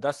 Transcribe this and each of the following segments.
10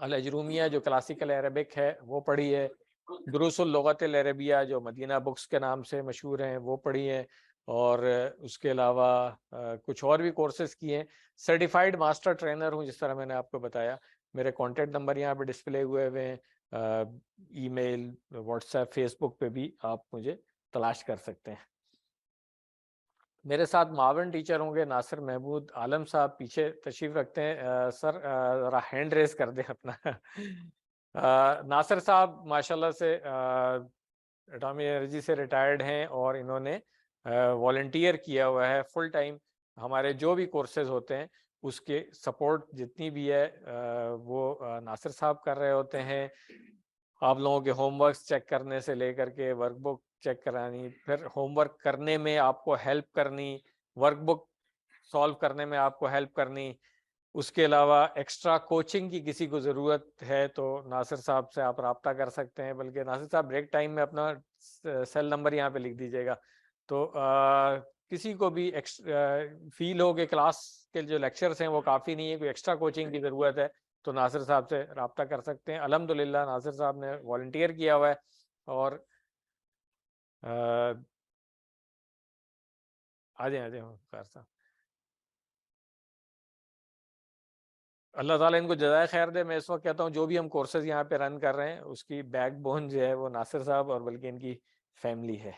الجرومیہ جو classical Arabic ہے وہ پڑھی ہے، دروس اللغت العربیہ جو مدینہ بکس کے نام سے مشہور ہیں وہ پڑھی ہیں، اور اس کے علاوہ کچھ اور بھی کورسز کیے ہیں۔ سرٹیفائیڈ ماسٹر ٹرینر ہوں، جس طرح میں نے آپ کو بتایا۔ میرے کانٹیکٹ نمبر یہاں پہ ڈسپلے ہوئے ہیں، ای میل، واٹس ایپ، فیس بک پہ بھی آپ مجھے تلاش کر سکتے ہیں۔ میرے ساتھ معاون ٹیچر ہوں گے ناصر محمود عالم صاحب، پیچھے تشریف رکھتے ہیں۔ سر ذرا ہینڈ ریز کر دیں اپنا۔ ناصر صاحب ماشاءاللہ سے اٹامی انرجی سے ریٹائرڈ ہیں، اور انہوں نے والنٹیئر کیا ہوا ہے فل ٹائم۔ ہمارے جو بھی کورسز ہوتے ہیں اس کے سپورٹ جتنی بھی ہے وہ ناصر صاحب کر رہے ہوتے ہیں۔ آپ لوگوں کے ہوم ورکس چیک کرنے سے لے کر کے ورک بک چیک کرانی، پھر ہوم ورک کرنے میں آپ کو ہیلپ کرنی، ورک بک سالو کرنے میں آپ کو ہیلپ کرنی۔ اس کے علاوہ ایکسٹرا کوچنگ کی کسی کو ضرورت ہے تو ناصر صاحب سے آپ رابطہ کر سکتے ہیں، بلکہ ناصر صاحب بریک ٹائم میں اپنا سیل نمبر یہاں پہ لکھ دیجیے گا، تو کسی کو بھی فیل ہو کہ کلاس کے جو لیکچرز ہیں وہ کافی نہیں ہے، کوئی ایکسٹرا کوچنگ کی ضرورت ہے، تو ناصر صاحب سے رابطہ کر سکتے ہیں۔ الحمدللہ ناصر صاحب نے والنٹیئر کیا ہوا ہے، اور آ جائیں خیر صاحب، اللہ تعالیٰ ان کو جزائے خیر دے۔ میں اس وقت کہتا ہوں جو بھی ہم کورسز یہاں پہ رن کر رہے ہیں اس کی بیک بون جو ہے وہ ناصر صاحب اور بلکہ ان کی فیملی ہے۔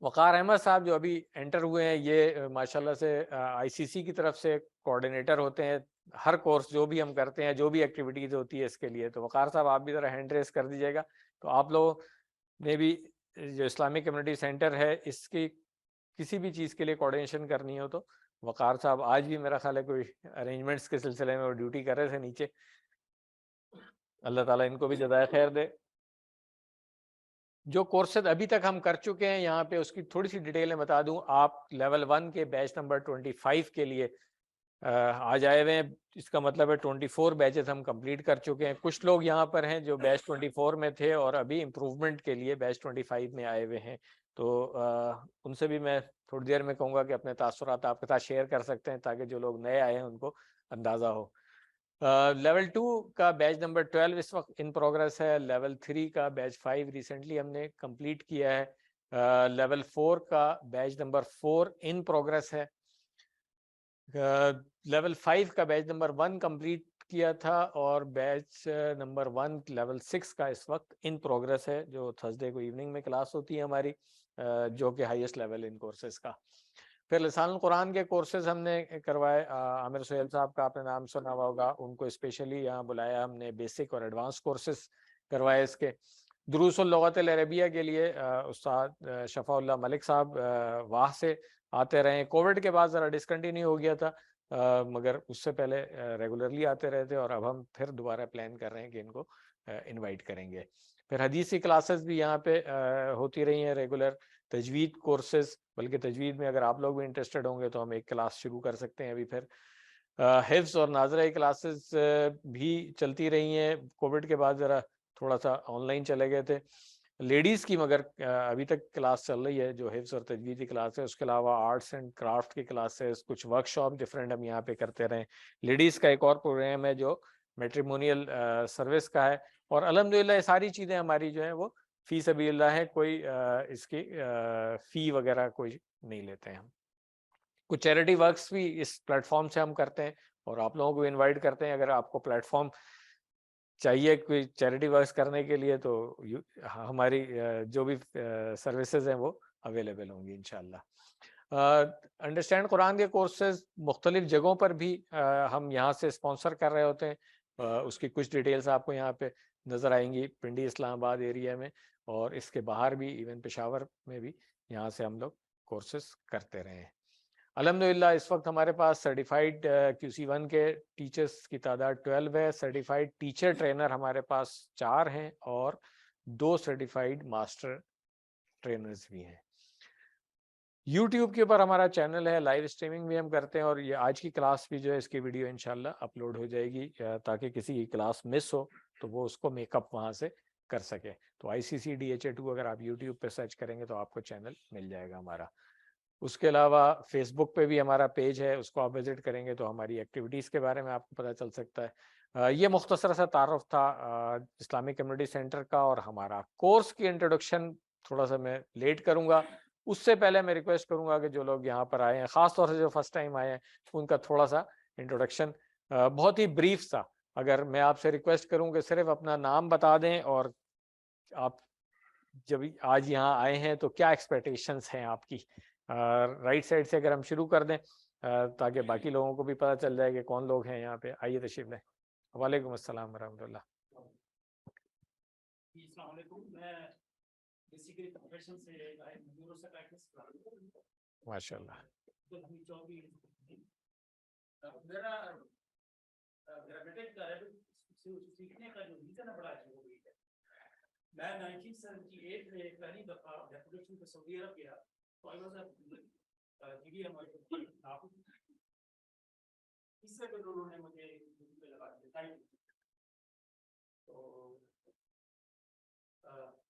وقار احمد صاحب جو ابھی انٹر ہوئے ہیں، یہ ماشاءاللہ سے آئی سی سی کی طرف سے کوآرڈینیٹر ہوتے ہیں ہر کورس جو بھی ہم کرتے ہیں، جو بھی ایکٹیویٹیز ہوتی ہے اس کے لیے۔ تو وقار صاحب آپ بھی ذرا ہینڈ ریز کر دیجیے گا۔ تو آپ لوگوں نے بھی جو اسلامک کمیونٹی سینٹر ہے اس کی کسی بھی چیز کے لیے کوآرڈینیشن کرنی ہو تو وقار صاحب آج بھی میرا خیال ہے کوئی ارینجمنٹس کے سلسلے میں وہ ڈیوٹی کر رہے تھے نیچے، اللہ تعالیٰ ان کو بھی جزائے خیر دے۔ جو کورسز ابھی تک ہم کر چکے ہیں یہاں پہ اس کی تھوڑی سی ڈیٹیل میں بتا دوں۔ آپ لیول 1 کے بیچ نمبر 25 کے لیے آ جائے ہوئے ہیں، اس کا مطلب ہے 24 بیچز ہم کمپلیٹ کر چکے ہیں۔ کچھ لوگ یہاں پر ہیں جو بیچ 24 میں تھے اور ابھی امپروومنٹ کے لیے بیچ 25 میں آئے ہوئے ہیں، تو ان سے بھی میں تھوڑی دیر میں کہوں گا کہ اپنے تاثرات آپ کے ساتھ شیئر کر سکتے ہیں تاکہ جو لوگ نئے آئے ہیں ان کو اندازہ ہو۔ لیول 2 کا بیچ نمبر 12 اس وقت ان پروگرس ہے۔ لیول 3 کا بیچ 5 ریسنٹلی ہم نے کمپلیٹ کیا ہے۔ لیول 4 کا بیچ نمبر 4 ان پروگرس ہے۔ لیول 5 کا بیچ نمبر 1 کمپلیٹ کیا تھا، اور بیچ نمبر 1 لیول 6 کا اس وقت ان پروگرس ہے، جو تھرسڈے کو ایوننگ میں کلاس ہوتی ہے ہماری، جو کہ ہائیسٹ لیول ان کورسز کا۔ پھر لسان القرآن کے کورسز ہم نے کروائے۔ عامر سہیل صاحب کا آپ نے نام سنا ہوا ہوگا، ان کو اسپیشلی یہاں بلایا ہم نے، بیسک اور ایڈوانس کورسز کروائے اس کے۔ دروس اللغت العربیہ کے لیے استاد شفاء اللہ ملک صاحب واہ سے آتے رہے۔ کووڈ کے بعد ذرا ڈسکنٹینیو ہو گیا تھا، مگر اس سے پہلے ریگولرلی آتے رہے تھے، اور اب ہم پھر دوبارہ پلان کر رہے ہیں کہ ان کو انوائٹ کریں گے۔ پھر حدیثی کلاسز بھی یہاں پہ ہوتی رہی ہیں ریگولر۔ تجوید کورسز، بلکہ تجوید میں اگر آپ لوگ بھی انٹرسٹڈ ہوں گے تو ہم ایک کلاس شروع کر سکتے ہیں ابھی پھر۔ حفظ اور ناظرہ کلاسز بھی چلتی رہی ہیں، کووڈ کے بعد ذرا تھوڑا سا آن لائن چلے گئے تھے لیڈیز کی، مگر ابھی تک کلاس چل رہی ہے جو حفظ اور تجوید کی کلاس ہے۔ اس کے علاوہ آرٹس اینڈ کرافٹ کی کلاسز، کچھ ورک شاپ ڈفرینٹ ہم یہاں پہ کرتے رہے۔ لیڈیز کا ایک اور پروگرام ہے جو میٹریمونیل سروس کا ہے، اور الحمدللہ یہ ساری چیزیں ہماری جو ہیں وہ فی سبیل اللہ ہے، کوئی اس کی فی وغیرہ کوئی نہیں لیتے ہیں ہم۔ کچھ چیریٹی ورکس بھی اس پلیٹ فارم سے ہم کرتے ہیں، اور آپ لوگوں کو انوائٹ کرتے ہیں، اگر آپ کو پلیٹ فارم چاہیے کوئی چیریٹی ورکس کرنے کے لیے تو ہماری جو بھی سروسز ہیں وہ اویلیبل ہوں گی انشاءاللہ۔ انڈرسٹینڈ قرآن کے کورسز مختلف جگہوں پر بھی ہم یہاں سے اسپانسر کر رہے ہوتے ہیں، اس کی کچھ ڈیٹیلز آپ کو یہاں پہ نظر آئیں گی، پنڈی اسلام آباد ایریا میں، اور اس کے باہر بھی ایون پشاور میں بھی یہاں سے ہم لوگ کورسز کرتے رہے ہیں۔ الحمدللہ اس وقت ہمارے پاس سرٹیفائیڈ QC1 کے ٹیچرز کی تعداد 12 ہے۔ سرٹیفائیڈ ٹیچر ٹرینر ہمارے پاس 4 ہیں، اور 2 سرٹیفائیڈ ماسٹر ٹرینرز بھی ہیں۔ یوٹیوب کے اوپر ہمارا چینل ہے، لائیو اسٹریمنگ بھی ہم کرتے ہیں، اور یہ آج کی کلاس بھی جو ہے اس کی ویڈیو انشاءاللہ اپلوڈ ہو جائے گی، تاکہ کسی کی کلاس مس ہو تو وہ اس کو میک اپ وہاں سے کر سکے۔ تو ICC DHA2 اگر آپ یوٹیوب پہ سرچ کریں گے تو آپ کو چینل مل جائے گا ہمارا۔ اس کے علاوہ فیس بک پہ بھی ہمارا پیج ہے، اس کو آپ وزٹ کریں گے تو ہماری ایکٹیویٹیز کے بارے میں آپ کو پتہ چل سکتا ہے۔ یہ مختصر سا تعارف تھا اسلامک کمیونٹی سینٹر کا اور ہمارا کورس کی انٹروڈکشن تھوڑا سا میں لیٹ کروں گا. اس سے پہلے میں ریکویسٹ کروں گا کہ جو لوگ یہاں پر آئے ہیں, خاص طور سے جو فرسٹ ٹائم آئے ہیں, ان کا تھوڑا سا انٹروڈکشن بہت ہی بریف سا, اگر میں آپ سے ریکویسٹ کروں کہ صرف اپنا نام بتا دیں اور آپ جب آج یہاں آئے ہیں تو کیا ایکسپیکٹیشنس ہیں آپ کی. رائٹ سائڈ سے اگر ہم شروع کر دیں تاکہ باقی لوگوں کو بھی پتہ چل جائے کہ کون لوگ ہیں یہاں پہ. آئیے تشریف لیں. وعلیکم السلام ورحمۃ اللہ. السلام علیکم. میں بیسیکلی پروفیشن سے نیورو سائیکٹرسٹ ہوں. ماشاء اللہ. میرا گریجویٹ کا سیکھنے کا جو ریزن ہے بڑا عجیب و غریب ہے. میں 1978 میں پہلی دفعہ ڈیپوٹیشن پہ سعودی عرب گیا تو I was G D M اس سے پھر انہوں نے مجھے لگا دیا تو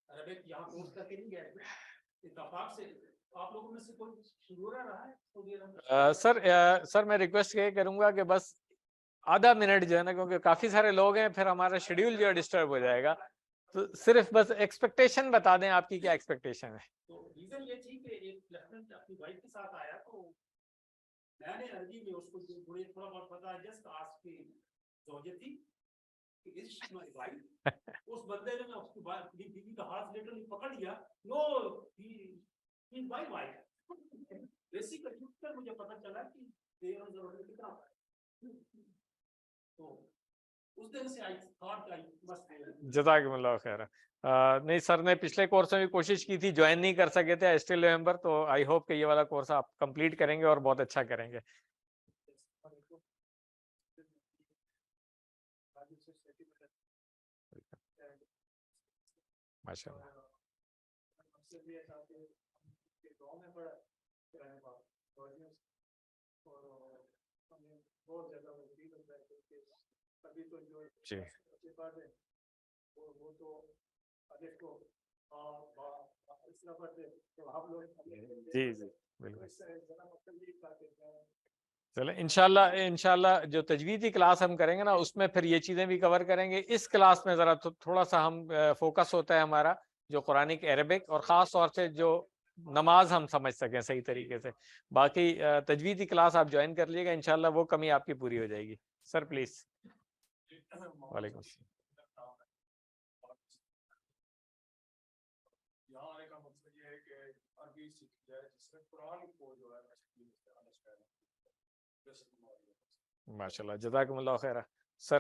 عربک یہاں کورس کر کے نہیں گئے اتفاق سے. آپ لوگوں میں سے کوئی شروع رہا ہے سعودی عرب؟ سر میں ریکویسٹ یہ کروں گا کہ بس آدھا منٹ جو ہے نا, کیونکہ کافی سارے لوگ ہیں, پھر ہمارا شیڈیول جو ہے ڈسٹرب ہو جائے گا, تو صرف بس ایکسپیکٹیشن بتا دیں آپ کی کیا ایکسپیکٹیشن ہے. تو ریزن یہ تھی کہ ایک لیفٹنٹ اپنی وائف کے ساتھ آیا تو میں نے عربی میں اس کو تھوڑا بہت پتا جسٹ آسک کی زوجہ تھی کہ اس مائی وائف. اس بندے نے اس کی بیوی کا ہاتھ لٹرلی پکڑ لیا. نو ہی از مائی وائف. بیسیکلی پھر مجھے پتہ چلا کہ دیر ضرورت کتنا تو اس دن سے آئی تھاٹ آئی مسٹ. جزاکم اللہ خیر. نہیں سر نے پچھلے کورس میں بھی کوشش کی تھی, جوائن نہیں کر سکے تھے, اسٹل ریمبر, تو آئی ہوپ کہ یہ والا کورس آپ کمپلیٹ کریں گے اور بہت اچھا کریں گے. ماشاء اللہ. جی جی جی بالکل. چلیں انشاءاللہ جو تجویدی کلاس ہم کریں گے نا اس میں پھر یہ چیزیں بھی کور کریں گے. اس کلاس میں ذرا تھوڑا سا ہم فوکس ہوتا ہے ہمارا جو قرآنک عربک, اور خاص طور سے جو نماز ہم سمجھ سکیں صحیح طریقے سے. باقی تجویدی کلاس آپ جوائن کر لیے گا, انشاءاللہ وہ کمی آپ کی پوری ہو جائے گی. Sir please. وعلیکم السلام. یہاں آنے کا مطلب یہ ہے کہ عربی سیکھ جائے جس سے قرآن کو جو ہے ماشاء اللہ. جزاکم اللہ خیر. Sir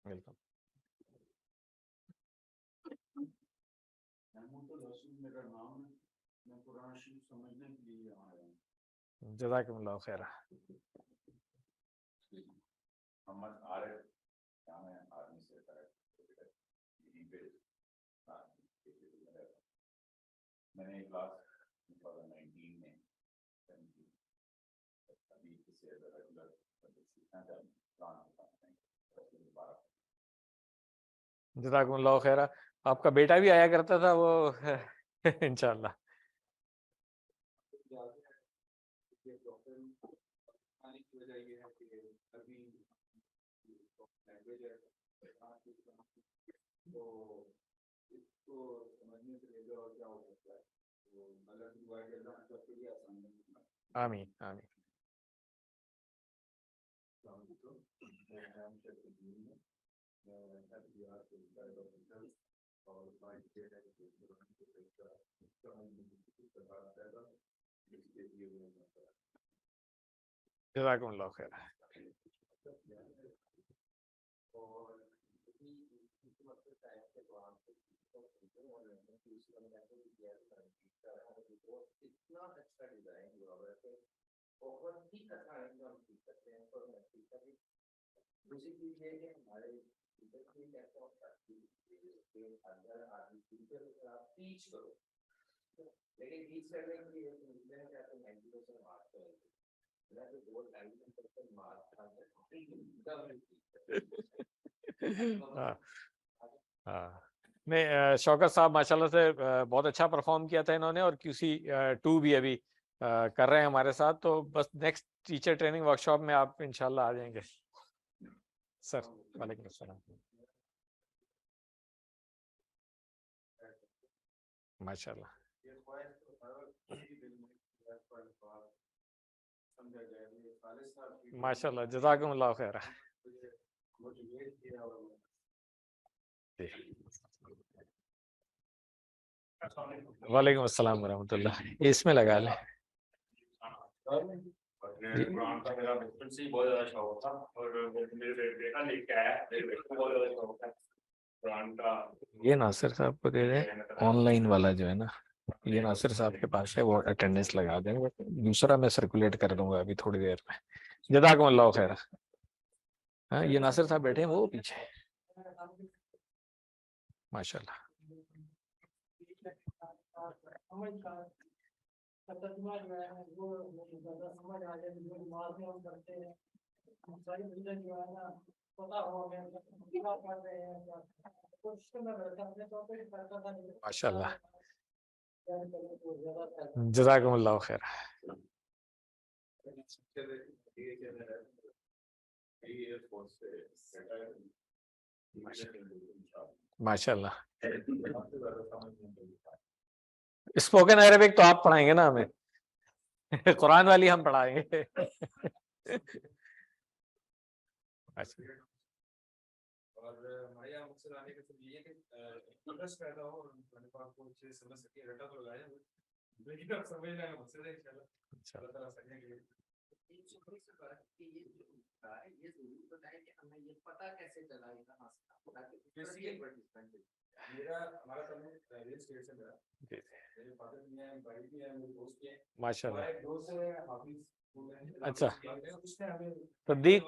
welcome. میرا نام ہے, میں قرآن شریف سمجھنے کے لیے یہاں آیا ہوں. جزاکم اللہ خیر. محمد عارف کیا ہے آدمی سے میں نے کلاس 2019 میں ابھی کسی ریگولر سیکھنا جزاکم اللہ خیر. آپ کا بیٹا بھی آیا کرتا تھا وہ انشاءاللہ. آمین آمین. جزاکم اللہ خیر. ہاں ہاں نہیں شوکت صاحب ماشاءاللہ سے بہت اچھا پرفارم کیا تھا انہوں نے، اور QC 2 بھی ابھی کر رہے ہیں ہمارے ساتھ، تو بس نیکسٹ ٹیچر ٹریننگ ورکشاپ میں آپ انشاءاللہ آ جائیں گے سر. وعلیکم السلام. ماشاءاللہ ماشاءاللہ جزاکم اللہ خیر. وعلیکم السلام ورحمۃ اللہ. اس میں لگا لیں. قرآن کا میرا بچپن سے ہی بہت زیادہ شوق تھا، اور میرے بیٹا لے کے آیا، میرے بیٹے کو بہت زیادہ شوق ہے قرآن کا. یہ ناصر صاحب کو دے دیں آن لائن والا جو ہے نا، یہ ناصر صاحب کے پاس ہے، وہ اٹینڈنس لگا دیں گے. دوسرا میں سرکولیٹ کر دوں گا ابھی تھوڑی دیر میں. جزاکم اللہ خیر. ہاں یہ ناصر صاحب بیٹھے ہیں وہ پیچھے. ماشاءاللہ ماشاءاللہ جزاکم اللہ خیر. ماشاء اللہ اسپوکن عربک تو آپ پڑھائیں گے نا ہمیں، قرآن والی ہم پڑھائیں گے. اور ہمارے یہاں مقصد آنے کا یہ ہے کہ انٹرسٹ پیدا ہو اور آپ کو اچھے سمجھ سکے. رٹا تو لگایا لیکن آپ سمجھ لیں مقصد ہے انشاءاللہ اللہ تعالیٰ سکیں گے. ہمارا تعلق ریل اسٹیٹ سے میرا، میرے فادر بھی ہیں، بھائی بھی ہیں، میرے دوست بھی ہیں. ماشاء اللہ. ایک دوست ہے حافظ. اچھا صدیق،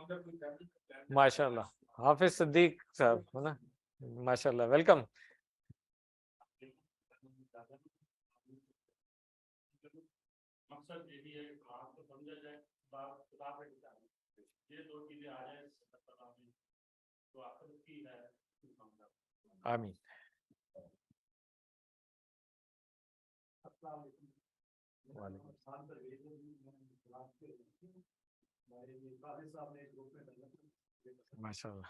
ماشاء اللہ حافظ صدیق صاحب ہے نا، ماشاء اللہ ویلکم. مقصد یہ بھی ہے کہ قرآن کو سمجھا جائے، کتاب ہے کتاب، یہ دو چیزیں آ جائیں تو آخرت کی ہے. آمین. السلام علیکم. ماشاء اللہ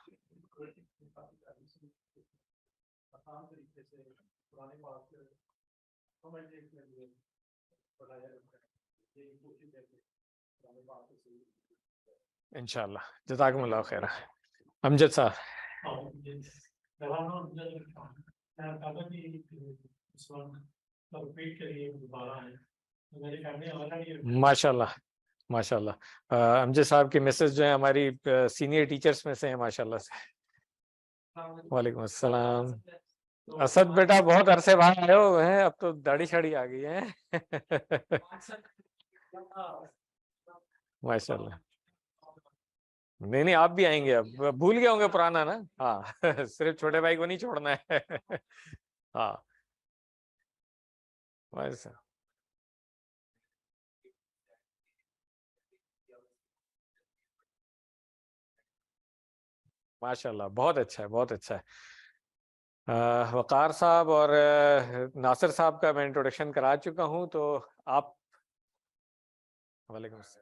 آسان طریقے سے پرانے بات سمجھنے کے لیے بتایا جاتا ہے، یہ کوشش ہے کہ پرانے بات سے انشاءاللہ. جزاکم اللہ خیر. امجد صاحب ماشاء اللہ ماشاء اللہ. امجد صاحب کی مسز جو ہیں ہماری سینئر ٹیچرز میں سے ہیں ماشاء اللہ سے. وعلیکم السلام. اسد بیٹا بہت عرصے بعد آئے ہوئے ہیں، اب تو داڑھی شاڑی آ گئی ہے. ماشاء اللہ. نہیں نہیں آپ بھی آئیں گے، اب بھول گئے ہوں گے پرانا نا. ہاں صرف چھوٹے بھائی کو نہیں چھوڑنا ہے. ہاں ویسا ماشاء اللہ بہت اچھا ہے بہت اچھا ہے. وقار صاحب اور ناصر صاحب کا میں انٹروڈکشن کرا چکا ہوں، تو آپ. وعلیکم السلام.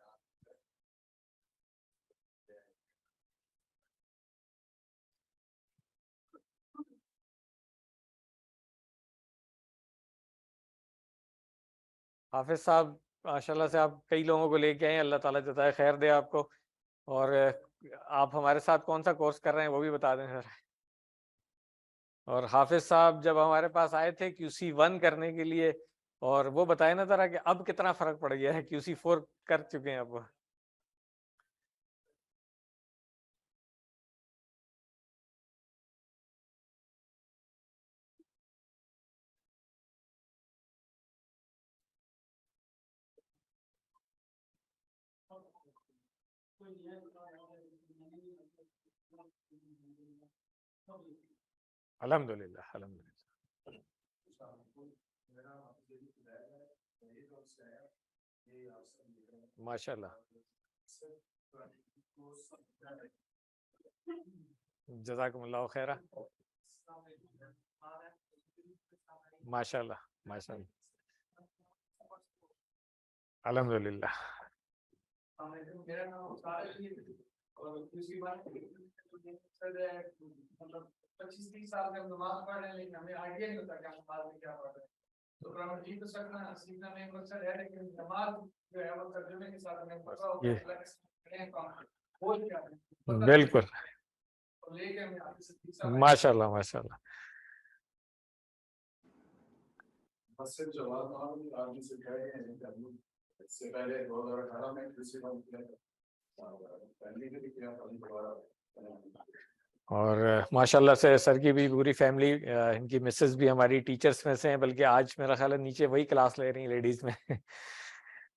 حافظ صاحب ماشاء اللہ سے آپ کئی لوگوں کو لے کے آئے ہیں، اللہ تعالیٰ جزائے خیر دے آپ کو. اور آپ ہمارے ساتھ کون سا کورس کر رہے ہیں وہ بھی بتا دیں سر. اور حافظ صاحب جب ہمارے پاس آئے تھے QC 1 کرنے کے لیے، اور وہ بتائے نا ذرا کہ اب کتنا فرق پڑ گیا ہے، QC 4 کر چکے ہیں اب. الحمد للہ الحمد للہ. ماشاء اللہ جزاکم اللہ خیرہ. ماشاء اللہ ماشاء اللہ الحمد للہ. میرا نام اور دوسری بات سر مطلب 25-30 سال میں ہم نماز پڑھ رہے ہیں لیکن ہمیں آئیڈیا نہیں ہوتا کہ ہم نماز میں کیا پڑھ رہے ہیں. تو قرآن مجید تو سیکھنا میں ایک مقصد ہے لیکن نماز جو ہے وہ ترجمے کے ساتھ ہمیں پتہ ہوتا ہے بالکل لے کے ہمیں آگے سے ماشاء اللہ ماشاء اللہ. بس سے جواب آدمی سے کہہ رہے ہیں اس سے پہلے 2018 میں پرنسپل کیا تھا پہلے بھی کیا دوبارہ. اور ماشاءاللہ سے سر کی بھی پوری فیملی, ان کی مسز بھی ہماری ٹیچرز میں سے ہیں, بلکہ آج میرا خیال ہے نیچے وہی کلاس لے رہی ہیں لیڈیز میں.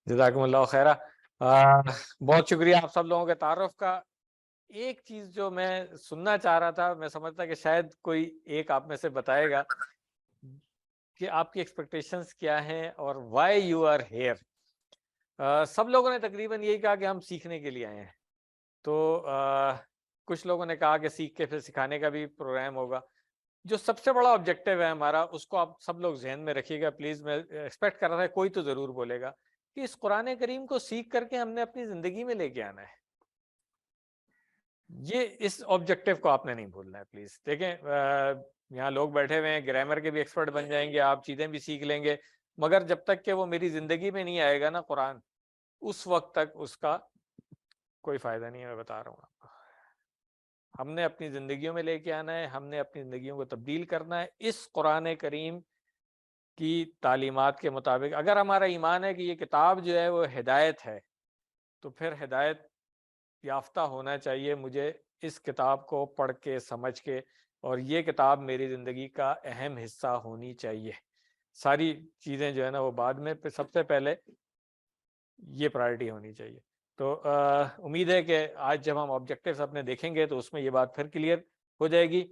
جزاکم اللہ خیرہ. بہت شکریہ آپ سب لوگوں کے تعارف کا. ایک چیز جو میں سننا چاہ رہا تھا, میں سمجھتا کہ شاید کوئی ایک آپ میں سے بتائے گا کہ آپ کی ایکسپیکٹیشنز کیا ہیں اور وائی یو آر ہیئر. سب لوگوں نے تقریباً یہی کہا کہ ہم سیکھنے کے لیے آئے ہیں. تو کچھ لوگوں نے کہا کہ سیکھ کے پھر سکھانے کا بھی پروگرام ہوگا. جو سب سے بڑا آبجیکٹیو ہے ہمارا, اس کو آپ سب لوگ ذہن میں رکھیے گا پلیز. میں ایکسپیکٹ کر رہا تھا کوئی تو ضرور بولے گا کہ اس قرآن کریم کو سیکھ کر کے ہم نے اپنی زندگی میں لے کے آنا ہے. یہ اس آبجیکٹیو کو آپ نے نہیں بھولنا ہے پلیز. دیکھیں یہاں لوگ بیٹھے ہوئے ہیں, گرامر کے بھی ایکسپرٹ بن جائیں گے, آپ چیزیں بھی سیکھ لیں گے, مگر جب تک کہ وہ میری زندگی میں نہیں آئے گا نا قرآن, اس وقت تک اس کا کوئی فائدہ نہیں ہے. میں بتا رہا ہوں آپ کو, ہم نے اپنی زندگیوں میں لے کے آنا ہے, ہم نے اپنی زندگیوں کو تبدیل کرنا ہے اس قرآن کریم کی تعلیمات کے مطابق. اگر ہمارا ایمان ہے کہ یہ کتاب جو ہے وہ ہدایت ہے, تو پھر ہدایت یافتہ ہونا چاہیے مجھے اس کتاب کو پڑھ کے سمجھ کے, اور یہ کتاب میری زندگی کا اہم حصہ ہونی چاہیے. ساری چیزیں جو ہے نا وہ بعد میں, سب سے پہلے یہ پرائرٹی ہونی چاہیے. تو امید ہے کہ آج جب ہم آبجیکٹیوز اپنے دیکھیں گے تو اس میں یہ بات پھر کلیئر ہو جائے گی.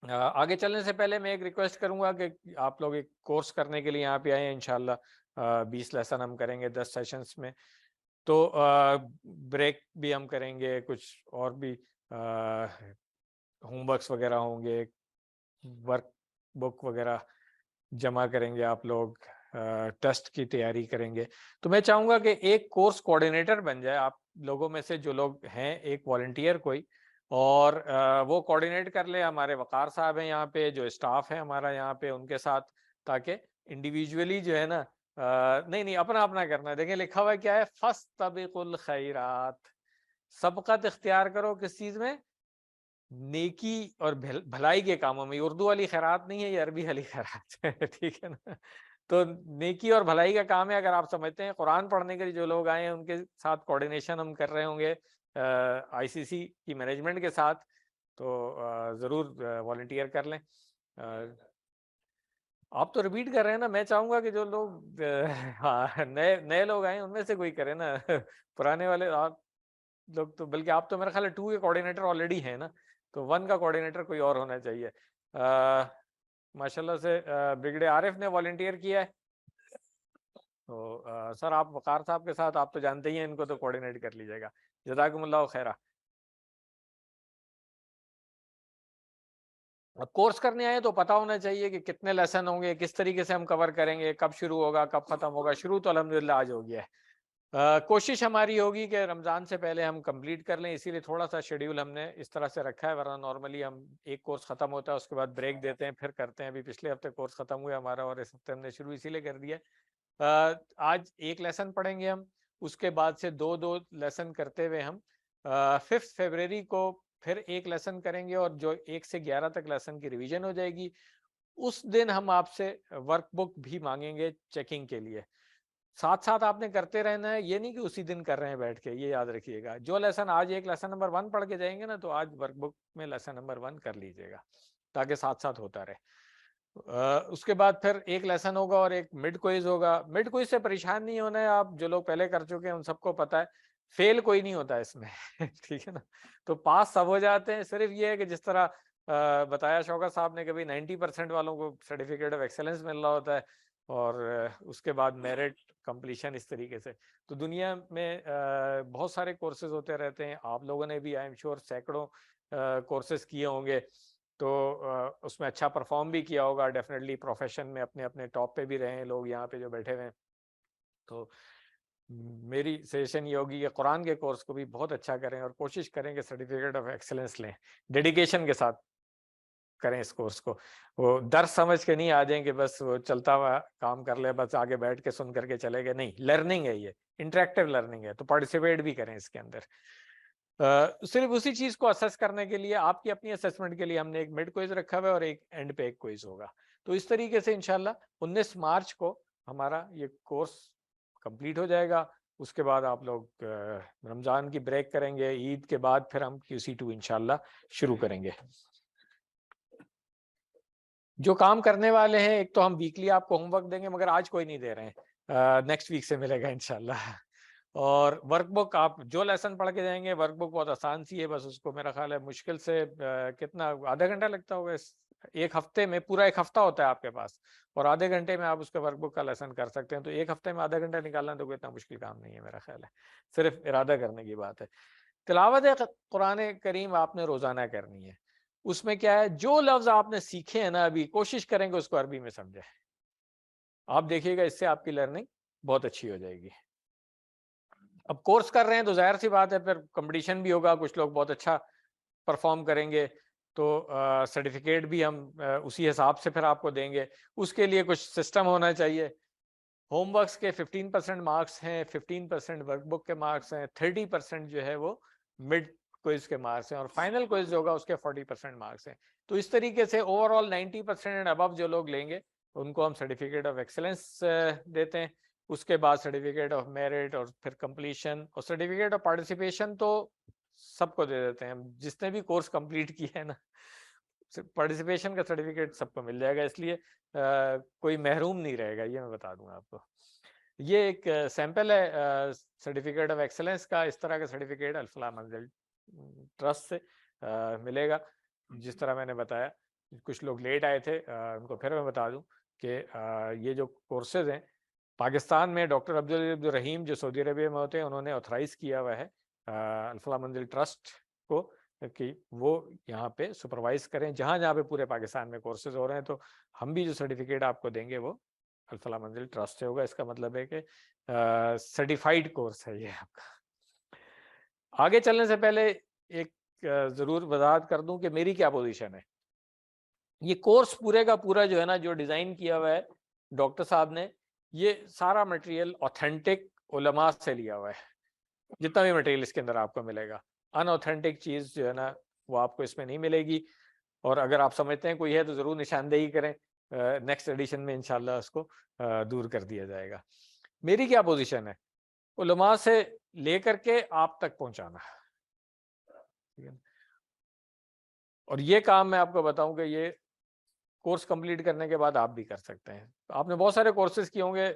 آگے چلنے سے پہلے میں ایک ریکویسٹ کروں گا کہ آپ لوگ ایک کورس کرنے کے لیے یہاں پہ آئے ہیں. انشاءاللہ 20 لیسن ہم کریں گے 10 سیشنز میں. تو بریک بھی ہم کریں گے, کچھ اور بھی ہوم ورکس وغیرہ ہوں گے, ورک بک وغیرہ جمع کریں گے آپ لوگ, ٹیسٹ کی تیاری کریں گے. تو میں چاہوں گا کہ ایک کورس کوآرڈینیٹر بن جائے آپ لوگوں میں سے جو لوگ ہیں, ایک والنٹیئر کوئی, اور وہ کوآرڈینیٹ کر لے. ہمارے وقار صاحب ہیں یہاں پہ, جو اسٹاف ہے ہمارا یہاں پہ, ان کے ساتھ, تاکہ انڈیویجولی جو ہے نا نہیں اپنا اپنا کرنا ہے. دیکھیں لکھا ہوا کیا ہے, فاستبقوا الخیرات, سبقت اختیار کرو کس چیز میں, نیکی اور بھلائی کے کاموں میں. اردو والی خیرات نہیں ہے, یہ عربی والی خیرات ہے. ٹھیک ہے نا. تو نیکی اور بھلائی کا کام ہے. اگر آپ سمجھتے ہیں قرآن پڑھنے کے لیے جو لوگ آئے ہیں ان کے ساتھ کوآرڈینیشن ہم کر رہے ہوں گے آئی سی سی کی مینجمنٹ کے ساتھ, تو ضرور والنٹیئر کر لیں. آپ تو ریپیٹ کر رہے ہیں نا, میں چاہوں گا کہ جو لوگ نئے لوگ آئے ان میں سے کوئی کرے نا. پرانے والے آپ لوگ تو, بلکہ آپ تو میرا خیال ہے 2 کے کوآرڈینیٹر آلریڈی ہیں نا, تو 1 کا کوآرڈینیٹر کوئی اور ہونا چاہیے. ماشاءاللہ سے بگڑے عارف نے والنٹیئر کیا ہے. تو سر آپ وقار صاحب کے ساتھ, آپ تو جانتے ہی ہیں ان کو, تو کوآرڈینیٹ کر لیجیے گا. جزاکم اللہ خیرہ. کورس کرنے آئے تو پتہ ہونا چاہیے کہ کتنے لیسن ہوں گے, کس طریقے سے ہم کور کریں گے, کب شروع ہوگا, کب ختم ہوگا. شروع تو الحمدللہ آج ہو گیا ہے. کوشش ہماری ہوگی کہ رمضان سے پہلے ہم کمپلیٹ کر لیں, اسی لیے تھوڑا سا شیڈیول ہم نے اس طرح سے رکھا ہے, ورنہ نارملی ہم ایک کورس ختم ہوتا ہے اس کے بعد بریک دیتے ہیں, پھر کرتے ہیں. ابھی پچھلے ہفتے کورس ختم ہوا ہمارا, اور اس ہفتے ہم نے شروع اسی لیے کر دیا. آج ایک لیسن پڑھیں گے ہم, اس کے بعد سے 2 لیسن کرتے ہوئے ہم 5 فروری کو پھر ایک لیسن کریں گے, اور جو 1 سے 11 تک لیسن کی ریویژن ہو جائے گی. اس دن ہم آپ سے ورک بک بھی مانگیں گے چیکنگ کے لیے. ساتھ ساتھ آپ نے کرتے رہنا ہے, یہ نہیں کہ اسی دن کر رہے ہیں بیٹھ کے. یہ یاد رکھیے گا, جو لیسن آج ایک لیسن نمبر 1 پڑھ کے جائیں گے نا, تو آج ورک بک میں لیسن نمبر 1 کر لیجیے گا, تاکہ ساتھ ساتھ ہوتا رہے. اس کے بعد پھر ایک لیسن ہوگا اور ایک مڈ کوئز ہوگا. مڈ کوئز سے پریشان نہیں ہونا ہے آپ, جو لوگ پہلے کر چکے ہیں ان سب کو پتہ ہے, فیل کوئی نہیں ہوتا اس میں. ٹھیک ہے نا. تو پاس سب ہو جاتے ہیں. صرف یہ ہے کہ جس طرح بتایا شوکت صاحب نے, کبھی 90% والوں کو سرٹیفکیٹ آف ایکسلنس مل رہا ہوتا ہے, اور اس کے بعد میرٹ کمپلیشن اس طریقے سے. تو دنیا میں بہت سارے کورسز ہوتے رہتے ہیں. آپ لوگوں نے بھی آئی ایم شیور سینکڑوں کورسز کیے ہوں گے, تو اس میں اچھا پرفارم بھی کیا ہوگا ڈیفینیٹلی. پروفیشن میں اپنے اپنے ٹاپ پہ بھی رہے ہیں لوگ یہاں پہ جو بیٹھے ہوئے ہیں. تو میری سجیشن یہ ہوگی کہ قرآن کے کورس کو بھی بہت اچھا کریں اور کوشش کریں کہ سرٹیفکیٹ آف ایکسلنس لیں, ڈیڈیکیشن کے ساتھ کریں اس کورس کو. وہ درس سمجھ کے نہیں آ جائیں کہ بس وہ چلتا ہوا کام کر لے, بس آگے بیٹھ کے سن کر کے چلے گئے. نہیں, لرننگ ہے, یہ انٹریکٹیو لرننگ ہے, تو پارٹیسپیٹ بھی کریں اس کے اندر. صرف اسی چیز کو اسیس کرنے کے لیے, آپ کی اپنی اسیسمنٹ کے لیے ہم نے ایک مڈ کوئز رکھا ہوا ہے اور ایک اینڈ پہ ایک کوئز ہوگا. تو اس طریقے سے انشاءاللہ 19 مارچ کو ہمارا یہ کورس کمپلیٹ ہو جائے گا. اس کے بعد آپ لوگ رمضان کی بریک کریں گے, عید کے بعد پھر ہم QC2 انشاءاللہ شروع کریں گے. جو کام کرنے والے ہیں, ایک تو ہم ویکلی آپ کو ہوم ورک دیں گے, مگر آج کوئی نہیں دے رہے ہیں, نیکسٹ ویک سے ملے گا انشاءاللہ. اور ورک بک آپ جو لیسن پڑھ کے جائیں گے, ورک بک بہت آسان سی ہے, بس اس کو میرا خیال ہے مشکل سے کتنا آدھا گھنٹہ لگتا ہوگا. ایک ہفتے میں, پورا ایک ہفتہ ہوتا ہے آپ کے پاس, اور آدھے گھنٹے میں آپ اس کے ورک بک کا لیسن کر سکتے ہیں. تو ایک ہفتے میں آدھا گھنٹہ نکالنا تو کوئی اتنا مشکل کام نہیں ہے میرا خیال ہے, صرف ارادہ کرنے کی بات ہے. تلاوت قرآن کریم آپ نے روزانہ کرنی ہے. اس میں کیا ہے, جو لفظ آپ نے سیکھے ہیں نا ابھی, کوشش کریں گے اس کو عربی میں سمجھیں. آپ دیکھیے گا اس سے آپ کی لرننگ بہت اچھی ہو جائے گی. اب کورس کر رہے ہیں تو ظاہر سی بات ہے پھر کمپٹیشن بھی ہوگا, کچھ لوگ بہت اچھا پرفارم کریں گے تو سرٹیفکیٹ بھی ہم اسی حساب سے پھر آپ کو دیں گے. اس کے لیے کچھ سسٹم ہونا چاہیے. ہوم ورکس کے 15% مارکس ہیں, 15% ورک بک کے مارکس ہیں, 30% جو ہے وہ مڈ کوئز کے مارکس ہیں, اور فائنل کوئز جو ہوگا اس کے 40% مارکس ہیں. تو اس طریقے سے اوور آل 90% اینڈ ابو جو لوگ لیں گے ان کو ہم سرٹیفکیٹ آف ایکسلنس دیتے ہیں. اس کے بعد سرٹیفکیٹ آف میرٹ, اور پھر کمپلیشن, اور سرٹیفکیٹ آف پارٹیسپیشن تو سب کو دے دیتے ہیں. جس نے بھی کورس کمپلیٹ کیا ہے نا, پارٹیسپیشن کا سرٹیفکیٹ سب کو مل جائے گا, اس لیے کوئی محروم نہیں رہے گا, یہ میں بتا دوں گا آپ کو. یہ ایک سیمپل ہے سرٹیفکیٹ آف ایکسلنس کا. اس طرح کا سرٹیفکیٹ الفلاح منزل ٹرسٹ سے ملے گا. جس طرح میں نے بتایا, کچھ لوگ لیٹ آئے تھے, ان کو پھر میں بتا دوں کہ یہ جو کورسز ہیں پاکستان میں ڈاکٹر عبدالرحیم جو سعودی عربیہ میں ہوتے ہیں, انہوں نے آتھرائز کیا ہوا ہے الفلاح منزل ٹرسٹ کو کہ وہ یہاں پہ سپروائز کریں جہاں جہاں پہ پورے پاکستان میں کورسز ہو رہے ہیں. تو ہم بھی جو سرٹیفکیٹ آپ کو دیں گے وہ الفلاح منزل ٹرسٹ سے ہوگا. اس کا مطلب ہے کہ سرٹیفائیڈ کورس ہے یہ آپ کا. آگے چلنے سے پہلے ایک ضرور وضاحت کر دوں کہ میری کیا پوزیشن ہے. یہ کورس پورے کا پورا جو ہے نا, جو ڈیزائن کیا ہوا ہے ڈاکٹر صاحب نے, یہ سارا مٹیریل اوتھینٹک علماء سے لیا ہوا ہے. جتنا بھی مٹیریل اس کے اندر آپ کو ملے گا, ان اوتھینٹک چیز جو ہے نا وہ آپ کو اس میں نہیں ملے گی. اور اگر آپ سمجھتے ہیں کوئی ہے تو ضرور نشاندہی کریں, نیکسٹ ایڈیشن میں انشاءاللہ اس کو دور کر دیا جائے گا. میری کیا پوزیشن ہے, علماء سے لے کر کے آپ تک پہنچانا. اور یہ کام میں آپ کو بتاؤں کہ یہ کورس کمپلیٹ کرنے کے بعد آپ بھی کر سکتے ہیں. آپ نے بہت سارے کورسز کیے ہوں گے,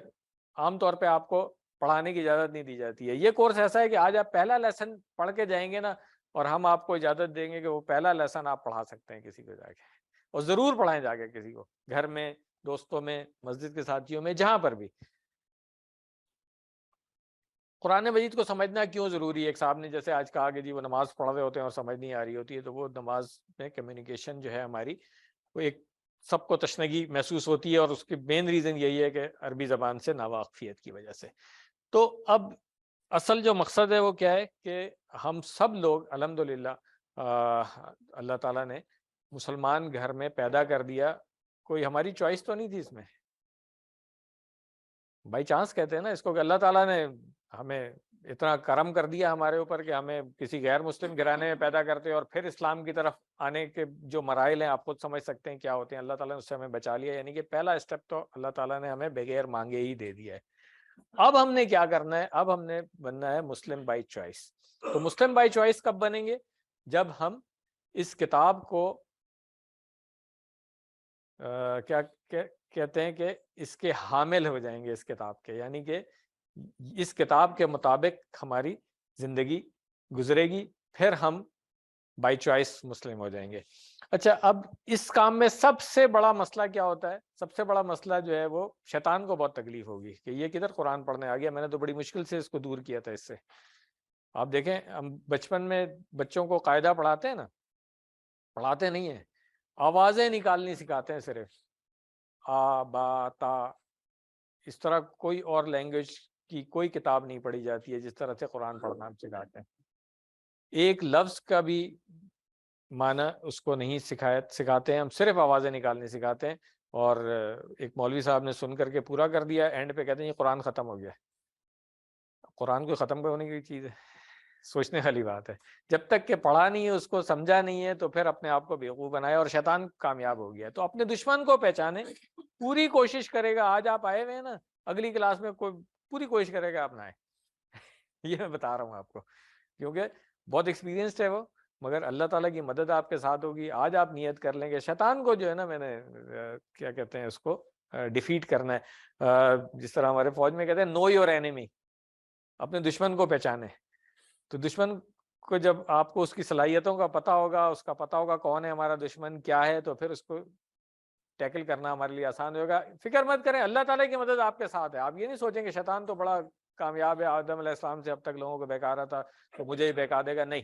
عام طور پہ آپ کو پڑھانے کی اجازت نہیں دی جاتی ہے. یہ کورس ایسا ہے کہ آج آپ پہلا لیسن پڑھ کے جائیں گے نا, اور ہم آپ کو اجازت دیں گے کہ وہ پہلا لیسن آپ پڑھا سکتے ہیں کسی کو جا کے, اور ضرور پڑھائیں جا کے کسی کو, گھر میں, دوستوں میں, مسجد کے ساتھیوں میں, جہاں پر بھی. قرآن مجید کو سمجھنا کیوں ضروری ہے. ایک صاحب نے جیسے آج کہا کہ جی وہ نماز پڑھ رہے ہوتے ہیں اور سمجھ نہیں آ رہی ہوتی ہے, تو وہ نماز میں کمیونیکیشن جو ہے ہماری وہ ایک سب کو تشنگی محسوس ہوتی ہے, اور اس کی مین ریزن یہی ہے کہ عربی زبان سے ناواقفیت کی وجہ سے. تو اب اصل جو مقصد ہے وہ کیا ہے کہ ہم سب لوگ الحمدللہ اللہ تعالیٰ نے مسلمان گھر میں پیدا کر دیا. کوئی ہماری چوائس تو نہیں تھی اس میں, بائی چانس کہتے ہیں نا اس کو, کہ اللہ تعالیٰ نے ہمیں اتنا کرم کر دیا ہمارے اوپر کہ ہمیں کسی غیر مسلم گھرانے میں پیدا کرتے, اور پھر اسلام کی طرف آنے کے جو مراحل ہیں آپ خود سمجھ سکتے ہیں کیا ہوتے ہیں. اللہ تعالیٰ نے اس سے ہمیں بچا لیا, یعنی کہ پہلا اسٹیپ تو اللہ تعالیٰ نے ہمیں بغیر مانگے ہی دے دیا ہے. اب ہم نے کیا کرنا ہے, اب ہم نے بننا ہے مسلم بائی چوائس. تو مسلم بائی چوائس کب بنیں گے, جب ہم اس کتاب کو کیا کہتے ہیں کہ اس کے حامل ہو جائیں گے اس کتاب کے, یعنی کہ اس کتاب کے مطابق ہماری زندگی گزرے گی. پھر ہم بائی چوائس مسلم ہو جائیں گے. اچھا اب اس کام میں سب سے بڑا مسئلہ کیا ہوتا ہے؟ سب سے بڑا مسئلہ جو ہے وہ شیطان کو بہت تکلیف ہوگی کہ یہ کدھر قرآن پڑھنے آ گیا. میں نے تو بڑی مشکل سے اس کو دور کیا تھا اس سے. آپ دیکھیں ہم بچپن میں بچوں کو قاعدہ پڑھاتے ہیں نا, پڑھاتے نہیں ہیں, آوازیں نکالنی سکھاتے ہیں صرف, آ با تا. اس طرح کوئی اور لینگویج کی کوئی کتاب نہیں پڑھی جاتی ہے جس طرح سے قرآن پڑھنا ہم سکھاتے ہیں. ایک لفظ کا بھی معنی اس کو نہیں سکھاتے ہیں, ہم صرف آوازیں نکالنے سکھاتے ہیں. اور ایک مولوی صاحب نے سن کر کے پورا کر دیا, اینڈ پہ کہتے ہیں یہ قرآن ختم ہو گیا. قرآن کوئی ختم ہونے کی چیز ہے؟ سوچنے والی بات ہے. جب تک کہ پڑھا نہیں ہے, اس کو سمجھا نہیں ہے, تو پھر اپنے آپ کو بیوقوف بنایا, اور شیطان کامیاب ہو گیا. تو اپنے دشمن کو پہچانے, پوری کوشش کرے گا. آج آپ آئے ہوئے ہیں نا, اگلی کلاس میں کوئی پوری کوشش کرے گا آپ نہ آئے. یہ میں بتا رہا ہوں آپ کو, کیونکہ بہت ایکسپیرینسڈ ہے وہ, مگر اللہ تعالیٰ کی مدد آپ کے ساتھ ہوگی. آج آپ نیت کر لیں گے شیطان کو جو ہے نا, میں نے کیا کہتے ہیں اس کو, ڈیفیٹ کرنا ہے. جس طرح ہمارے فوج میں کہتے ہیں نو یور اینیمی, اپنے دشمن کو پہچانے. تو دشمن کو جب آپ کو اس کی صلاحیتوں کا پتہ ہوگا, اس کا پتہ ہوگا کون ہے ہمارا دشمن, کیا ہے, تو پھر اس کو ٹیکل کرنا ہمارے لیے آسان ہوگا. فکر مت کریں, اللہ تعالیٰ کی مدد آپ کے ساتھ ہے. آپ یہ نہیں سوچیں کہ شیطان تو بڑا کامیاب ہے, آدم علیہ السلام سے اب تک لوگوں کو بہکا تھا تو مجھے ہی بہکا دے گا. نہیں,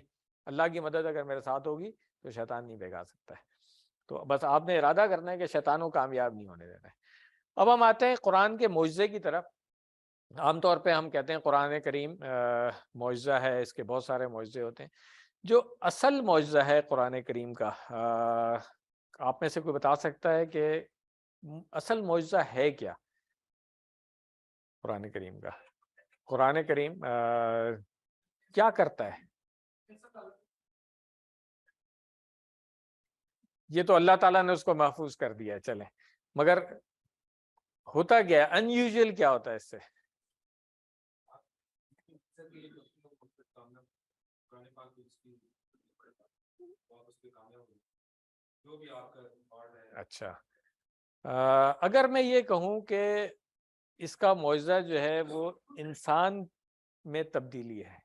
اللہ کی مدد اگر میرے ساتھ ہوگی تو شیطان نہیں بہکا سکتا ہے. تو بس آپ نے ارادہ کرنا ہے کہ شیطان کو کامیاب نہیں ہونے دینا ہے. اب ہم آتے ہیں قرآن کے معجزے کی طرف. عام طور پہ ہم کہتے ہیں قرآن کریم معجزہ ہے, اس کے بہت سارے معجزے ہوتے ہیں. جو اصل معجزہ ہے قرآن کریم کا, آپ میں سے کوئی بتا سکتا ہے کہ اصل معجزہ ہے کیا قرآن کریم کا؟ قرآن کریم کیا کرتا ہے؟ یہ تو اللہ تعالیٰ نے اس کو محفوظ کر دیا ہے, چلیں, مگر ہوتا کیا ہے, ان یوزول کیا ہوتا ہے اس سے؟ اچھا, اگر میں یہ کہوں کہ اس کا معجزہ جو ہے وہ انسان میں تبدیلی ہے,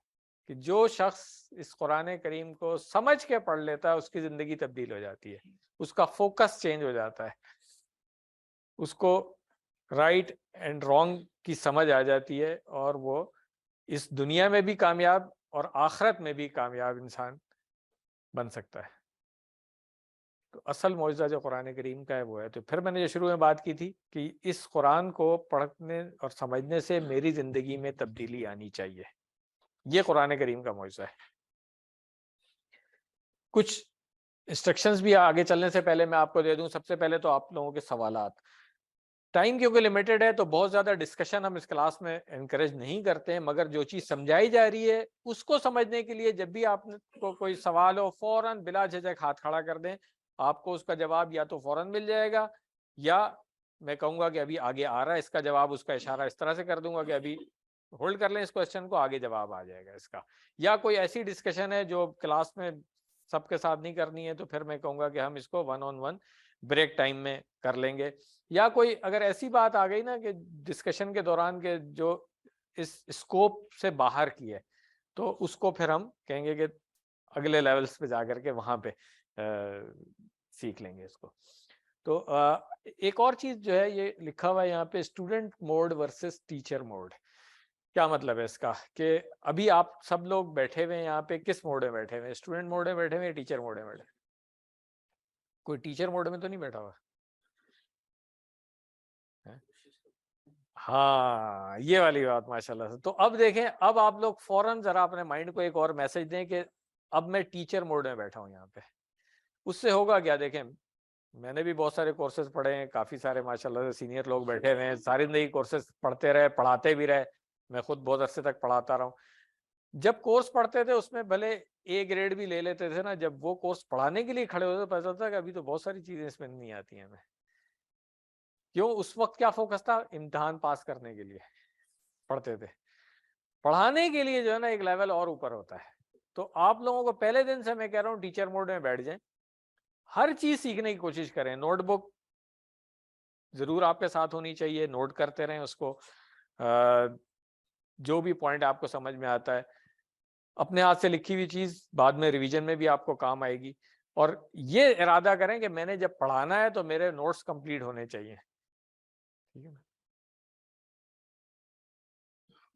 کہ جو شخص اس قرآن کریم کو سمجھ کے پڑھ لیتا ہے اس کی زندگی تبدیل ہو جاتی ہے, اس کا فوکس چینج ہو جاتا ہے, اس کو رائٹ اینڈ رانگ کی سمجھ آ جاتی ہے, اور وہ اس دنیا میں بھی کامیاب اور آخرت میں بھی کامیاب انسان بن سکتا ہے. تو اصل معجزہ جو قرآن کریم کا ہے وہ ہے. تو پھر میں نے جو شروع میں بات کی تھی کہ اس قرآن کو پڑھنے اور سمجھنے سے میری زندگی میں تبدیلی آنی چاہیے, یہ قرآن کریم کا معجزہ ہے. کچھ انسٹرکشنز بھی آگے چلنے سے پہلے میں آپ کو دے دوں. سب سے پہلے تو آپ لوگوں کے سوالات. ٹائم کیونکہ لمیٹڈ ہے تو بہت زیادہ ڈسکشن ہم اس کلاس میں انکریج نہیں کرتے ہیں, مگر جو چیز سمجھائی جا رہی ہے اس کو سمجھنے کے لیے جب بھی آپ کو کوئی سوال ہو, فوراً بلا جھجک ہاتھ کھڑا کر دیں. آپ کو اس کا جواب یا تو فوراً مل جائے گا, یا میں کہوں گا کہ ابھی آگے آ رہا ہے اس کا جواب, اس کا اشارہ اس طرح سے کر دوں گا کہ ابھی ہولڈ کر لیں اس کوسچن کو, آگے جواب آ جائے گا اس کا. یا کوئی ایسی ڈسکشن ہے جو کلاس میں سب کے ساتھ نہیں کرنی ہے, تو پھر میں کہوں گا کہ ہم اس کو 1-on-1 بریک ٹائم میں کر لیں گے. یا کوئی اگر ایسی بات آ گئی نا کہ ڈسکشن کے دوران کے جو اس اسکوپ سے باہر کی ہے, تو اس کو پھر ہم کہیں گے کہ اگلے لیولز پہ جا کر کے وہاں پہ سیکھ لیں گے اس کو. تو ایک اور چیز جو ہے یہ لکھا ہوا ہے یہاں پہ, student mode versus teacher mode. کیا مطلب ہے اس کا؟ کہ ابھی آپ سب لوگ بیٹھے ہوئے ہیں یہاں پہ, کس موڈ میں بیٹھے ہوئے ہیں؟ اسٹوڈنٹ موڈ میں بیٹھے ہوئے ہیں, ٹیچر موڈ میں بیٹھے ہوئے ہیں؟ کوئی ٹیچر موڈ میں تو نہیں بیٹھا ہوا؟ ہاں, یہ والی بات ماشاءاللہ سے. تو اب دیکھیں, اب آپ لوگ فوراً ذرا اپنے مائنڈ کو ایک اور میسج دیں کہ اب میں ٹیچر موڈ میں بیٹھا ہوں یہاں پہ. اس سے ہوگا کیا؟ دیکھیں, میں نے بھی بہت سارے کورسز پڑھے ہیں, کافی سارے ماشاءاللہ سے سینئر لوگ بیٹھے ہوئے ہیں, ساری زندگی کورسز پڑھتے رہے, پڑھاتے بھی رہے. میں خود بہت عرصے تک پڑھاتا رہا ہوں. جب کورس پڑھتے تھے اس میں بھلے اے گریڈ بھی لے لیتے تھے نا, جب وہ کورس پڑھانے کے لیے کھڑے ہوتے پتا چلتا کہ ابھی تو بہت ساری چیزیں اس میں نہیں آتی ہیں ہمیں. کیوں؟ اس وقت کیا فوکس تھا؟ امتحان پاس کرنے کے لیے پڑھتے تھے. پڑھانے کے لیے جو ہے نا ایک لیول اور اوپر ہوتا ہے. تو آپ لوگوں کو پہلے دن سے میں کہہ رہا ہوں ٹیچر موڈ میں بیٹھ جائیں, ہر چیز سیکھنے کی کوشش کریں. نوٹ بک ضرور آپ کے ساتھ ہونی چاہیے, نوٹ کرتے رہیں اس کو, جو بھی پوائنٹ آپ کو سمجھ میں آتا ہے. اپنے ہاتھ سے لکھی ہوئی چیز بعد میں ریویژن میں بھی آپ کو کام آئے گی. اور یہ ارادہ کریں کہ میں نے جب پڑھانا ہے تو میرے نوٹس کمپلیٹ ہونے چاہیے. ٹھیک ہے نا؟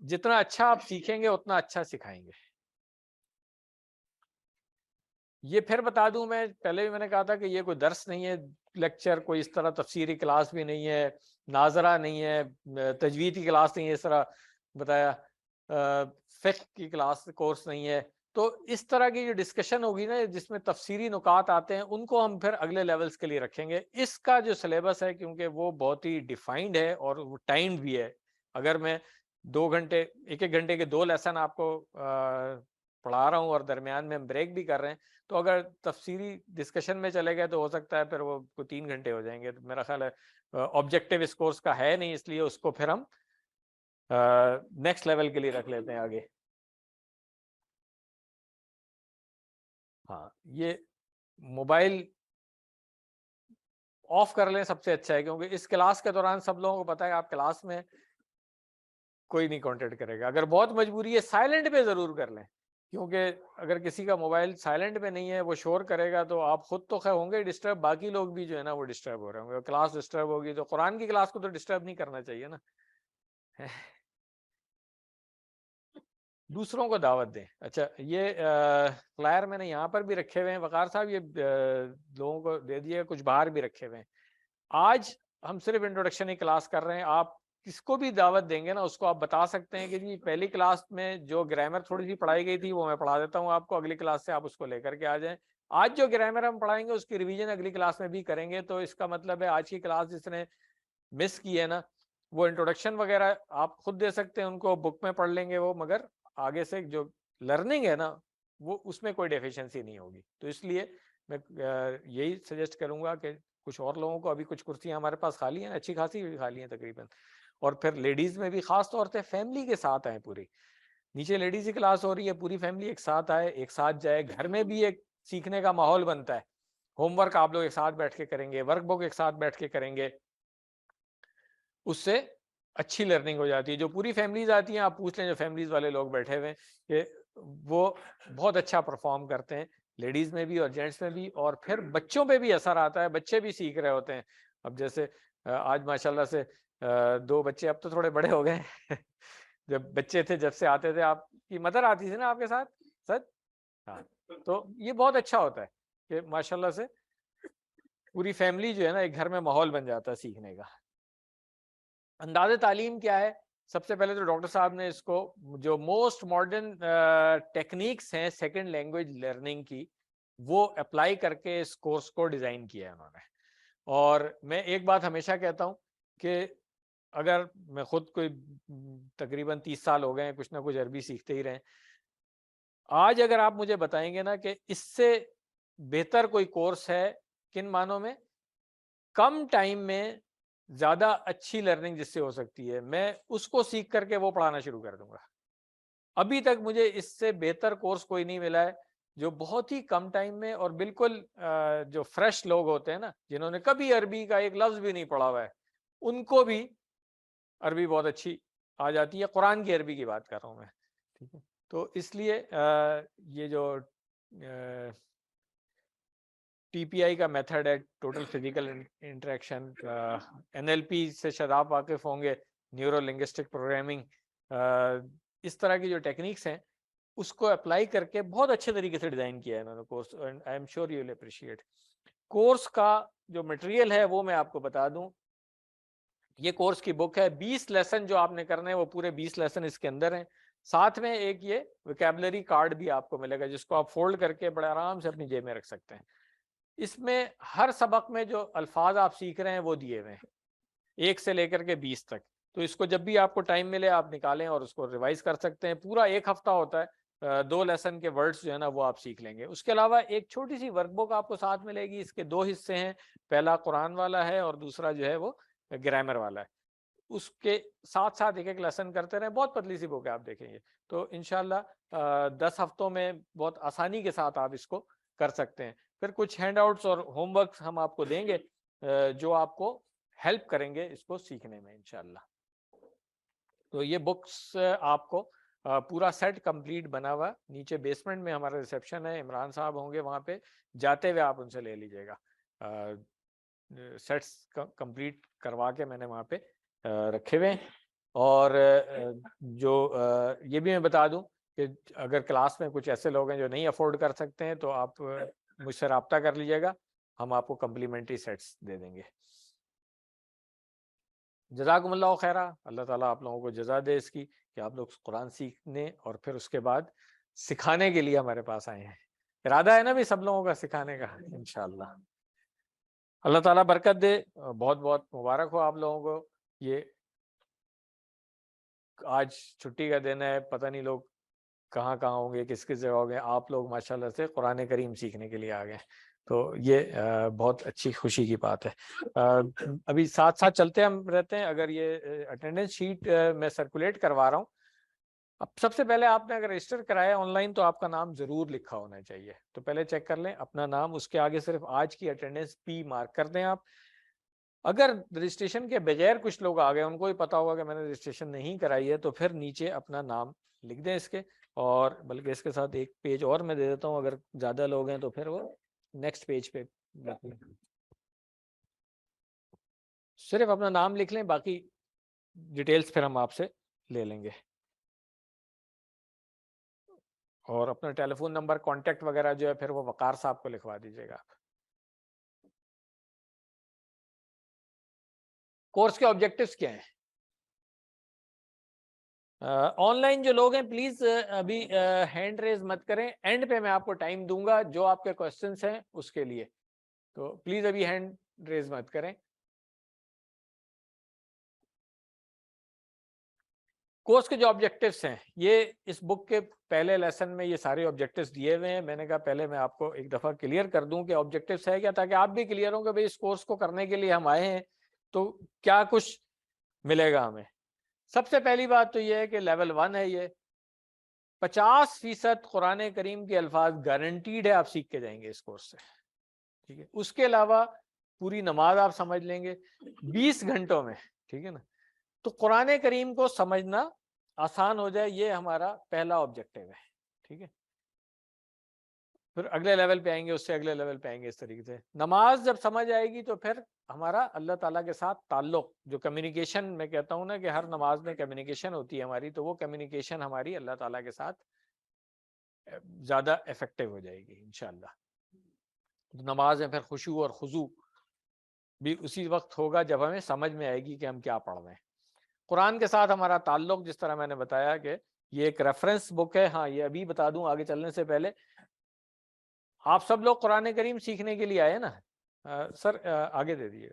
جتنا اچھا آپ سیکھیں گے اتنا اچھا سکھائیں گے. یہ پھر بتا دوں، میں پہلے بھی میں نے کہا تھا کہ یہ کوئی درس نہیں ہے، لیکچر کوئی اس طرح تفسیری کلاس بھی نہیں ہے، ناظرہ نہیں ہے، تجوید کی کلاس نہیں ہے اس طرح بتایا، فقہ کی کلاس کورس نہیں ہے. تو اس طرح کی جو ڈسکشن ہوگی نا جس میں تفسیری نکات آتے ہیں ان کو ہم پھر اگلے لیولز کے لیے رکھیں گے. اس کا جو سلیبس ہے کیونکہ وہ بہت ہی ڈیفائنڈ ہے اور وہ ٹائمڈ بھی ہے. اگر میں 2 گھنٹے، 1 گھنٹے کے 2 لیسن آپ کو پڑھا رہا ہوں اور درمیان میں ہم بریک بھی کر رہے ہیں، تو اگر تفسیری ڈسکشن میں چلے گئے تو ہو سکتا ہے پھر وہ 3 گھنٹے ہو جائیں گے. تو میرا خیال ہے آبجیکٹیو اس کورس کا ہے نہیں، اس لیے اس کو پھر ہم نیکسٹ لیول کے لیے رکھ لیتے ہیں آگے. ہاں، یہ موبائل آف کر لیں سب سے اچھا ہے، کیونکہ اس کلاس کے دوران سب لوگوں کو پتا ہے آپ کلاس میں کوئی نہیں کانٹیکٹ کرے گا. اگر بہت مجبوری ہے سائلنٹ پہ ضرور کر لیں، کیونکہ اگر کسی کا موبائل سائلنٹ پہ نہیں ہے وہ شور کرے گا تو آپ خود تو خیر ہوں گے ڈسٹرب، باقی لوگ بھی جو ہے نا وہ ڈسٹرب ہو رہے ہوں گے. کلاس ڈسٹرب ہوگی تو قرآن کی کلاس کو تو ڈسٹرب نہیں کرنا چاہیے نا. دوسروں کو دعوت دیں. اچھا، یہ فلائر میں نے یہاں پر بھی رکھے ہوئے ہیں وقار صاحب، یہ لوگوں کو دے دیے، کچھ باہر بھی رکھے ہوئے ہیں. آج ہم صرف انٹروڈکشن ہی کلاس کر رہے ہیں. آپ کس کو بھی دعوت دیں گے نا اس کو آپ بتا سکتے ہیں کہ جی پہلی کلاس میں جو گرامر تھوڑی سی پڑھائی گئی تھی وہ میں پڑھا دیتا ہوں آپ کو، اگلی کلاس سے آپ اس کو لے کر کے آ جائیں. آج جو گرامر ہم پڑھائیں گے اس کی ریویژن اگلی کلاس میں بھی کریں گے. تو اس کا مطلب ہے آج کی کلاس جس نے مس کی ہے نا وہ انٹروڈکشن وغیرہ آپ خود دے سکتے ہیں، ان کو بک میں پڑھ لیں گے وہ، مگر آگے سے جو لرننگ ہے نا وہ اس میں کوئی ڈیفیشنسی نہیں ہوگی. تو اس لیے میں یہی سجیسٹ کروں گا کہ کچھ اور لوگوں کو، ابھی کچھ کرسیاں ہمارے پاس خالی ہیں، اچھی خاصی خالی ہیں تقریباً، اور پھر لیڈیز میں بھی خاص طور سے فیملی کے ساتھ آئیں. پوری نیچے لیڈیز کی کلاس ہو رہی ہے، پوری فیملی ایک ساتھ آئے، ایک ساتھ جائے. گھر میں بھی ایک سیکھنے کا ماحول بنتا ہے. ہوم ورک آپ لوگ ایک ساتھ بیٹھ کے کریں گے، ورک بک ایک ساتھ بیٹھ کے کریں گے، اس سے اچھی لرننگ ہو جاتی ہے. جو پوری فیملیز آتی ہیں آپ پوچھ لیں جو فیملیز والے لوگ بیٹھے ہوئے کہ وہ بہت اچھا پرفارم کرتے ہیں، لیڈیز میں بھی اور جینٹس میں بھی. اور پھر بچوں پہ بھی اثر آتا ہے، بچے بھی سیکھ رہے ہوتے ہیں. اب جیسے آج ماشاءاللہ سے 2 بچے اب تو تھوڑے بڑے ہو گئے جب بچے تھے، جب سے آتے تھے، آپ کی مدر آتی تھی نا آپ کے ساتھ سچ؟ ہاں. تو یہ بہت اچھا ہوتا ہے کہ ماشاءاللہ سے پوری فیملی جو ہے نا ایک گھر میں ماحول بن جاتا ہے سیکھنے کا. انداز تعلیم کیا ہے؟ سب سے پہلے تو ڈاکٹر صاحب نے اس کو جو موسٹ ماڈرن ٹیکنیکس ہیں سیکنڈ لینگویج لرننگ کی وہ اپلائی کر کے اس کورس کو ڈیزائن کیا ہے انہوں نے. اور میں ایک بات ہمیشہ کہتا ہوں کہ اگر میں خود کوئی تقریباً 30 سال ہو گئے ہیں کچھ نہ کچھ عربی سیکھتے ہی رہیں، آج اگر آپ مجھے بتائیں گے نا کہ اس سے بہتر کوئی کورس ہے کن معنوں میں، کم ٹائم میں زیادہ اچھی لرننگ جس سے ہو سکتی ہے، میں اس کو سیکھ کر کے وہ پڑھانا شروع کر دوں گا. ابھی تک مجھے اس سے بہتر کورس کوئی نہیں ملا ہے جو بہت ہی کم ٹائم میں اور بالکل جو فریش لوگ ہوتے ہیں نا جنہوں نے کبھی عربی کا ایک لفظ بھی نہیں پڑھا ہوا ہے ان کو بھی عربی بہت اچھی آ جاتی ہے. قرآن کی عربی کی بات کر رہا ہوں میں. ٹھیک ہے، تو اس لیے یہ جو ٹی پی آئی کا میتھڈ ہے، total physical interaction, N L P سے شاید آپ واقف ہوں گے، نیورو لنگوسٹک پروگرامنگ، اس طرح کی جو ٹیکنیکس ہیں اس کو اپلائی کر کے بہت اچھے طریقے سے ڈیزائن کیا ہے انہوں نے course. I am sure you will appreciate. Course کا جو مٹیریل ہے وہ میں آپ کو بتا دوں، یہ کورس کی بک ہے. 20 لیسن جو آپ نے کرنے ہیں وہ پورے 20 لیسن اس کے اندر ہیں. ساتھ میں ایک یہ ویکیبلری کارڈ بھی آپ کو ملے گا جس کو آپ فولڈ کر کے بڑے آرام سے اپنی جیب میں رکھ سکتے ہیں. اس میں ہر سبق میں جو الفاظ آپ سیکھ رہے ہیں وہ دیے ہوئے ہیں 1 سے لے کر کے 20 تک. تو اس کو جب بھی آپ کو ٹائم ملے آپ نکالیں اور اس کو ریوائز کر سکتے ہیں. پورا 1 ہفتہ ہوتا ہے، 2 لیسن کے ورڈز جو ہے نا وہ آپ سیکھ لیں گے. اس کے علاوہ ایک چھوٹی سی ورک بک آپ کو ساتھ ملے گی. اس کے 2 حصے ہیں، پہلا قرآن والا ہے اور دوسرا جو ہے وہ گرامر والا ہے. اس کے ساتھ ساتھ ایک لیسن کرتے رہیں. بہت پتلی سی بک ہے، آپ دیکھیں گے. تو انشاءاللہ 10 ہفتوں میں بہت آسانی کے ساتھ آپ اس کو کر سکتے ہیں. پھر کچھ ہینڈ آؤٹس اور ہوم ورکس ہم آپ کو دیں گے جو آپ کو ہیلپ کریں گے اس کو سیکھنے میں انشاءاللہ. تو یہ بکس آپ کو پورا سیٹ کمپلیٹ بنا ہوا. نیچے بیسمنٹ میں ہمارا ریسیپشن ہے, عمران صاحب ہوں گے وہاں پہ, جاتے ہوئے آپ ان سے لے لیجیے گا. سیٹس کمپلیٹ کروا کے میں نے وہاں پہ رکھے ہوئے ہیں. اور جو یہ بھی میں بتا دوں کہ اگر کلاس میں کچھ ایسے لوگ ہیں جو نہیں افورڈ کر سکتے ہیں تو آپ مجھ سے رابطہ کر لیجیے گا, ہم آپ کو کمپلیمنٹری سیٹس دے دیں گے. جزاکم اللہ خیرہ, اللہ تعالیٰ آپ لوگوں کو جزا دے اس کی کہ آپ لوگ قرآن سیکھنے اور پھر اس کے بعد سکھانے کے لیے ہمارے پاس آئے ہیں. ارادہ ہے نا بھی سب لوگوں کا سکھانے کا انشاءاللہ. اللہ تعالیٰ برکت دے. بہت بہت مبارک ہو آپ لوگوں کو. یہ آج چھٹی کا دن ہے, پتہ نہیں لوگ کہاں کہاں ہوں گے, کس کس جگہ ہوں گے. آپ لوگ ماشاءاللہ سے قرآن کریم سیکھنے کے لیے آ گئے, تو یہ بہت اچھی خوشی کی بات ہے. ابھی ساتھ ساتھ چلتے ہم رہتے ہیں. اگر یہ اٹینڈنس شیٹ میں سرکولیٹ کروا رہا ہوں, اب سب سے پہلے آپ نے اگر رجسٹر کرایا آن لائن تو آپ کا نام ضرور لکھا ہونا چاہیے. تو پہلے چیک کر لیں اپنا نام, اس کے آگے صرف آج کی اٹینڈنس پی مارک کر دیں آپ. اگر رجسٹریشن کے بغیر کچھ لوگ آ گئے, ان کو بھی پتا ہوگا کہ میں نے رجسٹریشن نہیں کرائی ہے, تو پھر نیچے اپنا نام لکھ دیں اس کے. اور بلکہ اس کے ساتھ ایک پیج اور میں دے دیتا ہوں, اگر زیادہ لوگ ہیں تو پھر وہ نیکسٹ پیج پہ رکھ لیں. صرف اپنا نام لکھ لیں, باقی ڈیٹیلز پھر ہم آپ سے لے لیں گے. اور اپنا ٹیلی فون نمبر, کانٹیکٹ وغیرہ جو ہے پھر وہ وقار صاحب کو لکھوا دیجیے گا. کورس کے آبجیکٹیوز کیا ہیں؟ آن لائن جو لوگ ہیں پلیز ابھی ہینڈ ریز مت کریں, اینڈ پہ میں آپ کو ٹائم دوں گا جو آپ کے کوشچنس ہیں اس کے لیے, تو پلیز ابھی ہینڈ ریز مت کریں. کورس کے جو آبجیکٹیوز ہیں, یہ اس بک کے پہلے لیسن میں یہ سارے آبجیکٹیوز دیے ہوئے ہیں. میں نے کہا پہلے میں آپ کو ایک دفعہ کلیئر کر دوں کہ آبجیکٹیوز ہے کیا, تاکہ آپ بھی کلیئر ہوں کہ بھئی اس کورس کو کرنے کے لیے ہم آئے ہیں تو کیا کچھ ملے گا ہمیں. سب سے پہلی بات تو یہ ہے کہ لیول 1 ہے, یہ 50% قرآن کریم کے الفاظ گارنٹیڈ ہے آپ سیکھ کے جائیں گے اس کورس سے. ٹھیک ہے, اس کے علاوہ پوری نماز آپ سمجھ لیں گے 20 گھنٹوں میں. ٹھیک ہے نا, تو قرآن کریم کو سمجھنا آسان ہو جائے, یہ ہمارا پہلا آبجیکٹیو ہے. ٹھیک ہے, پھر اگلے لیول پہ آئیں گے, اس سے اگلے لیول پہ آئیں گے. اس طریقے سے نماز جب سمجھ آئے گی تو پھر ہمارا اللہ تعالیٰ کے ساتھ تعلق, جو کمیونیکیشن میں کہتا ہوں نا کہ ہر نماز میں کمیونیکیشن ہوتی ہے ہماری, تو وہ کمیونیکیشن ہماری اللہ تعالیٰ کے ساتھ زیادہ افیکٹو ہو جائے گی انشاءاللہ. نماز میں پھر خشوع اور خضوع بھی اسی وقت ہوگا جب ہمیں سمجھ میں آئے گی کہ ہم کیا پڑھ رہے ہیں. قرآن کے ساتھ ہمارا تعلق, جس طرح میں نے بتایا کہ یہ ایک ریفرنس بک ہے. ہاں یہ ابھی بتا دوں آگے چلنے سے پہلے, آپ سب لوگ قرآن کریم سیکھنے کے لیے آئے نا. سر آگے دے دیجیے.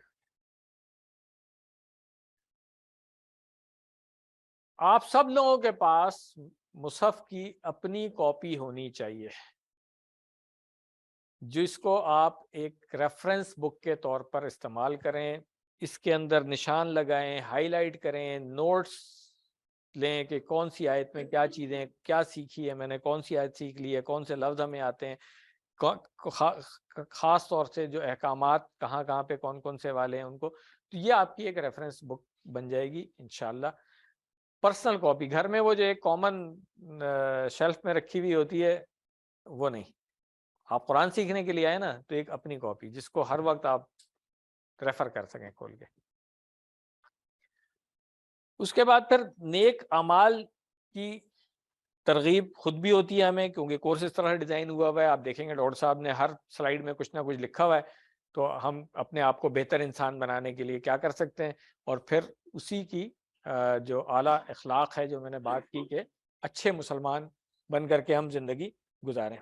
آپ سب لوگوں کے پاس مصحف کی اپنی کاپی ہونی چاہیے, جس کو آپ ایک ریفرنس بک کے طور پر استعمال کریں. اس کے اندر نشان لگائیں, ہائی لائٹ کریں, نوٹس لیں کہ کون سی آیت میں کیا چیزیں, کیا سیکھی ہے میں نے, کون سی آیت سیکھ لی ہے, کون سے لفظ ہمیں آتے ہیں, خاص طور سے جو احکامات کہاں کہاں پہ کون کون سے والے ہیں ان کو. تو یہ آپ کی ایک ریفرنس بک بن جائے گی انشاءاللہ. پرسنل کاپی گھر میں وہ جو ایک کامن شیلف میں رکھی ہوئی ہوتی ہے وہ نہیں. آپ قرآن سیکھنے کے لیے آئے نا, تو ایک اپنی کاپی جس کو ہر وقت آپ ریفر کر سکیں کھول کے. اس کے بعد پھر نیک اعمال کی ترغیب خود بھی ہوتی ہے ہمیں, کیونکہ کورس اس طرح ڈیزائن ہوا ہوا ہے. آپ دیکھیں گے ڈاکٹر صاحب نے ہر سلائیڈ میں کچھ نہ کچھ لکھا ہوا ہے, تو ہم اپنے آپ کو بہتر انسان بنانے کے لیے کیا کر سکتے ہیں, اور پھر اسی کی جو اعلیٰ اخلاق ہے جو میں نے بات کی کہ اچھے مسلمان بن کر کے ہم زندگی گزاریں.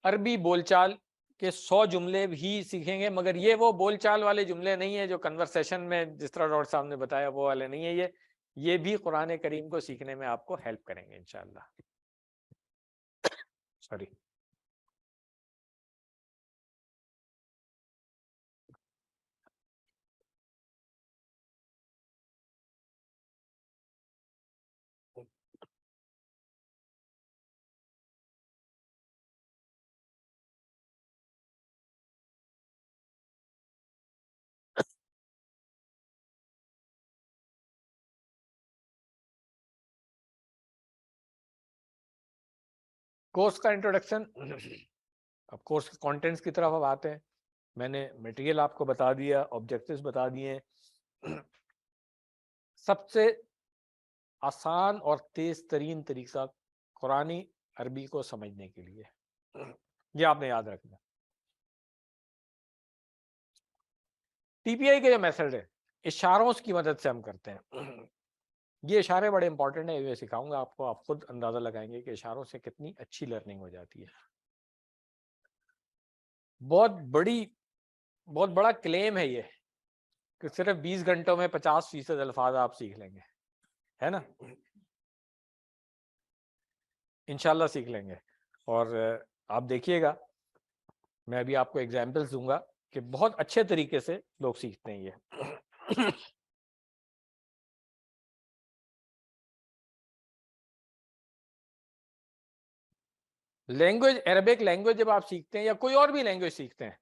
عربی بول چال کے 100 جملے بھی سیکھیں گے, مگر یہ وہ بول چال والے جملے نہیں ہیں جو کنورسیشن میں جس طرح ڈاکٹر صاحب نے بتایا وہ والے نہیں ہیں. یہ بھی قرآن کریم کو سیکھنے میں آپ کو ہیلپ کریں گے انشاءاللہ. سوری. کورس کا انٹروڈکشن. اب کورس کے کانٹینٹس کی طرف اب آتے ہیں. میں نے مٹیریل آپ کو بتا دیا, آبجیکٹیوز بتا دیے. سب سے آسان اور تیز ترین طریقہ قرآن عربی کو سمجھنے کے لیے, یہ آپ نے یاد رکھنا. ٹی پی آئی کا جو میتھڈ ہے اشاروں کی مدد سے ہم کرتے ہیں. یہ اشارے بڑے امپورٹنٹ ہیں, یہ سکھاؤں گا آپ کو, آپ خود اندازہ لگائیں گے کہ اشاروں سے کتنی اچھی لرننگ ہو جاتی ہے. بہت بڑا کلیم ہے یہ کہ صرف 20 گھنٹوں میں 50% الفاظ آپ سیکھ لیں گے, ہے نا, انشاءاللہ سیکھ لیں گے. اور آپ دیکھیے گا, میں ابھی آپ کو ایگزامپلس دوں گا کہ بہت اچھے طریقے سے لوگ سیکھتے ہیں یہ. لینگویج, عربک لینگویج جب آپ سیکھتے ہیں یا کوئی اور بھی لینگویج سیکھتے ہیں,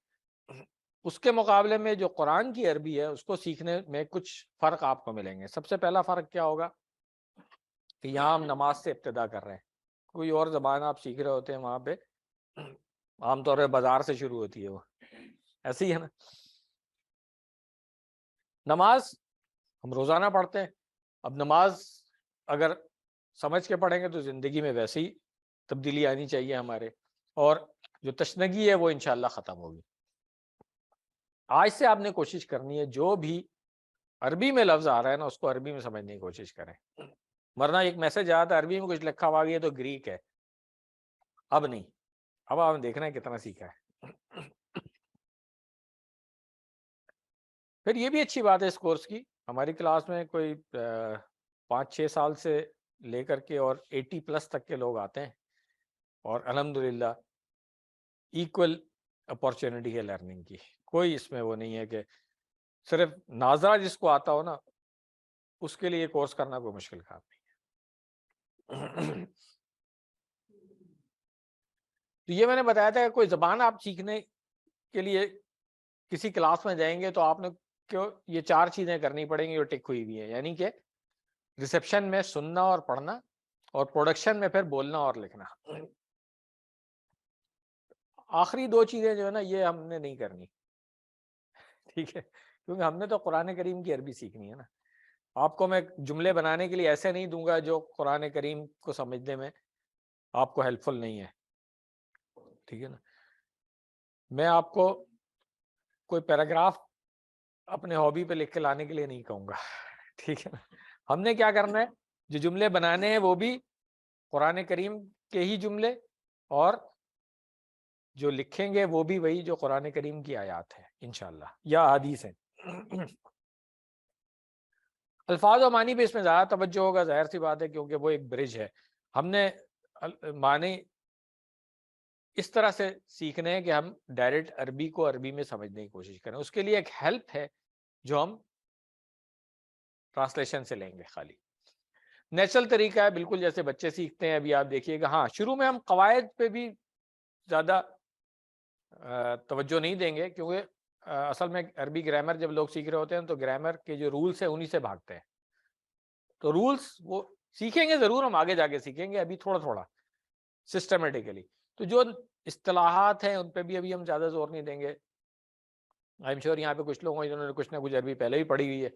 اس کے مقابلے میں جو قرآن کی عربی ہے اس کو سیکھنے میں کچھ فرق آپ کو ملیں گے. سب سے پہلا فرق کیا ہوگا کہ یہاں ہم نماز سے ابتدا کر رہے ہیں. کوئی اور زبان آپ سیکھ رہے ہوتے ہیں وہاں پہ عام طور پہ بازار سے شروع ہوتی ہے, وہ ایسے ہی ہے نا. نماز ہم روزانہ پڑھتے ہیں. اب نماز اگر سمجھ کے پڑھیں گے تو زندگی میں ویسے ہی تبدیلی آنی چاہیے ہمارے, اور جو تشنگی ہے وہ انشاءاللہ ختم ہوگی. آج سے آپ نے کوشش کرنی ہے جو بھی عربی میں لفظ آ رہا ہے نا اس کو عربی میں سمجھنے کی کوشش کریں, ورنہ ایک میسج آیا تھا عربی میں کچھ لکھا ہوا گیا تو گریک ہے. اب نہیں, اب آپ نے دیکھنا ہے کتنا سیکھا ہے. پھر یہ بھی اچھی بات ہے اس کورس کی, ہماری کلاس میں کوئی 5-6 سال سے لے کر کے اور 80+ تک کے لوگ آتے ہیں, اور الحمدللہ ایکول اپارچونٹی ہے لرننگ کی. کوئی اس میں وہ نہیں ہے کہ صرف ناظرہ جس کو آتا ہو نا اس کے لیے کورس کرنا کوئی مشکل کام نہیں ہے. تو یہ میں نے بتایا تھا کہ کوئی زبان آپ سیکھنے کے لیے کسی کلاس میں جائیں گے تو آپ نے یہ 4 چیزیں کرنی پڑیں گی جو ٹک ہوئی ہوئی ہیں, یعنی کہ ریسیپشن میں سننا اور پڑھنا, اور پروڈکشن میں پھر بولنا اور لکھنا. آخری 2 چیزیں جو ہے نا یہ ہم نے نہیں کرنی, ٹھیک ہے, کیونکہ ہم نے تو قرآن کریم کی عربی سیکھنی ہے نا. آپ کو میں جملے بنانے کے لیے ایسے نہیں دوں گا جو قرآن کریم کو سمجھنے میں آپ کو ہیلپ فل نہیں ہے, ٹھیک ہے نا. میں آپ کو کوئی پیراگراف اپنے ہابی پہ لکھ کے لانے کے لیے نہیں کہوں گا, ٹھیک ہے نا. ہم نے کیا کرنا ہے, جو جملے بنانے ہیں وہ بھی قرآن کریم کے ہی جملے, اور جو لکھیں گے وہ بھی وہی جو قرآن کریم کی آیات ہے انشاءاللہ یا حدیث ہیں. الفاظ و معنی پہ اس میں زیادہ توجہ ہوگا, ظاہر سی بات ہے, کیونکہ وہ ایک برج ہے. ہم نے معنی اس طرح سے سیکھنے ہیں کہ ہم ڈائریکٹ عربی کو عربی میں سمجھنے کی کوشش کریں. اس کے لیے ایک ہیلپ ہے جو ہم ٹرانسلیشن سے لیں گے. خالی نیچرل طریقہ ہے, بالکل جیسے بچے سیکھتے ہیں. ابھی آپ دیکھیے گا, ہاں شروع میں ہم قواعد پہ بھی زیادہ توجہ نہیں دیں گے, کیونکہ اصل میں عربی گرامر جب لوگ سیکھ رہے ہوتے ہیں تو گرامر کے جو رولس ہیں انہی سے بھاگتے ہیں. تو رولس وہ سیکھیں گے ضرور, ہم آگے جا کے سیکھیں گے, ابھی تھوڑا تھوڑا سسٹمیٹیکلی. تو جو اصطلاحات ہیں ان پہ بھی ابھی ہم زیادہ زور نہیں دیں گے. آئی ایم شیور یہاں پہ کچھ لوگ ہیں جنہوں نے کچھ نہ کچھ عربی پہلے بھی پڑھی ہوئی ہے.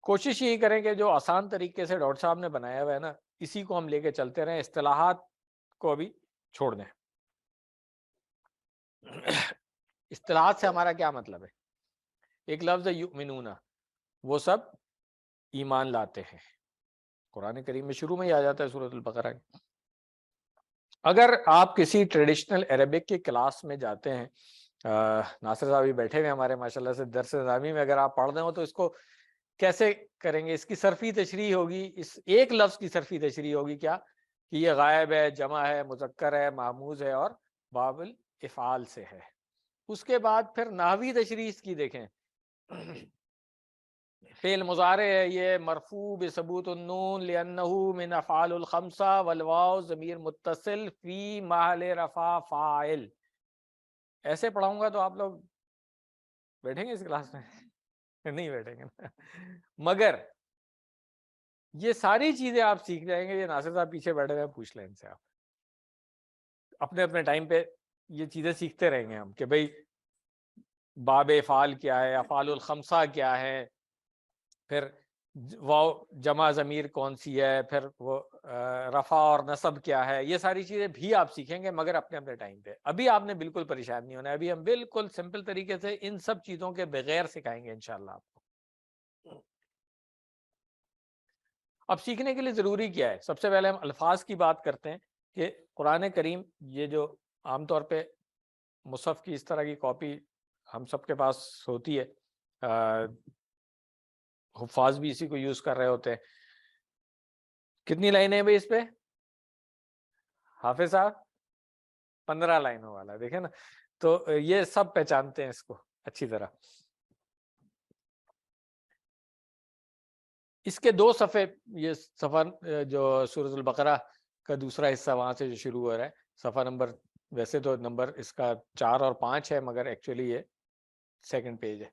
کوشش یہی کریں کہ جو آسان طریقے سے ڈاکٹر صاحب نے بنایا ہوا ہے نا اسی کو ہم لے کے چلتے رہیں, اصطلاحات کو ابھی چھوڑ دیں. اصطلاحات سے ہمارا کیا مطلب ہے؟ ایک لفظ ہے یؤمنون, وہ سب ایمان لاتے ہیں. قرآن کریم میں شروع میں ہی آ جاتا ہے سورۃ البقرہ. اگر آپ کسی ٹریڈیشنل عربک کی کلاس میں جاتے ہیں, ناصر صاحب بھی بیٹھے ہوئے ہمارے ماشاءاللہ سے درس نظامی میں, اگر آپ پڑھ رہے ہو تو اس کو کیسے کریں گے؟ اس کی صرفی تشریح ہوگی, اس ایک لفظ کی صرفی تشریح ہوگی کیا کہ یہ غائب ہے, جمع ہے, مذکر ہے, محموز ہے اور باب الافعال سے ہے. اس کے بعد پھر نحوی تشریح اس کی دیکھیں. فعل مضارع ہے, یہ مرفوع بثبوت النون لانہ من افعال الخمسہ والواو ضمیر متصل فی محل رفع فاعل. ایسے پڑھاؤں گا تو آپ لوگ بیٹھیں گے اس کلاس میں؟ نہیں بیٹھیں گے. مگر یہ ساری چیزیں آپ سیکھ جائیں گے. یہ ناصر صاحب پیچھے بیٹھے ہوئے, پوچھ لیں ان سے آپ, اپنے اپنے ٹائم پہ یہ چیزیں سیکھتے رہیں گے ہم کہ بھئی باب افعال کیا ہے، افعال الخمسہ کیا ہے، پھر واو جمع ضمیر کون سی ہے، پھر وہ رفع اور نصب کیا ہے، یہ ساری چیزیں بھی آپ سیکھیں گے مگر اپنے اپنے ٹائم پہ. ابھی آپ نے بالکل پریشان نہیں ہونا ہے، ابھی ہم بالکل سمپل طریقے سے ان سب چیزوں کے بغیر سکھائیں گے انشاءاللہ آپ کو. اب سیکھنے کے لیے ضروری کیا ہے؟ سب سے پہلے ہم الفاظ کی بات کرتے ہیں کہ قرآن کریم یہ جو عام طور پہ مصحف کی اس طرح کی کاپی ہم سب کے پاس ہوتی ہے، حفاظ بھی اسی کو یوز کر رہے ہوتے ہیں. کتنی لائنیں ہیں بھائی اس پہ؟ حافظ صاحب 15 لائنوں والا، دیکھیں نا. تو یہ سب پہچانتے ہیں اس کو اچھی طرح. اس کے 2 صفحے، یہ صفحہ جو سورۃ البقرہ کا دوسرا حصہ وہاں سے جو شروع ہو رہا ہے، صفحہ نمبر، ویسے تو نمبر اس کا 4 اور 5 ہے مگر ایکچولی یہ 2nd پیج ہے.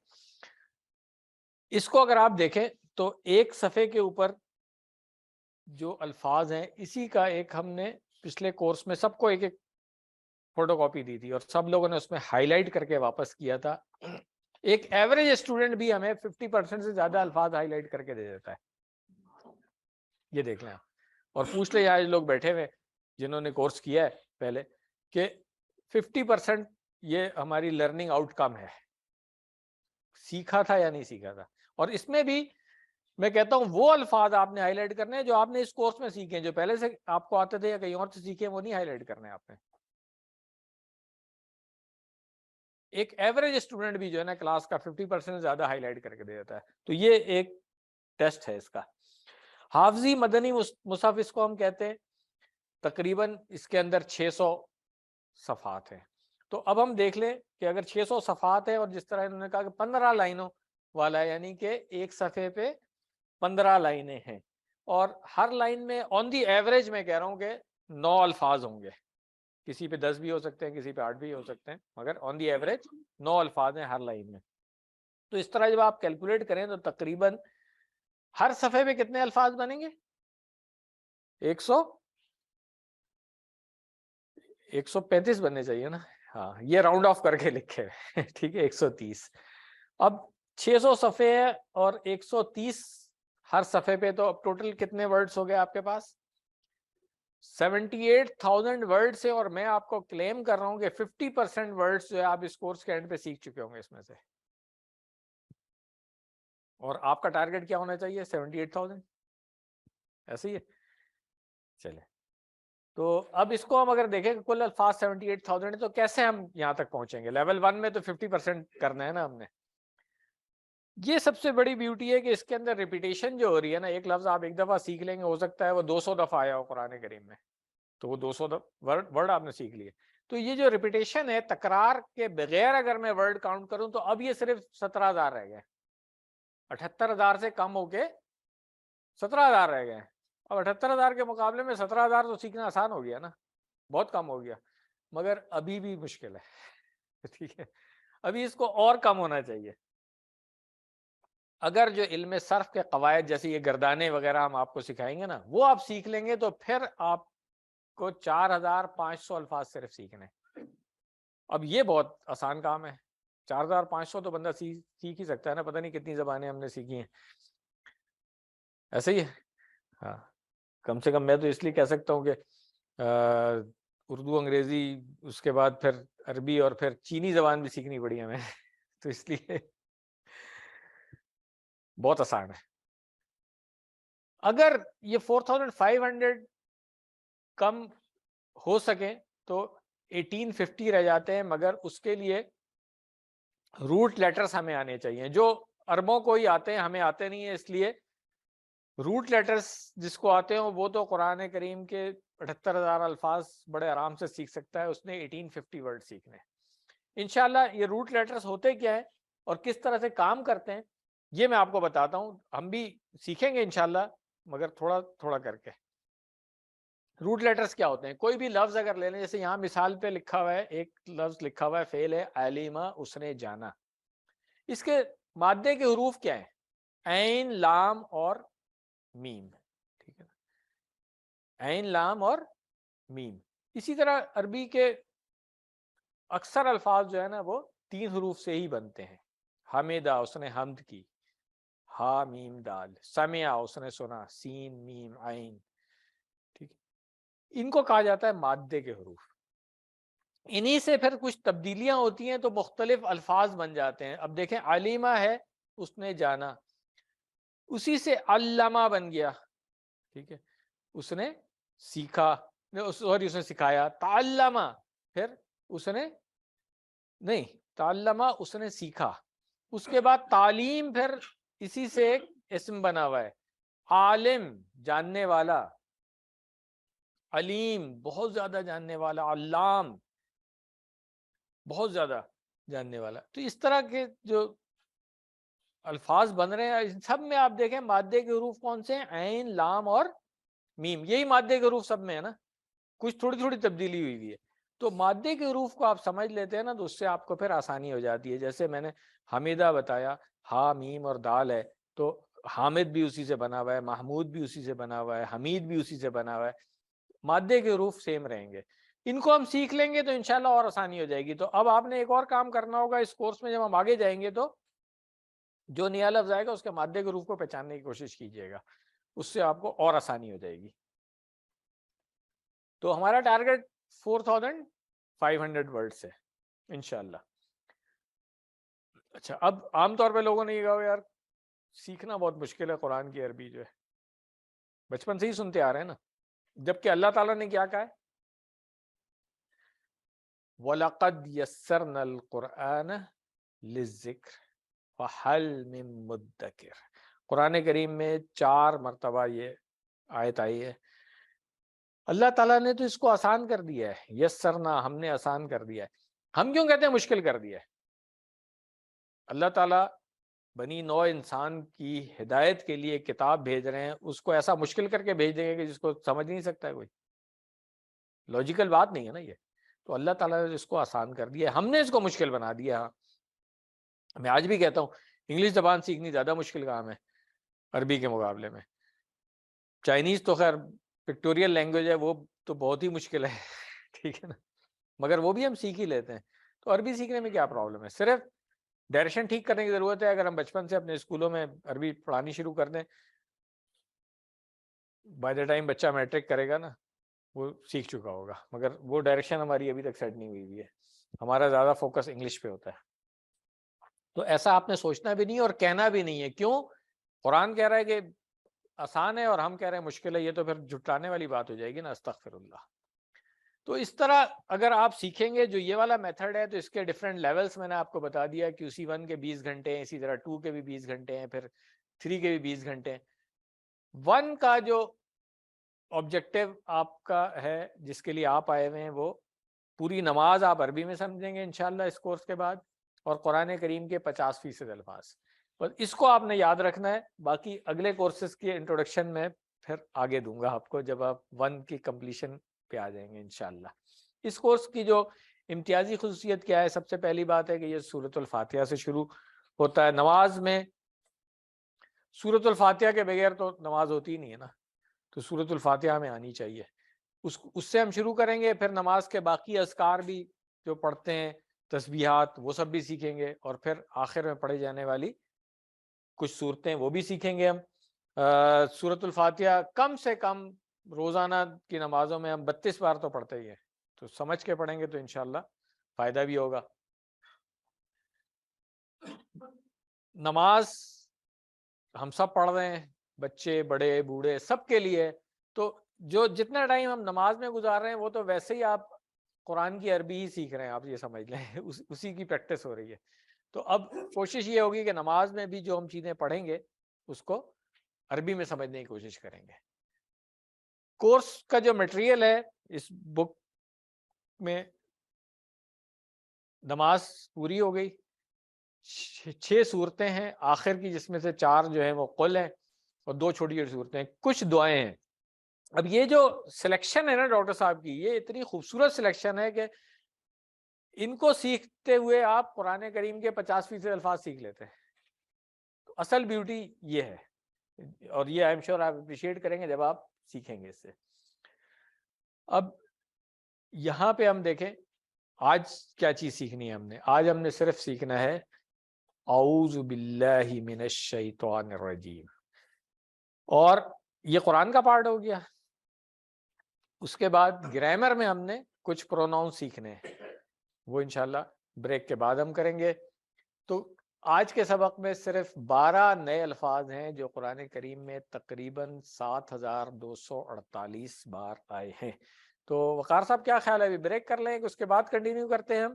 اس کو اگر آپ دیکھیں تو ایک صفحے کے اوپر جو الفاظ ہیں اسی کا ایک ہم نے پچھلے کورس میں سب کو ایک ایک فوٹو کاپی دی تھی اور سب لوگوں نے اس میں ہائی لائٹ کر کے واپس کیا تھا. ایک ایوریج اسٹوڈنٹ بھی ہمیں 50% سے زیادہ الفاظ ہائی لائٹ کر کے دے دیتا ہے. یہ دیکھ لیں اور پوچھ لیں آج لوگ بیٹھے ہوئے جنہوں نے کورس کیا ہے پہلے کہ 50% یہ ہماری لرننگ آؤٹ کم ہے، سیکھا تھا یا نہیں سیکھا تھا. اور اس میں بھی میں کہتا ہوں وہ الفاظ آپ نے ہائی لائٹ کرنے ہیں جو آپ نے اس کورس میں سیکھے ہیں، جو پہلے سے آپ کو آتے تھے یا کہیں اور سے سیکھے وہ نہیں ہائی لائٹ کرنے آپ نے. ایک ایوریج اسٹوڈنٹ بھی جو ہے نا کلاس کا 50% زیادہ ہائی لائٹ کر کے دے دیتا ہے. تو یہ ایک ٹیسٹ ہے اس کا. حافظی مدنی مصحف اس کو ہم کہتے ہیں. تقریباً اس کے اندر 600 صفحات ہیں. تو اب ہم دیکھ لیں کہ اگر 600 صفحات ہیں اور جس طرح انہوں نے کہا کہ 15 لائنوں والا ہے، یعنی کہ ایک صفحے پہ 15 لائنیں ہیں اور ہر لائن میں آن دی ایوریج میں کہہ رہا ہوں کہ 9 الفاظ ہوں گے. کسی پہ 10 بھی ہو سکتے ہیں، کسی پہ 8 بھی ہو سکتے ہیں، مگر آن دی ایوریج 9 الفاظ ہیں ہر لائن میں. تو اس طرح جب آپ کیلکولیٹ کریں تو تقریباً ہر صفحے پہ کتنے الفاظ بنیں گے؟ 135 بننے چاہیے نا. ہاں یہ راؤنڈ آف کر کے لکھے ہوئے ٹھیک ہے 130. اب 600 صفحے ہے اور 130 ہر صفحے پہ، تو اب ٹوٹل کتنے ورڈز ہو گئے آپ کے پاس؟ 78,000 ورڈز سے. اور میں آپ کو کلیم کر رہا ہوں کہ 50% ورڈز جو ہے آپ اس کورس کے اینڈ پہ سیکھ چکے ہوں گے اس میں سے. اور آپ کا ٹارگیٹ کیا ہونا چاہیے؟ 78,000. ایسے ہی ہے. چلے تو اب اس کو ہم اگر دیکھیں کہ کل الفاظ 78,000 تو کیسے ہم یہاں تک پہنچیں گے؟ لیول 1 میں تو 50% کرنا ہے نا ہم نے. یہ سب سے بڑی بیوٹی ہے کہ اس کے اندر ریپیٹیشن جو ہو رہی ہے نا، ایک لفظ آپ ایک دفعہ سیکھ لیں گے، ہو سکتا ہے وہ 200 دفعہ آیا ہو قرآن کریم میں، تو وہ 200 ورڈ آپ نے سیکھ لیے. تو یہ جو ریپیٹیشن ہے، تکرار کے بغیر اگر میں ورڈ کاؤنٹ کروں تو اب یہ صرف 17,000 رہ گئے. 78,000 سے کم ہو کے 17,000 رہ گئے. اب 78,000 کے مقابلے میں 17,000 تو سیکھنا آسان ہو گیا نا، بہت کم ہو گیا، مگر ابھی بھی مشکل ہے. ٹھیک ہے، ابھی اس کو اور کم ہونا چاہیے. اگر جو علم صرف کے قواعد جیسے یہ گردانے وغیرہ ہم آپ کو سکھائیں گے نا، وہ آپ سیکھ لیں گے تو پھر آپ کو 4,500 الفاظ صرف سیکھنے. اب یہ بہت آسان کام ہے. 4,500 تو بندہ سیکھ ہی سکتا ہے نا. پتہ نہیں کتنی زبانیں ہم نے سیکھی ہیں. ایسے ہی ہے. ہاں کم سے کم میں تو اس لیے کہہ سکتا ہوں کہ اردو، انگریزی، اس کے بعد پھر عربی اور پھر چینی زبان بھی سیکھنی پڑی ہمیں. تو اس لیے بہت آسان ہے. اگر یہ 4,500 کم ہو سکے تو 1850 رہ جاتے ہیں، مگر اس کے لیے روٹ لیٹرز ہمیں آنے چاہیے جو عربوں کو ہی آتے ہیں، ہمیں آتے نہیں ہیں. اس لیے روٹ لیٹرز جس کو آتے ہیں وہ تو قرآن کریم کے 78,000 الفاظ بڑے آرام سے سیکھ سکتا ہے. اس نے 1850 ورڈ سیکھنے. انشاءاللہ یہ روٹ لیٹرز ہوتے کیا ہیں اور کس طرح سے کام کرتے ہیں یہ میں آپ کو بتاتا ہوں. ہم بھی سیکھیں گے انشاءاللہ مگر تھوڑا تھوڑا کر کے. روٹ لیٹرز کیا ہوتے ہیں؟ کوئی بھی لفظ اگر لے لیں، جیسے یہاں مثال پہ لکھا ہوا ہے، ایک لفظ لکھا ہوا ہے فعل ہے علیما، اس نے جانا. اس کے مادے کے حروف کیا ہیں؟ عین، لام اور میم. ٹھیک ہے نا، عین، لام اور میم. اسی طرح عربی کے اکثر الفاظ جو ہے نا وہ 3 حروف سے ہی بنتے ہیں. حمیدہ اس نے حمد کی، ہا میم دال. سمعہ اس نے سنا، سین میم عین. ٹھیک ہے، ان کو کہا جاتا ہے مادے کے حروف. انہی سے پھر کچھ تبدیلیاں ہوتی ہیں تو مختلف الفاظ بن جاتے ہیں. اب دیکھیں علیمہ ہے اس نے جانا، اسی سے علامہ بن گیا. ٹھیک ہے، اس نے سیکھا، سوری اس نے سکھایا. تعلمہ پھر اس نے نہیں، تعلمہ اس نے سیکھا. اس کے بعد تعلیم پھر اسی سے ایک اسم بنا ہوا ہے. عالم جاننے والا، علیم بہت زیادہ جاننے والا، علام بہت زیادہ جاننے والا. تو اس طرح کے جو الفاظ بن رہے ہیں ان سب میں آپ دیکھیں مادے کے حروف کون سے ہیں؟ عین، لام اور میم. یہی مادے کے حروف سب میں ہے نا، کچھ تھوڑی تھوڑی تبدیلی ہوئی ہوئی ہے. تو مادے کے حروف کو آپ سمجھ لیتے ہیں نا تو اس سے آپ کو پھر آسانی ہو جاتی ہے. جیسے میں نے حمیدہ بتایا، ہا میم اور دال ہے، تو حامد بھی اسی سے بنا ہوا ہے، محمود بھی اسی سے بنا ہوا ہے، حمید بھی اسی سے بنا ہوا ہے. مادے کے حروف سیم رہیں گے. ان کو ہم سیکھ لیں گے تو انشاءاللہ اور آسانی ہو جائے گی. تو اب آپ نے ایک اور کام کرنا ہوگا اس کورس میں، جب ہم آگے جائیں گے تو جو نیا لفظ آئے گا اس کے مادے کے حروف کو پہچاننے کی کوشش کیجیے گا، اس سے آپ کو اور آسانی ہو جائے گی. تو ہمارا ٹارگٹ 4500 ورڈ سے انشاءاللہ. اچھا، اب عام طور پہ لوگوں نے یہ کہا یار سیکھنا بہت مشکل ہے قرآن کی عربی جو ہے، بچپن سے ہی سنتے آ رہے ہیں نا. جبکہ اللہ تعالیٰ نے کیا کہا ہے؟ وَلَقَدْ يَسَّرْنَا الْقُرْآنَ لِلذِّكْرِ فَهَلْ مِن مُدَّكِرٍ. قرآن کریم میں 4 مرتبہ یہ آیت آئی ہے. اللہ تعالیٰ نے تو اس کو آسان کر دیا ہے، یسرنا ہم نے آسان کر دیا ہے. ہم کیوں کہتے ہیں مشکل کر دیا ہے؟ اللہ تعالیٰ بنی نوع انسان کی ہدایت کے لیے کتاب بھیج رہے ہیں، اس کو ایسا مشکل کر کے بھیج دیں گے کہ جس کو سمجھ نہیں سکتا ہے کوئی. لاجیکل بات نہیں ہے نا یہ. تو اللہ تعالیٰ نے اس کو آسان کر دیا ہے، ہم نے اس کو مشکل بنا دیا. میں آج بھی کہتا ہوں انگلش زبان سیکھنی زیادہ مشکل کام ہے عربی کے مقابلے میں. چائنیز تو خیر پکٹوریل لینگویج ہے، وہ تو بہت ہی مشکل ہے ٹھیک ہے نا، مگر وہ بھی ہم سیکھ ہی لیتے ہیں. تو عربی سیکھنے میں کیا پرابلم ہے؟ صرف ڈائریکشن ٹھیک کرنے کی ضرورت ہے. اگر ہم بچپن سے اپنے اسکولوں میں عربی پڑھانی شروع کر دیں، بائی دا ٹائم بچہ میٹرک کرے گا نا وہ سیکھ چکا ہوگا. مگر وہ ڈائریکشن ہماری ابھی تک سیٹ نہیں ہوئی ہے، ہمارا زیادہ فوکس انگلش پہ ہوتا ہے. تو ایسا آپ نے سوچنا بھی نہیں اور کہنا بھی نہیں ہے. کیوں؟ قرآن کہہ رہا ہے کہ آسان ہے اور ہم کہہ رہے ہیں مشکل ہے، یہ تو پھر جھٹلانے والی بات ہو جائے گی نا. استغفر اللہ. تو اس طرح اگر آپ سیکھیں گے جو یہ والا میتھڈ ہے تو اس کے ڈفرینٹ لیولز میں نے آپ کو بتا دیا کہ اسی 1 کے 20 گھنٹے ہیں، اسی طرح 2 کے بھی 20 گھنٹے ہیں، پھر 3 کے بھی 20 گھنٹے ہیں. 1 کا جو آبجیکٹو آپ کا ہے جس کے لیے آپ آئے ہوئے ہیں وہ پوری نماز آپ عربی میں سمجھیں گے انشاءاللہ اس کورس کے بعد، اور قرآن کریم کے 50% الفاظ. بس اس کو آپ نے یاد رکھنا ہے. باقی اگلے کورسز کی انٹروڈکشن میں پھر آگے دوں گا آپ کو جب آپ 1 کی کمپلیشن پہ آ جائیں گے انشاءاللہ. اس کورس کی جو امتیازی خصوصیت کیا ہے؟ سب سے پہلی بات ہے کہ یہ سورۃ الفاتحہ سے شروع ہوتا ہے. نماز میں سورۃ الفاتحہ کے بغیر تو نماز ہوتی ہی نہیں ہے نا، تو سورۃ الفاتحہ میں آنی چاہیے. اس سے ہم شروع کریں گے. پھر نماز کے باقی اذکار بھی جو پڑھتے ہیں، تسبیحات، وہ سب بھی سیکھیں گے. اور پھر آخر میں پڑھی جانے والی کچھ صورتیں وہ بھی سیکھیں گے ہم. سورۃ الفاتحہ کم سے کم روزانہ کی نمازوں میں ہم 32 بار تو پڑھتے ہی ہیں، تو سمجھ کے پڑھیں گے تو انشاءاللہ فائدہ بھی ہوگا. نماز ہم سب پڑھ رہے ہیں، بچے بڑے بوڑھے سب کے لیے. تو جو جتنا ٹائم ہم نماز میں گزار رہے ہیں وہ تو ویسے ہی آپ قرآن کی عربی ہی سیکھ رہے ہیں، آپ یہ سمجھ لیں اسی کی پریکٹس ہو رہی ہے. تو اب کوشش یہ ہوگی کہ نماز میں بھی جو ہم چیزیں پڑھیں گے اس کو عربی میں سمجھنے کی کوشش کریں گے. کورس کا جو مٹیریل ہے اس بک میں، نماز پوری ہو گئی، 6 صورتیں ہیں آخر کی جس میں سے 4 جو ہیں وہ قل ہیں اور 2 چھوٹی چھوٹی صورتیں ہیں، کچھ دعائیں ہیں. اب یہ جو سلیکشن ہے نا ڈاکٹر صاحب کی، یہ اتنی خوبصورت سلیکشن ہے کہ ان کو سیکھتے ہوئے آپ قرآن کریم کے 50% الفاظ سیکھ لیتے ہیں. تو اصل بیوٹی یہ ہے، اور یہ آئی ایم شیور آپ اپریشیٹ کریں گے جب آپ سیکھیں گے اس سے. اب یہاں پہ ہم دیکھیں آج کیا چیز سیکھنی ہے ہم نے. آج ہم نے صرف سیکھنا ہے اعوذ باللہ من الشیطان الرجیم, اور یہ قرآن کا پارٹ ہو گیا. اس کے بعد گرامر میں ہم نے کچھ پروناؤن سیکھنے ہیں, وہ انشاءاللہ بریک کے بعد ہم کریں گے. تو آج کے سبق میں صرف 12 نئے الفاظ ہیں جو قرآن کریم میں تقریباً 7248 بار آئے ہیں. تو وقار صاحب کیا خیال ہے, ابھی بریک کر لیں, اس کے بعد کنٹینیو کرتے ہیں ہم.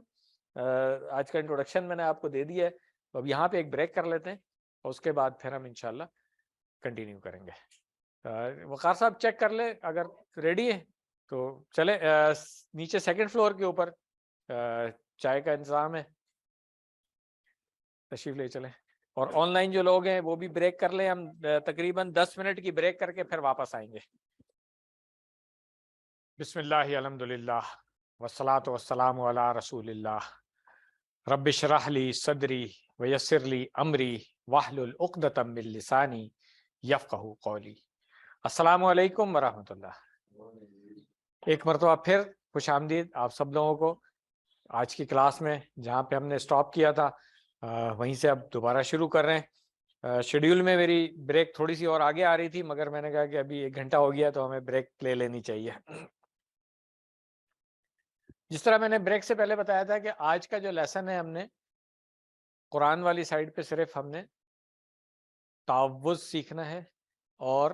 آج کا انٹروڈکشن میں نے آپ کو دے دیا ہے, تو اب یہاں پہ ایک بریک کر لیتے ہیں اور اس کے بعد پھر ہم انشاءاللہ کنٹینیو کریں گے. وقار صاحب چیک کر لیں اگر ریڈی ہے تو چلے. نیچے سیکنڈ فلور کے اوپر چائے کا انتظام ہے, تشریف لے چلیں. اور آن لائن جو لوگ ہیں وہ بھی بریک کر لیں, ہم تقریباً 10 منٹ کی بریک کر کے پھر واپس آئیں گے. بسم اللہ الحمدللہ والصلاة والسلام علی رسول اللہ. رب اشرح لی صدری ویسر لی امری واحلل عقدۃ من لسانی یفقہوا قولی. السلام علیکم ورحمۃ اللہ. ایک مرتبہ پھر خوش آمدید آپ سب لوگوں کو آج کی کلاس میں. جہاں پہ ہم نے سٹاپ کیا تھا وہیں سے اب دوبارہ شروع کر رہے ہیں. شیڈیول میں میری بریک تھوڑی سی اور آگے آ رہی تھی, مگر میں نے کہا کہ ابھی 1 گھنٹہ ہو گیا تو ہمیں بریک لے لینی چاہیے. جس طرح میں نے بریک سے پہلے بتایا تھا کہ آج کا جو لیسن ہے ہم نے قرآن والی سائڈ پہ صرف ہم نے تعوذ سیکھنا ہے, اور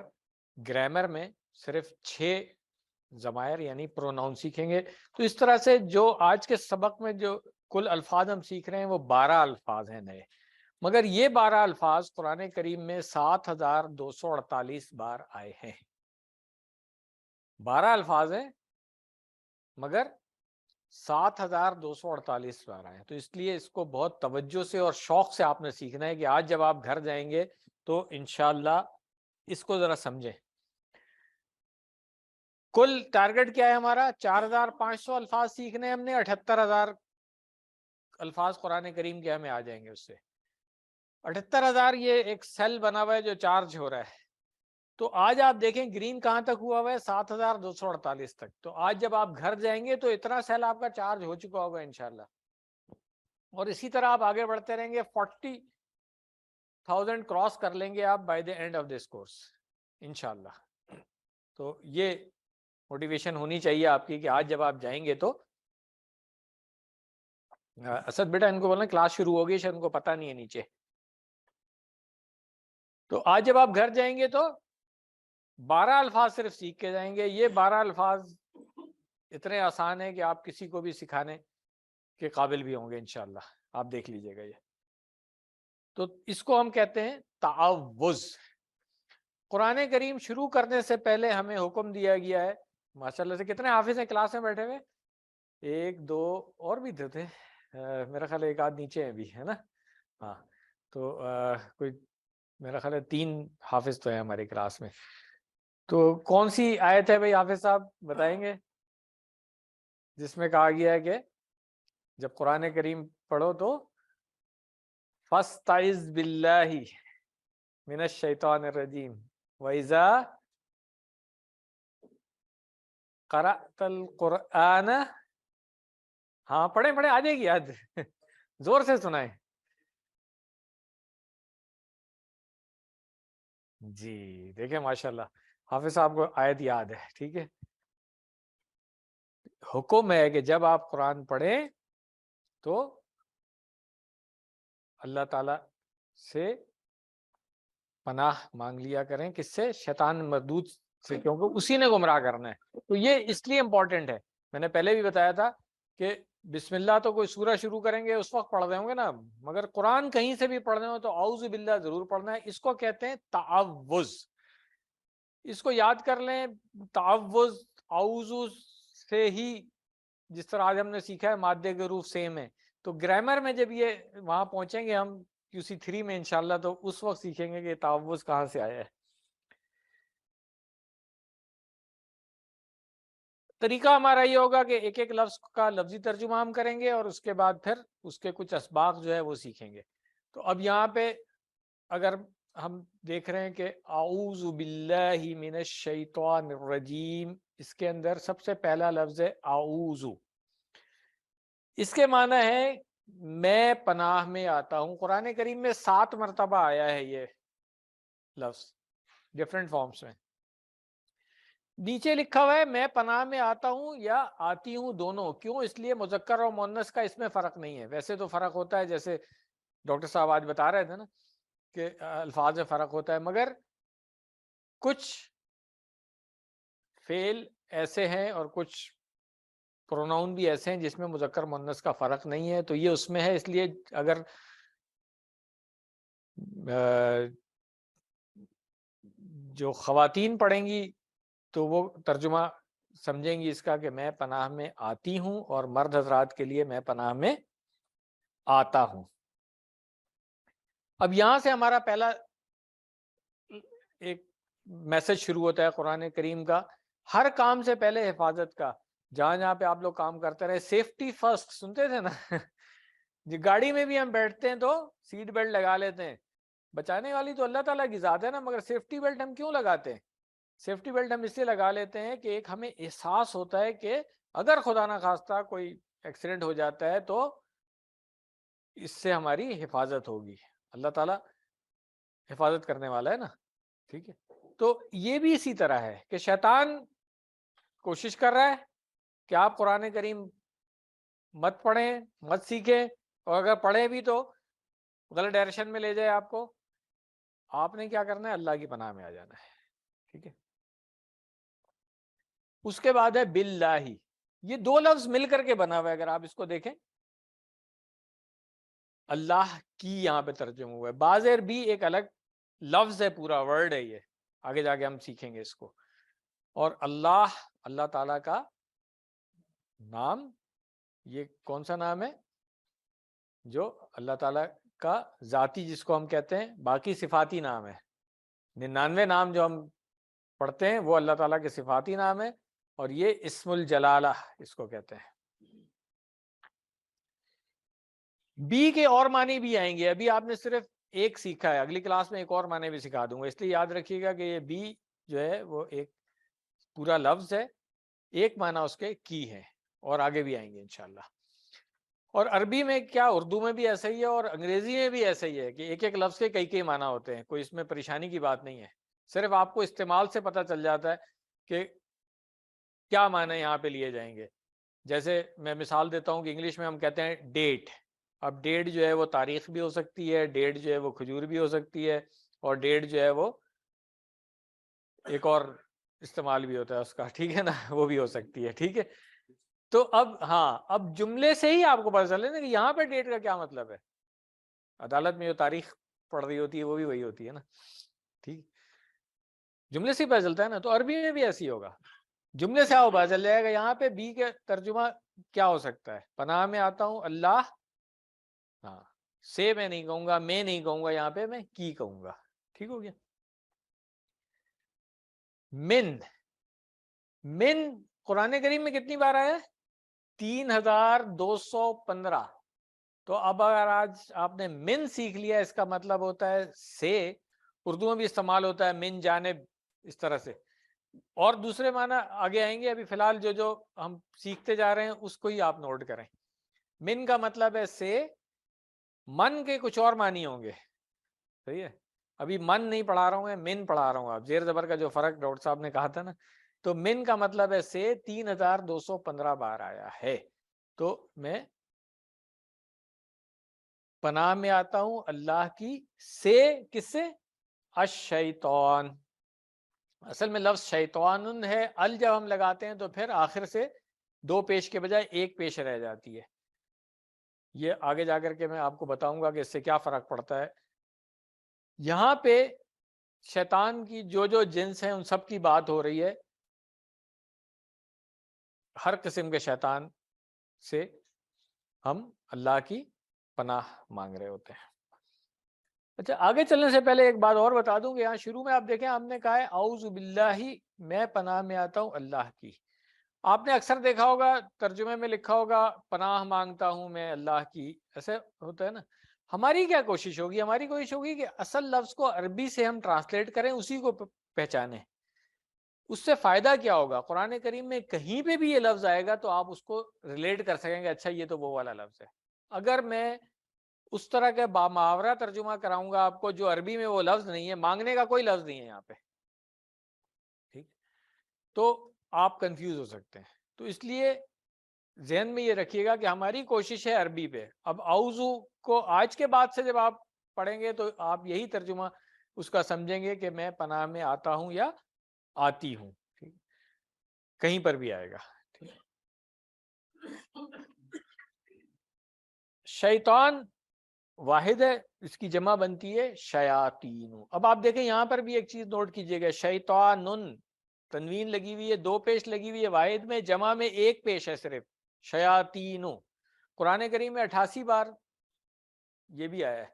گرامر میں صرف 6 ضمائر یعنی پروناؤن سیکھیں گے. تو اس طرح سے جو آج کے سبق میں جو کل الفاظ ہم سیکھ رہے ہیں وہ 12 الفاظ ہیں نئے, مگر یہ 12 الفاظ قرآن کریم میں 7248 بار آئے ہیں. 12 الفاظ ہیں مگر 7248 بار آئے. تو اس لیے اس کو بہت توجہ سے اور شوق سے آپ نے سیکھنا ہے کہ آج جب آپ گھر جائیں گے تو انشاءاللہ اس کو ذرا سمجھیں. کل ٹارگٹ کیا ہے ہمارا, 4500 الفاظ سیکھنے ہیں ہم نے. 78000 الفاظ قرآن کریم کے ہمیں آ جائیں گے. اس سے 78000 یہ ایک سیل بنا ہوا ہے جو چارج ہو رہا ہے. تو آج آپ دیکھیں گرین کہاں تک ہوا ہوا ہے, 7248 تک. تو آج جب آپ گھر جائیں گے تو اتنا سیل آپ کا چارج ہو چکا ہوگا انشاءاللہ. اور اسی طرح آپ آگے بڑھتے رہیں گے, 40,000 کراس کر لیں گے آپ by the and of this course انشاءاللہ. تو یہ موٹیویشن ہونی چاہیے آپ کی کہ آج جب آپ جائیں گے تو اسد بیٹا ان کو بولنا کلاس شروع ہوگی, شاید ان کو پتہ نہیں ہے نیچے. تو آج جب آپ گھر جائیں گے تو 12 الفاظ صرف سیکھ کے جائیں گے. یہ 12 الفاظ اتنے آسان ہیں کہ آپ کسی کو بھی سکھانے کے قابل بھی ہوں گے انشاءاللہ. آپ دیکھ لیجئے گا یہ. تو اس کو ہم کہتے ہیں تعوذ. قرآن کریم شروع کرنے سے پہلے ہمیں حکم دیا گیا ہے. ماشاءاللہ سے کتنے حافظ ہیں کلاس میں بیٹھے ہوئے؟ 1 2 اور بھی تھے, میرا خیال ہے 1 آدھ نیچے ہیں بھی, ہے نا. ہاں تو کوئی میرا خیال ہے 3 حافظ تو ہیں ہماری کلاس میں. تو کون سی آیت ہے بھائی حافظ صاحب بتائیں گے جس میں کہا گیا ہے کہ جب قرآن کریم پڑھو تو فاستعذ باللہ من الشیطان الرجیم وَإِذَا قرأت القرآن. ہاں پڑھیں آ جائے گی یاد, زور سے سنائیں. جی دیکھیں ماشاءاللہ حافظ صاحب کو آیت یاد ہے. ٹھیک ہے, حکم ہے کہ جب آپ قرآن پڑھیں تو اللہ تعالی سے پناہ مانگ لیا کریں. کس سے؟ شیطان مردود سے, کیونکہ اسی نے گمراہ کرنا ہے. تو یہ اس لیے امپورٹنٹ ہے. میں نے پہلے بھی بتایا تھا کہ بسم اللہ تو کوئی سورہ شروع کریں گے اس وقت پڑھ رہے ہوں گے نا, مگر قرآن کہیں سے بھی پڑھ رہے ہو تو اعوذ باللہ ضرور پڑھنا ہے. اس کو کہتے ہیں تعوذ. اس کو یاد کر لیں. تعوذ اعوذ سے ہی, جس طرح آج ہم نے سیکھا ہے مادے کے حروف سیم ہے. تو گرامر میں جب یہ وہاں پہنچیں گے ہم QC3 میں انشاءاللہ, تو اس وقت سیکھیں گے کہ تعوذ کہاں سے آیا ہے. طریقہ ہمارا یہ ہوگا کہ ایک ایک لفظ کا لفظی ترجمہ ہم کریں گے اور اس کے بعد پھر اس کے کچھ اسباق جو ہے وہ سیکھیں گے. تو اب یہاں پہ اگر ہم دیکھ رہے ہیں کہ اعوذ باللہ من الشیطان الرجیم، اس کے اندر سب سے پہلا لفظ ہے اعوذ. اس کے معنی ہے میں پناہ میں آتا ہوں. قرآن کریم میں 7 مرتبہ آیا ہے یہ لفظ ڈفرینٹ فارمز میں. نیچے لکھا ہوا ہے میں پناہ میں آتا ہوں یا آتی ہوں دونوں. کیوں؟ اس لیے مذکر اور مؤنث کا اس میں فرق نہیں ہے. ویسے تو فرق ہوتا ہے، جیسے ڈاکٹر صاحب آج بتا رہے تھے نا کہ الفاظ میں فرق ہوتا ہے، مگر کچھ فعل ایسے ہیں اور کچھ پروناؤن بھی ایسے ہیں جس میں مذکر مؤنث کا فرق نہیں ہے. تو یہ اس میں ہے، اس لیے اگر جو خواتین پڑھیں گی تو وہ ترجمہ سمجھیں گی اس کا کہ میں پناہ میں آتی ہوں، اور مرد حضرات کے لیے میں پناہ میں آتا ہوں. اب یہاں سے ہمارا پہلا ایک میسج شروع ہوتا ہے قرآن کریم کا، ہر کام سے پہلے حفاظت کا. جہاں جہاں پہ آپ لوگ کام کرتے رہے، سیفٹی فرسٹ سنتے تھے نا گاڑی میں بھی ہم بیٹھتے ہیں تو سیٹ بیلٹ لگا لیتے ہیں. بچانے والی تو اللہ تعالیٰ کی ذات ہے نا، مگر سیفٹی بیلٹ ہم کیوں لگاتے ہیں؟ سیفٹی بیلٹ ہم اس لیے لگا لیتے ہیں کہ ایک ہمیں احساس ہوتا ہے کہ اگر خدا نہ خواستہ کوئی ایکسیڈنٹ ہو جاتا ہے تو اس سے ہماری حفاظت ہوگی. اللہ تعالیٰ حفاظت کرنے والا ہے نا، ٹھیک ہے. تو یہ بھی اسی طرح ہے کہ شیطان کوشش کر رہا ہے کہ آپ قرآن کریم مت پڑھیں، مت سیکھیں، اور اگر پڑھیں بھی تو غلط ڈائریکشن میں لے جائے آپ کو. آپ نے کیا کرنا ہے؟ اللہ کی پناہ میں آ جانا ہے، ٹھیک ہے. اس کے بعد ہے باللہ. یہ 2 لفظ مل کر کے بنا ہوا ہے. اگر آپ اس کو دیکھیں، اللہ کی یہاں پہ ترجمہ ہوا ہے. بازر بھی ایک الگ لفظ ہے، پورا ورڈ ہے، یہ آگے جا کے ہم سیکھیں گے اس کو. اور اللہ، اللہ تعالیٰ کا نام، یہ کون سا نام ہے؟ جو اللہ تعالیٰ کا ذاتی جس کو ہم کہتے ہیں، باقی صفاتی نام ہے. 99 نام جو ہم پڑھتے ہیں وہ اللہ تعالیٰ کے صفاتی نام ہے، اور یہ اسم الجلالہ اس کو کہتے ہیں. بی کے اور معنی بھی آئیں گے. ابھی آپ نے صرف ایک سیکھا ہے، اگلی کلاس میں ایک اور معنی بھی سکھا دوں گا. اس لیے یاد رکھیے گا کہ یہ بی جو ہے وہ ایک پورا لفظ ہے، ایک معنی اس کے کی ہے، اور آگے بھی آئیں گے انشاءاللہ. اور عربی میں کیا، اردو میں بھی ایسا ہی ہے اور انگریزی میں بھی ایسا ہی ہے کہ ایک ایک لفظ کے کئی کئی معنی ہوتے ہیں. کوئی اس میں پریشانی کی بات نہیں ہے، صرف آپ کو استعمال سے پتہ چل جاتا ہے کہ کیا معنی یہاں پہ لیے جائیں گے. جیسے میں مثال دیتا ہوں کہ انگلش میں ہم کہتے ہیں ڈیٹ. اب ڈیٹ جو ہے وہ تاریخ بھی ہو سکتی ہے، ڈیٹ جو ہے وہ کھجور بھی ہو سکتی ہے، اور ڈیٹ جو ہے وہ ایک اور استعمال بھی ہوتا ہے اس کا، ٹھیک ہے نا، وہ بھی ہو سکتی ہے، ٹھیک ہے. تو اب ہاں، اب جملے سے ہی آپ کو پتہ چلے نا کہ یہاں پہ ڈیٹ کا کیا مطلب ہے. عدالت میں جو تاریخ پڑھ رہی ہوتی ہے وہ بھی وہی ہوتی ہے نا، ٹھیک. جملے سے ہی پتہ چلتا ہے نا. تو عربی میں بھی ایسی ہوگا، جملے سے آپ پتہ چل جائے گا. یہاں پہ بی کا ترجمہ کیا ہو سکتا ہے؟ پناہ میں آتا ہوں اللہ، ہاں، سے میں نہیں کہوں گا، میں نہیں کہوں گا، یہاں پہ میں کی کہوں گا. ٹھیک ہو گیا. من، من قرآن کریم میں کتنی بار آیا ہے؟ 3215. تو اب اگر آج آپ نے من سیکھ لیا، اس کا مطلب ہوتا ہے سے. اردو میں بھی استعمال ہوتا ہے من جانب، اس طرح سے. اور دوسرے معنی آگے آئیں گے. ابھی فی الحال جو ہم سیکھتے جا رہے ہیں اس کو ہی آپ نوٹ کریں. من کا مطلب ہے سے. من کے کچھ اور معنی ہوں گے، صحیح ہے. ابھی من نہیں پڑھا رہا ہوں، من پڑھا رہا ہوں. آپ زیر زبر کا جو فرق ڈاکٹر صاحب نے کہا تھا نا، تو من کا مطلب ہے سے. 3215 بار آیا ہے. تو میں پناہ میں آتا ہوں اللہ کی سے. کس سے؟ الشیطان. اصل میں لفظ شیطان ہے. ال جب ہم لگاتے ہیں تو پھر آخر سے 2 پیش کے بجائے 1 پیش رہ جاتی ہے. یہ آگے جا کر کے میں آپ کو بتاؤں گا کہ اس سے کیا فرق پڑتا ہے. یہاں پہ شیطان کی جو جنس ہیں ان سب کی بات ہو رہی ہے. ہر قسم کے شیطان سے ہم اللہ کی پناہ مانگ رہے ہوتے ہیں. اچھا، آگے چلنے سے پہلے ایک بات اور بتا دوں کہ یہاں شروع میں آپ دیکھیں ہم نے کہا ہے اعوذ باللہ، میں پناہ میں آتا ہوں اللہ کی. آپ نے اکثر دیکھا ہوگا ترجمے میں لکھا ہوگا پناہ مانگتا ہوں میں اللہ کی، ایسے ہوتا ہے نا. ہماری کیا کوشش ہوگی؟ ہماری کوشش ہوگی کہ اصل لفظ کو عربی سے ہم ٹرانسلیٹ کریں، اسی کو پہچانیں. اس سے فائدہ کیا ہوگا؟ قرآن کریم میں کہیں پہ بھی یہ لفظ آئے گا تو آپ اس کو ریلیٹ کر سکیں گے، اچھا یہ تو وہ والا لفظ ہے. اگر میں اس طرح کا محاورہ ترجمہ کراؤں گا آپ کو جو عربی میں وہ لفظ نہیں ہے، مانگنے کا کوئی لفظ نہیں ہے یہاں پہ، ٹھیک، تو آپ کنفیوز ہو سکتے ہیں. تو اس لیے ذہن میں یہ رکھیے گا کہ ہماری کوشش ہے عربی پہ. اب اعوذ کو آج کے بعد سے جب آپ پڑھیں گے تو آپ یہی ترجمہ اس کا سمجھیں گے کہ میں پناہ میں آتا ہوں یا آتی ہوں، ٹھیک، کہیں پر بھی آئے گا. شیطان واحد ہے، اس کی جمع بنتی ہے شیاطین. اب آپ دیکھیں یہاں پر بھی ایک چیز نوٹ کیجئے گا، شیطانن تنوین لگی ہوئی ہے، 2 پیش لگی ہوئی ہے، واحد میں، جمع میں 1 پیش ہے صرف، شیاطین. قرآن کریم میں 88 بار یہ بھی آیا ہے.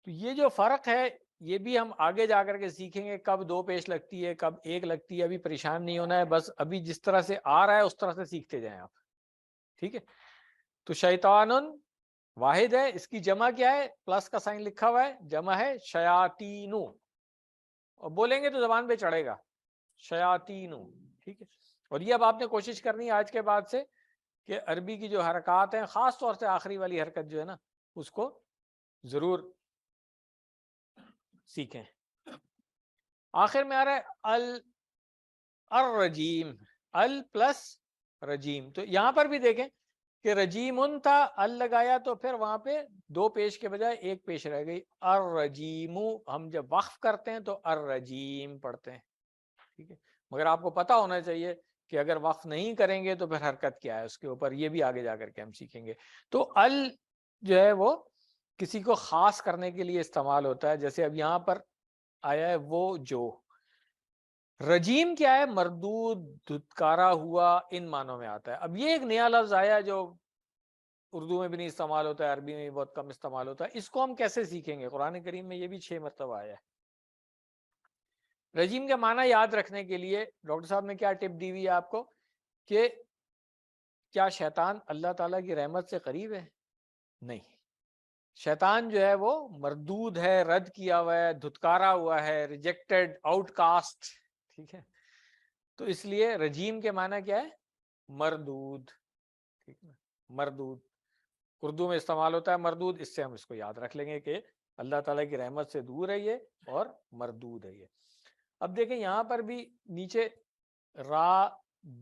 تو یہ جو فرق ہے یہ بھی ہم آگے جا کر کے سیکھیں گے، کب 2 پیش لگتی ہے، کب 1 لگتی ہے. ابھی پریشان نہیں ہونا ہے، بس ابھی جس طرح سے آ رہا ہے اس طرح سے سیکھتے جائیں آپ، ٹھیک ہے. تو شیطانن واحد ہے، اس کی جمع کیا ہے؟ پلس کا سائن لکھا ہوا ہے، جمع ہے شیاطینو، اور بولیں گے تو زبان پہ چڑھے گا شیاطینو، ٹھیک ہے. اور یہ اب آپ نے کوشش کرنی ہے آج کے بعد سے کہ عربی کی جو حرکات ہیں، خاص طور سے آخری والی حرکت جو ہے نا، اس کو ضرور سیکھیں. آخر میں آ رہا ہے الرجیم، ال پلس رجیم. تو یہاں پر بھی دیکھیں کہ رجیمن تھا، ال لگایا تو پھر وہاں پہ 2 پیش کے بجائے 1 پیش رہ گئی، الرجیم. ہم جب وقف کرتے ہیں تو الرجیم پڑھتے ہیں، ٹھیک ہے. مگر آپ کو پتا ہونا چاہیے کہ اگر وقف نہیں کریں گے تو پھر حرکت کیا ہے اس کے اوپر، یہ بھی آگے جا کر کے ہم سیکھیں گے. تو ال جو ہے وہ کسی کو خاص کرنے کے لیے استعمال ہوتا ہے، جیسے اب یہاں پر آیا ہے وہ جو. رجیم کیا ہے؟ مردود، دھتکارا ہوا، ان معنوں میں آتا ہے. اب یہ ایک نیا لفظ آیا جو اردو میں بھی نہیں استعمال ہوتا ہے، عربی میں بھی بہت کم استعمال ہوتا ہے. اس کو ہم کیسے سیکھیں گے؟ قرآن کریم میں یہ بھی 6 مرتبہ آیا ہے. رجیم کا معنی یاد رکھنے کے لیے ڈاکٹر صاحب نے کیا ٹپ دی ہوئی ہے آپ کو کہ کیا شیطان اللہ تعالیٰ کی رحمت سے قریب ہے؟ نہیں. شیطان جو ہے وہ مردود ہے، رد کیا ہوا ہے، دھتکارا ہوا ہے، ریجیکٹڈ، آؤٹ کاسٹ، ٹھیک ہے. تو اس لیے رجیم کے معنی کیا ہے؟ مردود، ٹھیک ہے، مردود. اردو میں استعمال ہوتا ہے مردود، اس سے ہم اس کو یاد رکھ لیں گے کہ اللہ تعالیٰ کی رحمت سے دور ہے یہ اور مردود ہے یہ. اب دیکھیں یہاں پر بھی نیچے را،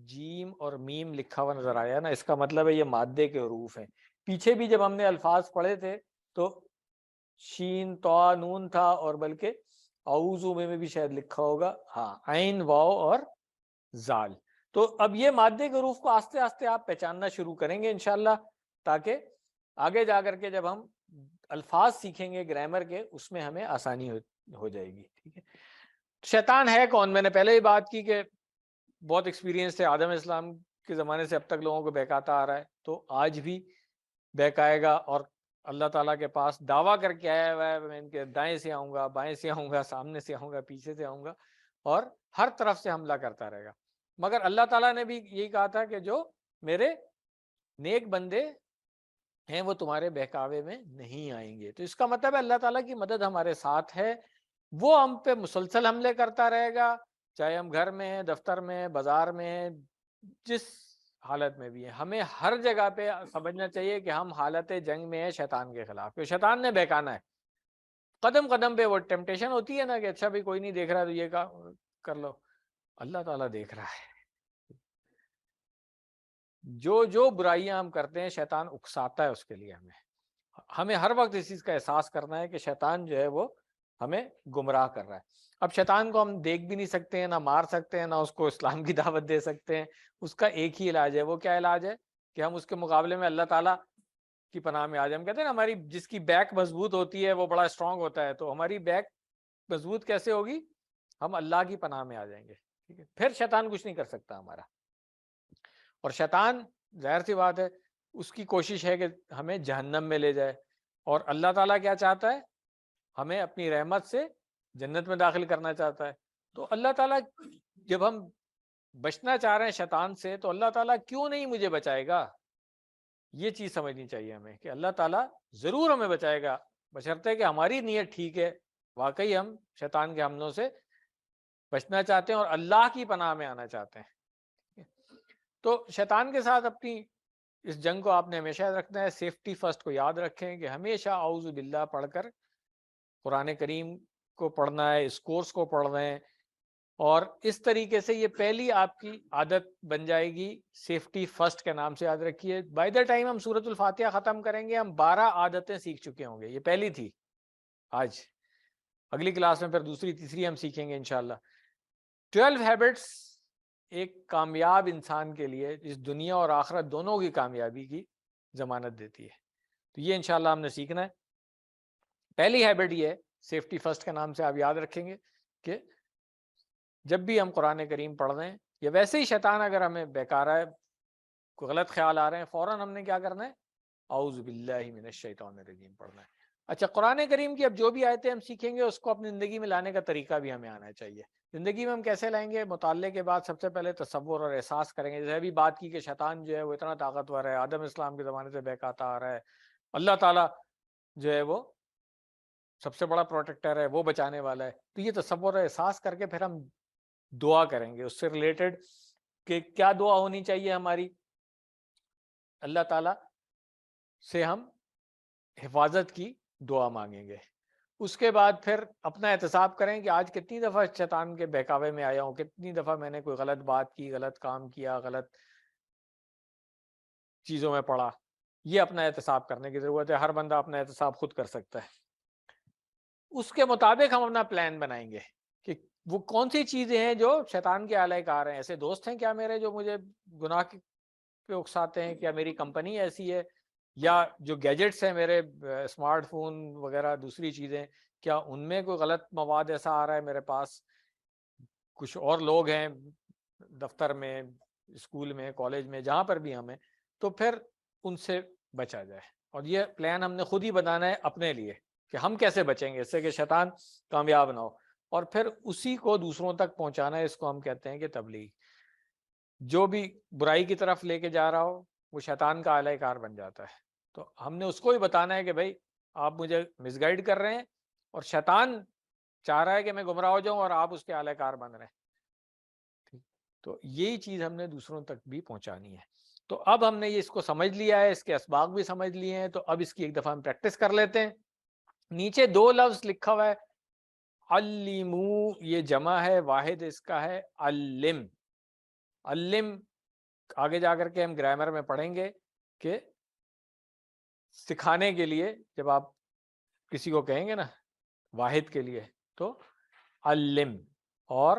جیم اور میم لکھا ہوا نظر آیا نا، اس کا مطلب ہے یہ مادے کے حروف ہیں. پیچھے بھی جب ہم نے الفاظ پڑھے تھے تو شین، طا، نون تھا، اور بلکہ اعوذ میں بھی شاید لکھا ہوگا، ہاں، عین، واو اور زال. تو اب یہ مادے کے حروف کو آستے آستے آپ پہچاننا شروع کریں گے انشاءاللہ، تاکہ آگے جا کر کے جب ہم الفاظ سیکھیں گے گرامر کے، اس میں ہمیں آسانی ہو جائے گی، ٹھیک ہے. شیطان ہے کون؟ میں نے پہلے ہی بات کی کہ بہت ایکسپیرینس ہے، آدم اسلام کے زمانے سے اب تک لوگوں کو بہکاتا آ رہا ہے، تو آج بھی بہکائے گا. اور اللہ تعالیٰ کے پاس دعویٰ کر کے آیا ہوا ہے، میں ان کے دائیں سے آؤں گا، بائیں سے آؤں گا، سامنے سے آؤں گا، پیچھے سے آؤں گا، اور ہر طرف سے حملہ کرتا رہے گا. مگر اللہ تعالیٰ نے بھی یہی کہا تھا کہ جو میرے نیک بندے ہیں وہ تمہارے بہکاوے میں نہیں آئیں گے. تو اس کا مطلب ہے اللہ تعالیٰ کی مدد ہمارے ساتھ ہے، وہ ہم پہ مسلسل حملے کرتا رہے گا، چاہے ہم گھر میں ہیں، دفتر میں ہیں، بازار میں ہیں، جس حالت میں بھی ہیں. ہمیں ہر جگہ پہ سمجھنا چاہیے کہ ہم حالت جنگ میں ہیں شیطان کے خلاف، کہ شیطان نے بہکانا ہے. قدم قدم پہ وہ ٹیمپٹیشن ہوتی ہے نا کہ اچھا بھی کوئی نہیں دیکھ رہا تو یہ کر لو، اللہ تعالیٰ دیکھ رہا ہے. جو برائیاں ہم کرتے ہیں شیطان اکساتا ہے اس کے لیے. ہمیں ہر وقت اس چیز کا احساس کرنا ہے کہ شیطان جو ہے وہ ہمیں گمراہ کر رہا ہے. اب شیطان کو ہم دیکھ بھی نہیں سکتے ہیں، نہ مار سکتے ہیں، نہ اس کو اسلام کی دعوت دے سکتے ہیں. اس کا ایک ہی علاج ہے. وہ کیا علاج ہے؟ کہ ہم اس کے مقابلے میں اللہ تعالیٰ کی پناہ میں آ جائیں. ہم کہتے ہیں نا ہماری جس کی بیک مضبوط ہوتی ہے وہ بڑا اسٹرانگ ہوتا ہے، تو ہماری بیک مضبوط کیسے ہوگی؟ ہم اللہ کی پناہ میں آ جائیں گے، ٹھیک ہے. پھر شیطان کچھ نہیں کر سکتا ہمارا. اور شیطان ظاہر سی بات ہے اس کی کوشش ہے کہ ہمیں جہنم میں لے جائے، اور اللہ تعالیٰ کیا چاہتا ہے؟ ہمیں اپنی رحمت سے جنت میں داخل کرنا چاہتا ہے. تو اللہ تعالیٰ جب ہم بچنا چاہ رہے ہیں شیطان سے تو اللہ تعالیٰ کیوں نہیں مجھے بچائے گا؟ یہ چیز سمجھنی چاہیے ہمیں کہ اللہ تعالیٰ ضرور ہمیں بچائے گا، بشرطے کہ ہماری نیت ٹھیک ہے، واقعی ہم شیطان کے حملوں سے بچنا چاہتے ہیں اور اللہ کی پناہ میں آنا چاہتے ہیں۔ تو شیطان کے ساتھ اپنی اس جنگ کو آپ نے ہمیشہ یاد رکھنا ہے۔ سیفٹی فرسٹ کو یاد رکھیں کہ ہمیشہ اعوذ باللہ پڑھ کر قرآن کریم کو پڑھنا ہے، اس کورس کو پڑھ رہے ہیں، اور اس طریقے سے یہ پہلی آپ کی عادت بن جائے گی، سیفٹی فرسٹ کے نام سے یاد رکھیے۔ بائی دا ٹائم ہم سورۃ الفاتحہ ختم کریں گے ہم 12 عادتیں سیکھ چکے ہوں گے، یہ پہلی تھی، آج اگلی کلاس میں پھر دوسری تیسری ہم سیکھیں گے انشاءاللہ۔ 12 ہیبٹس ایک کامیاب انسان کے لیے اس دنیا اور آخرت دونوں کی کامیابی کی ضمانت دیتی ہے، تو یہ انشاءاللہ ہم نے سیکھنا ہے۔ پہلی ہیبٹ یہ ہے، سیفٹی فرسٹ کے نام سے آپ یاد رکھیں گے کہ جب بھی ہم قرآن کریم پڑھ رہے ہیں یا ویسے ہی شیطان اگر ہمیں بہکارا ہے، کوئی غلط خیال آ رہے ہیں، فوراً ہم نے کیا کرنا ہے؟ اعوذ باللہ من الشیطان الرجیم پڑھنا ہے۔ اچھا، قرآن کریم کی اب جو بھی آیتیں ہم سیکھیں گے اس کو اپنی زندگی میں لانے کا طریقہ بھی ہمیں آنا چاہیے۔ زندگی میں ہم کیسے لائیں گے؟ مطالعے کے بعد سب سے پہلے تصور اور احساس کریں گے، جیسے ابھی بات کی کہ شیطان جو ہے وہ اتنا طاقتور ہے، آدم اسلام کے زمانے سے بہکاتا آ رہا ہے، اللہ تعالیٰ جو ہے وہ سب سے بڑا پروٹیکٹر ہے، وہ بچانے والا ہے۔ تو یہ تصور اور احساس کر کے پھر ہم دعا کریں گے اس سے ریلیٹڈ کہ کیا دعا ہونی چاہیے ہماری، اللہ تعالیٰ سے ہم حفاظت کی دعا مانگیں گے۔ اس کے بعد پھر اپنا احتساب کریں کہ آج کتنی دفعہ شیطان کے بہکاوے میں آیا ہوں، کتنی دفعہ میں نے کوئی غلط بات کی، غلط کام کیا، غلط چیزوں میں پڑا۔ یہ اپنا احتساب کرنے کی ضرورت ہے، ہر بندہ اپنا احتساب خود کر سکتا ہے۔ اس کے مطابق ہم اپنا پلان بنائیں گے کہ وہ کون سی چیزیں ہیں جو شیطان کے آلائے کار ہیں۔ ایسے دوست ہیں کیا میرے جو مجھے گناہ پہ اکساتے ہیں؟ کیا میری کمپنی ایسی ہے؟ یا جو گیجٹس ہیں میرے، اسمارٹ فون وغیرہ دوسری چیزیں، کیا ان میں کوئی غلط مواد ایسا آ رہا ہے میرے پاس؟ کچھ اور لوگ ہیں دفتر میں، اسکول میں، کالج میں، جہاں پر بھی ہمیں، تو پھر ان سے بچا جائے۔ اور یہ پلان ہم نے خود ہی بنانا ہے اپنے لیے کہ ہم کیسے بچیں گے اس سے کہ شیطان کامیاب نہ ہو، اور پھر اسی کو دوسروں تک پہنچانا ہے۔ اس کو ہم کہتے ہیں کہ تبلیغ۔ جو بھی برائی کی طرف لے کے جا رہا ہو وہ شیطان کا آلہ کار بن جاتا ہے، تو ہم نے اس کو ہی بتانا ہے کہ بھائی آپ مجھے مس گائیڈ کر رہے ہیں، اور شیطان چاہ رہا ہے کہ میں گمراہ ہو جاؤں اور آپ اس کے آلہ کار بن رہے ہیں۔ تو یہی چیز ہم نے دوسروں تک بھی پہنچانی ہے۔ تو اب ہم نے یہ اس کو سمجھ لیا ہے، اس کے اسباق بھی سمجھ لیے ہیں، تو اب اس کی ایک دفعہ ہم پریکٹس کر لیتے ہیں۔ نیچے 2 لفظ لکھا ہوا ہے، علمو، یہ جمع ہے، واحد اس کا ہے علم۔ علم آگے جا کر کے ہم گرامر میں پڑھیں گے کہ سکھانے کے لیے جب آپ کسی کو کہیں گے نا واحد کے لیے تو علم، اور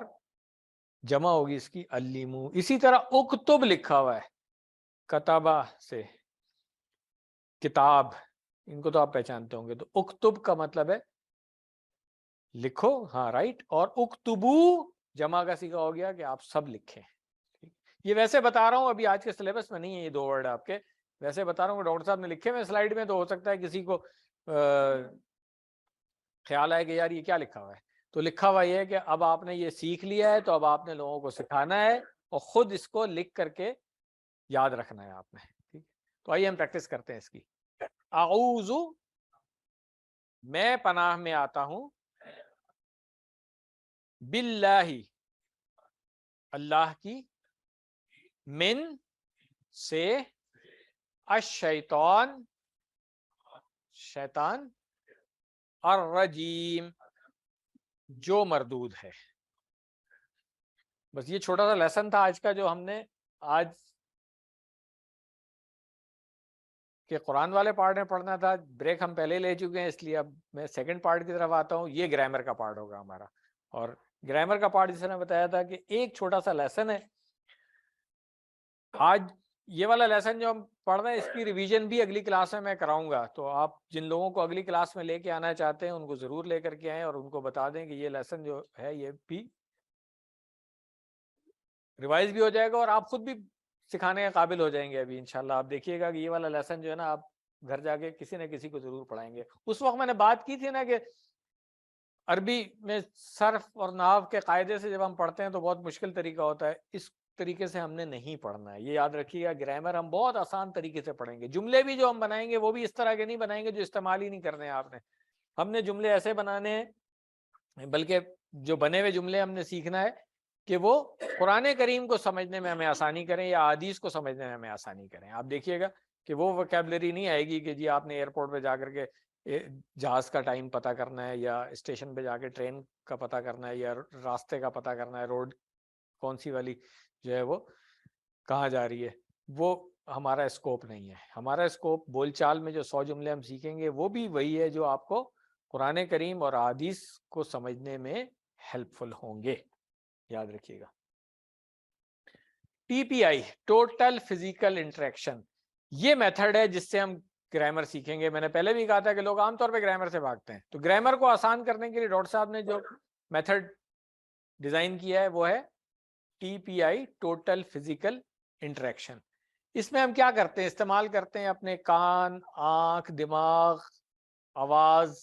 جمع ہوگی اس کی علمو۔ اسی طرح اکتب لکھا ہوا ہے، کتابہ سے کتاب، ان کو تو آپ پہچانتے ہوں گے۔ تو اکتب کا مطلب ہے لکھو، ہاں رائٹ، اور اکتبو جمع کا صیغہ ہو گیا کہ آپ سب لکھیں۔ یہ ویسے بتا رہا ہوں، ابھی آج کے سلیبس میں نہیں ہے یہ 2 ورڈ آپ کے، ویسے بتا رہا ہوں کہ ڈاکٹر صاحب نے لکھے ہوئے سلائیڈ میں، تو ہو سکتا ہے کسی کو خیال آئے کہ یار یہ کیا لکھا ہوا ہے۔ تو لکھا ہوا یہ ہے کہ اب آپ نے یہ سیکھ لیا ہے، تو اب آپ نے لوگوں کو سکھانا ہے اور خود اس کو لکھ کر کے یاد رکھنا ہے آپ نے، ٹھیک۔ تو آئیے ہم پریکٹس کرتے ہیں اس کی۔ اعوذ، میں پناہ میں آتا ہوں، باللہ، اللہ کی، من، سے، الشیطان، شیطان، الرجیم، جو مردود ہے۔ بس یہ چھوٹا سا لیسن تھا آج کا، جو ہم نے آج کے قرآن والے پارٹ میں پڑھنا تھا۔ بریک ہم پہلے لے چکے ہیں، اس لیے اب میں سیکنڈ پارٹ کی طرف آتا ہوں۔ یہ گرامر کا پارٹ ہوگا ہمارا، اور گرامر کا پارٹ جس نے بتایا تھا کہ ایک چھوٹا سا لیسن ہے آج۔ یہ والا لیسن جو ہم پڑھ رہے ہیں اس کی ریویژن بھی اگلی کلاس میں کراؤں گا، تو آپ جن لوگوں کو اگلی کلاس میں لے کے آنا چاہتے ہیں ان کو ضرور لے کر کے آئیں، اور ان کو بتا دیں کہ یہ لیسن جو ہے یہ بھی ریوائز بھی ہو جائے گا، اور آپ خود بھی سکھانے کے قابل ہو جائیں گے۔ ابھی انشاءاللہ آپ دیکھیے گا کہ یہ والا لیسن جو ہے نا آپ گھر جا کے کسی نہ کسی کو ضرور پڑھائیں گے۔ اس وقت میں نے بات کی تھی نا کہ عربی میں صرف اور نحو کے قاعدے سے جب ہم پڑھتے ہیں تو بہت مشکل طریقہ ہوتا ہے، اس طریقے سے ہم نے نہیں پڑھنا ہے. یہ یاد رکھیے گا, گرامر ہم بہت آسان طریقے سے پڑھیں گے. جملے بھی جو ہم بنائیں گے وہ بھی اس طرح کے نہیں بنائیں گے جو استعمال ہی نہیں کرنے ہیں آپ نے. ہم نے جملے ایسے بنانے ہیں, بلکہ جو بنے ہوئے جملے ہم نے سیکھنا ہے کہ وہ قرآن کریم کو سمجھنے میں ہمیں آسانی کریں یا حدیث کو سمجھنے میں ہمیں آسانی کریں. آپ دیکھیے گا کہ وہ وکیبلری نہیں آئے گی کہ جی آپ نے ایئرپورٹ پہ جا کر کے جہاز کا ٹائم پتہ کرنا ہے, یا اسٹیشن پہ جا کے ٹرین کا پتہ کرنا ہے, یا راستے کا پتہ کرنا ہے, روڈ کون سی والی جو ہے وہ کہاں جا رہی ہے. وہ ہمارا اسکوپ نہیں ہے. ہمارا اسکوپ بول چال میں جو 100 جملے ہم سیکھیں گے وہ بھی وہی ہے جو آپ کو قرآن کریم اور حدیث کو سمجھنے میں ہیلپ فل ہوں گے. یاد رکھیے گا. ٹی پی آئی, ٹوٹل فزیکل انٹریکشن, یہ میتھڈ ہے جس سے ہم گرامر سیکھیں گے. میں نے پہلے بھی کہا تھا کہ لوگ عام طور پہ گرامر سے بھاگتے ہیں, تو گرامر کو آسان کرنے کے لیے ڈاکٹر صاحب نے جو میتھڈ ڈیزائن کیا ہے وہ ہے ٹی پی آئی, ٹوٹل فزیکل انٹریکشن. اس میں ہم کیا کرتے ہیں, استعمال کرتے ہیں اپنے کان, آنکھ, دماغ, آواز,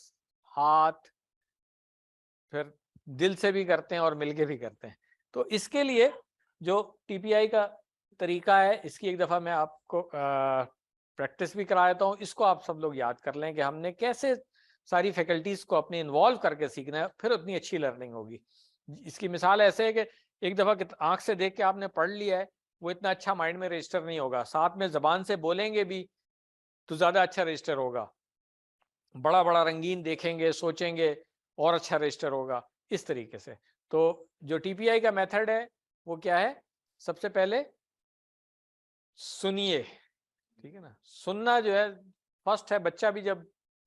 ہاتھ, پھر دل سے بھی کرتے ہیں اور مل کے بھی کرتے ہیں. تو اس کے لیے جو ٹی پی آئی کا طریقہ ہے, اس کی ایک دفعہ میں آپ کو پریکٹس بھی کرا دیتا ہوں. اس کو آپ سب لوگ یاد کر لیں کہ ہم نے کیسے ساری فیکلٹیز کو اپنے انوالو کر کے سیکھنا ہے, پھر اتنی اچھی لرننگ ہوگی. اس کی مثال ایسے ہے کہ ایک دفعہ آنکھ سے دیکھ کے آپ نے پڑھ لیا ہے, وہ اتنا اچھا مائنڈ میں رجسٹر نہیں ہوگا. ساتھ میں زبان سے بولیں گے بھی تو زیادہ اچھا رجسٹر ہوگا. بڑا بڑا رنگین دیکھیں گے, سوچیں گے, اور اچھا رجسٹر ہوگا. اس طریقے سے تو جو ٹی پی آئی کا میتھڈ ہے وہ کیا ہے, سب سے پہلے سنیے. ٹھیک ہے نا, سننا جو ہے فرسٹ ہے. بچہ بھی جب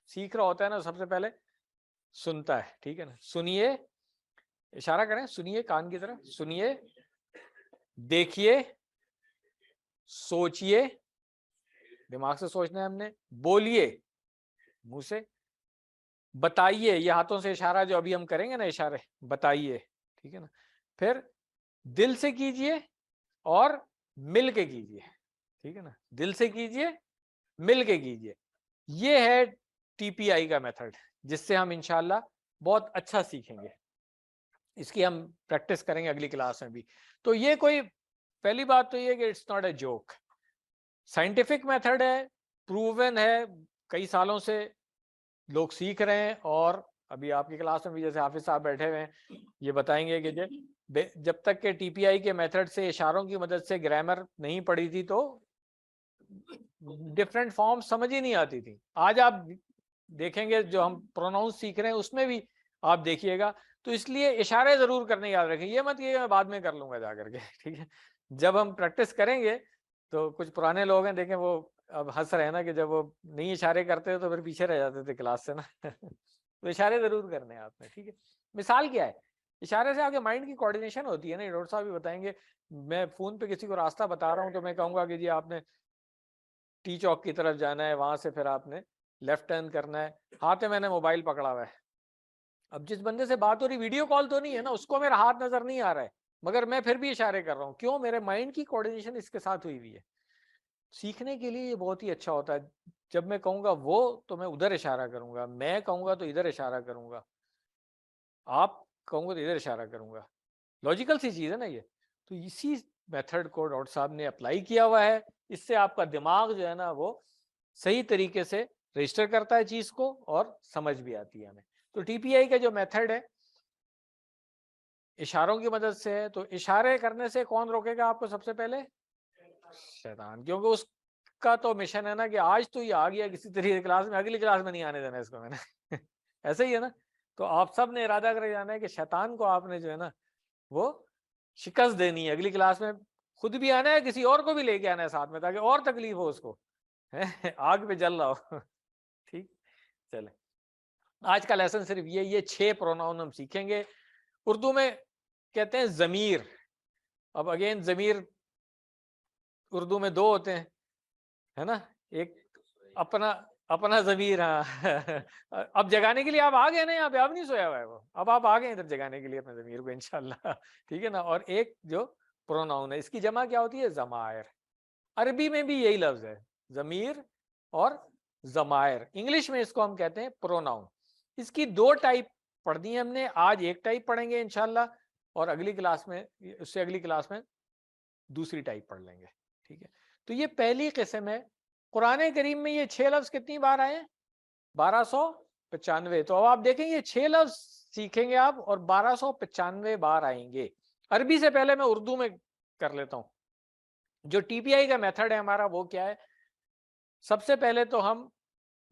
سیکھ رہا ہوتا ہے نا سب سے پہلے سنتا ہے. ٹھیک ہے نا, سنیے, اشارہ کریں, سنیے کان کی طرف, سنیے, دیکھیے, سوچئے, دماغ سے سوچنا ہے ہم نے, بولیے منہ سے, بتائیے, یہ ہاتھوں سے اشارہ جو ابھی ہم کریں گے نا اشارے, بتائیے. ٹھیک ہے نا, پھر دل سے کیجئے اور مل کے کیجئے. ٹھیک ہے نا, دل سے کیجئے, مل کے کیجئے. یہ ہے ٹی پی آئی کا میتھڈ, جس سے ہم انشاءاللہ بہت اچھا سیکھیں گے. اس کی ہم پریکٹس کریں گے اگلی کلاس میں بھی. تو یہ کوئی پہلی بات تو یہ کہ it's not a joke, scientific method ہے, پروون ہے, کئی سالوں سے لوگ سیکھ رہے ہیں. اور ابھی آپ کی کلاس میں بھی جیسے حافظ صاحب بیٹھے ہوئے ہیں, یہ بتائیں گے کہ جب تک کہ ٹی پی آئی کے میتھڈ سے اشاروں کی مدد سے گرامر نہیں پڑھی تھی تو ڈفرینٹ فارم سمجھ ہی نہیں آتی تھی. آج آپ دیکھیں گے جو ہم پروناؤنس سیکھ رہے ہیں اس میں بھی آپ دیکھیے گا. تو اس لیے اشارے ضرور کرنے یاد رکھیں, یہ مت یہ میں بعد میں کر لوں گا جا کر کے. ٹھیک ہے, جب ہم پریکٹس کریں گے تو کچھ پرانے لوگ ہیں دیکھیں وہ اب ہنس رہے ہیں نا کہ جب وہ نہیں اشارے کرتے تو پھر پیچھے رہ جاتے تھے کلاس سے نا. تو اشارے ضرور کرنے ہیں آپ نے. ٹھیک ہے, مثال کیا ہے, اشارے سے آپ کے مائنڈ کی کوآرڈینیشن ہوتی ہے نا. ڈاکٹر صاحب بھی بتائیں گے, میں فون پہ کسی کو راستہ بتا رہا ہوں تو میں کہوں گا کہ جی آپ نے ٹی چوک کی طرف جانا ہے, وہاں سے پھر آپ نے لیفٹ ٹرن کرنا ہے. ہاتھ میں میں نے موبائل پکڑا ہوا ہے. اب جس بندے سے بات ہو رہی, ویڈیو کال تو نہیں ہے نا, اس کو میرا ہاتھ نظر نہیں آ رہا ہے, مگر میں پھر بھی اشارے کر رہا ہوں. کیوں؟ میرے مائنڈ کی کوآرڈینیشن اس کے ساتھ ہوئی ہوئی ہے. سیکھنے کے لیے یہ بہت ہی اچھا ہوتا ہے. جب میں کہوں گا وہ تو میں ادھر اشارہ کروں گا, میں کہوں گا تو ادھر اشارہ کروں گا, آپ کہوں گا تو ادھر اشارہ کروں گا. لاجیکل سی چیز ہے نا یہ. تو اسی میتھڈ کو ڈاکٹر صاحب نے اپلائی کیا ہوا ہے. اس سے آپ کا دماغ جو ہے نا وہ صحیح طریقے سے رجسٹر کرتا ہے چیز کو اور سمجھ بھی آتی ہے ہمیں. تو ٹی پی آئی کا جو میتھڈ ہے اشاروں کی مدد سے ہے. تو اشارے کرنے سے کون روکے گا آپ کو سب سے پہلے؟ شیطان. کیونکہ اس کا تو مشن ہے نا کہ آج تو یہ آ گیا کسی طریقے کلاس میں, اگلی کلاس میں نہیں آنے دینا اس کو میں نے. ایسے ہی ہے نا. تو آپ سب نے ارادہ کر جانا ہے کہ شیطان کو آپ نے جو ہے نا وہ شکست دینی ہے. اگلی کلاس میں خود بھی آنا ہے, کسی اور کو بھی لے کے آنا ہے ساتھ میں, تاکہ اور تکلیف ہو اس کو, آگ پہ جل رہا ہو. ٹھیک, چلے آج کا لیسن صرف یہ 6 پروناؤن ہم سیکھیں گے. اردو میں کہتے ہیں ضمیر. اب اگین ضمیر اردو میں 2 ہوتے ہیں, ہے نا. ایک اپنا ضمیر. ہاں, اب جگانے کے لیے آپ آ گئے نا, یہاں پہ اب نہیں سویا ہوا ہے وہ, اب آپ آ گئے ادھر جگانے کے لیے اپنے ضمیر کو انشاءاللہ. ٹھیک ہے نا. اور ایک جو پروناؤن ہے, اس کی جمع کیا ہوتی ہے؟ ضمائر. عربی میں بھی یہی لفظ ہے, ضمیر اور ضمائر. انگلش میں اس کو ہم کہتے ہیں پروناؤن. اس کی 2 ٹائپ پڑھنی ہے ہم نے. آج ایک ٹائپ پڑھیں گے انشاءاللہ, اور اگلی کلاس میں, اس سے اگلی کلاس میں دوسری ٹائپ پڑھ لیں گے. ٹھیک ہے, تو یہ پہلی قسم ہے. قرآن کریم میں یہ 6 لفظ کتنی بار آئے ہیں؟ 1295. تو اب آپ دیکھیں یہ 6 لفظ سیکھیں گے آپ اور 1295 بار آئیں گے. عربی سے پہلے میں اردو میں کر لیتا ہوں. جو ٹی پی آئی کا میتھڈ ہے ہمارا وہ کیا ہے؟ سب سے پہلے تو ہم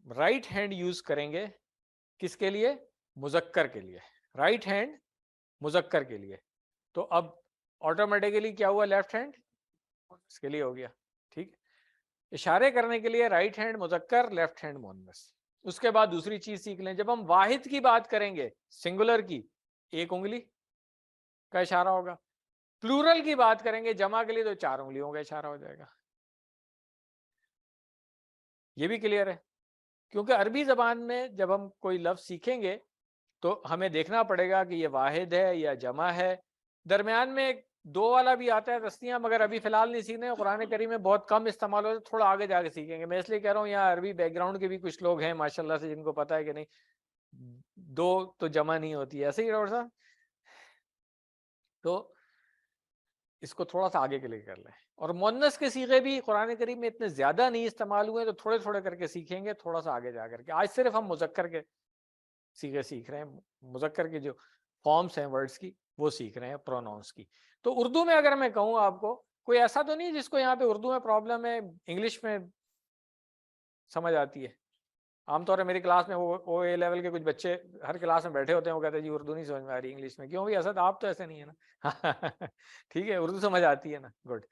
رائٹ ہینڈ یوز کریں گے. کس کے لیے؟ مذکر کے لیے. رائٹ ہینڈ مذکر کے لیے. تو اب آٹومیٹیکلی کیا ہوا؟ لیفٹ ہینڈ اس کے لیے ہو گیا. ٹھیک, اشارے کرنے کے لیے رائٹ ہینڈ مذکر، لیفٹ ہینڈ مؤنث. اس کے بعد دوسری چیز سیکھ لیں، جب ہم واحد کی بات کریں گے سنگولر کی، 1 انگلی کا اشارہ ہوگا. پلورل کی بات کریں گے جمع کے لیے تو 4 انگلیوں کا اشارہ ہو جائے گا. یہ بھی کلیئر ہے؟ کیونکہ عربی زبان میں جب ہم کوئی لفظ سیکھیں گے تو ہمیں دیکھنا پڑے گا کہ یہ واحد ہے یا جمع ہے. درمیان میں ایک 2 والا بھی آتا ہے دستیاں، مگر ابھی فی الحال نہیں سیکھنے. قرآن کریم میں بہت کم استعمال ہوتا ہے، تھوڑا آگے جا کے سیکھیں گے. میں اس لیے کہہ رہا ہوں یہاں عربی بیک گراؤنڈ کے بھی کچھ لوگ ہیں ماشاءاللہ سے جن کو پتا ہے کہ نہیں 2 تو جمع نہیں ہوتی ہے. ایسے ہی ڈاکٹر صاحب، تو اس کو تھوڑا سا آگے کے لیے کر لیں. اور مؤنث کے صیغے بھی قرآن کریم میں اتنے زیادہ نہیں استعمال ہوئے، تو تھوڑے تھوڑے کر کے سیکھیں گے تھوڑا سا آگے جا کر کے. آج صرف ہم مذکر کے صیغے سیکھ رہے ہیں، مذکر کے جو فارمز ہیں ورڈز کی وہ سیکھ رہے ہیں، پروناؤنس کی. تو اردو میں اگر میں کہوں آپ کو، کوئی ایسا تو نہیں جس کو یہاں پہ اردو میں پرابلم ہے، انگلش میں سمجھ آتی ہے؟ عام طور پہ میری کلاس میں او اے لیول کے کچھ بچے ہر کلاس میں بیٹھے ہوتے ہیں، وہ کہتے ہیں جی اردو نہیں سمجھ میں آ رہی انگلش میں. کیوں بھی اسد آپ تو ایسے نہیں ہے نا ٹھیک ہے، اردو سمجھ آتی ہے نا. گڈ.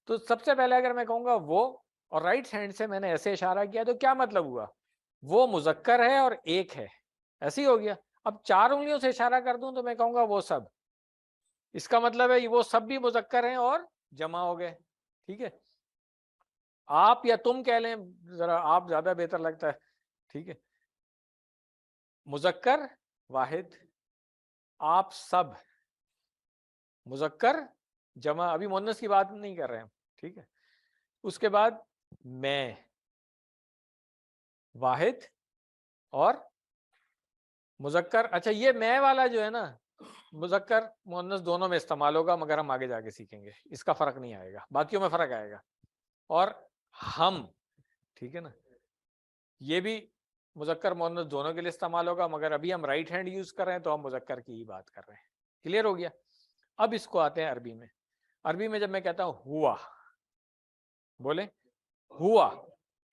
تو سب سے پہلے اگر میں کہوں گا وہ، اور رائٹ ہینڈ سے میں نے ایسے اشارہ کیا تو کیا مطلب ہوا؟ وہ مذکر ہے اور ایک ہے، ایسے ہی ہو گیا. اب 4 انگلیوں سے اشارہ کر دوں تو میں کہوں گا وہ سب، اس کا مطلب ہے وہ سب بھی مذکر ہیں اور جمع ہو گئے. ٹھیک ہے، آپ یا تم کہہ لیں، ذرا آپ زیادہ بہتر لگتا ہے. ٹھیک ہے، مذکر واحد، آپ سب مذکر جمع، ابھی مؤنث کی بات نہیں کر رہے ہیں. ٹھیک ہے، اس کے بعد میں واحد اور مذکر. اچھا یہ میں والا جو ہے نا مذکر مؤنث دونوں میں استعمال ہوگا، مگر ہم آگے جا کے سیکھیں گے اس کا فرق نہیں آئے گا، باقیوں میں فرق آئے گا. اور ہم، ٹھیک ہے نا، یہ بھی مذکر مؤنث دونوں کے لیے استعمال ہوگا، مگر ابھی ہم رائٹ ہینڈ یوز کر رہے ہیں تو ہم مذکر کی ہی بات کر رہے ہیں. کلیئر ہو گیا؟ اب اس کو آتے ہیں عربی میں. عربی میں جب میں کہتا ہوں ہوا، بولیں ہوا،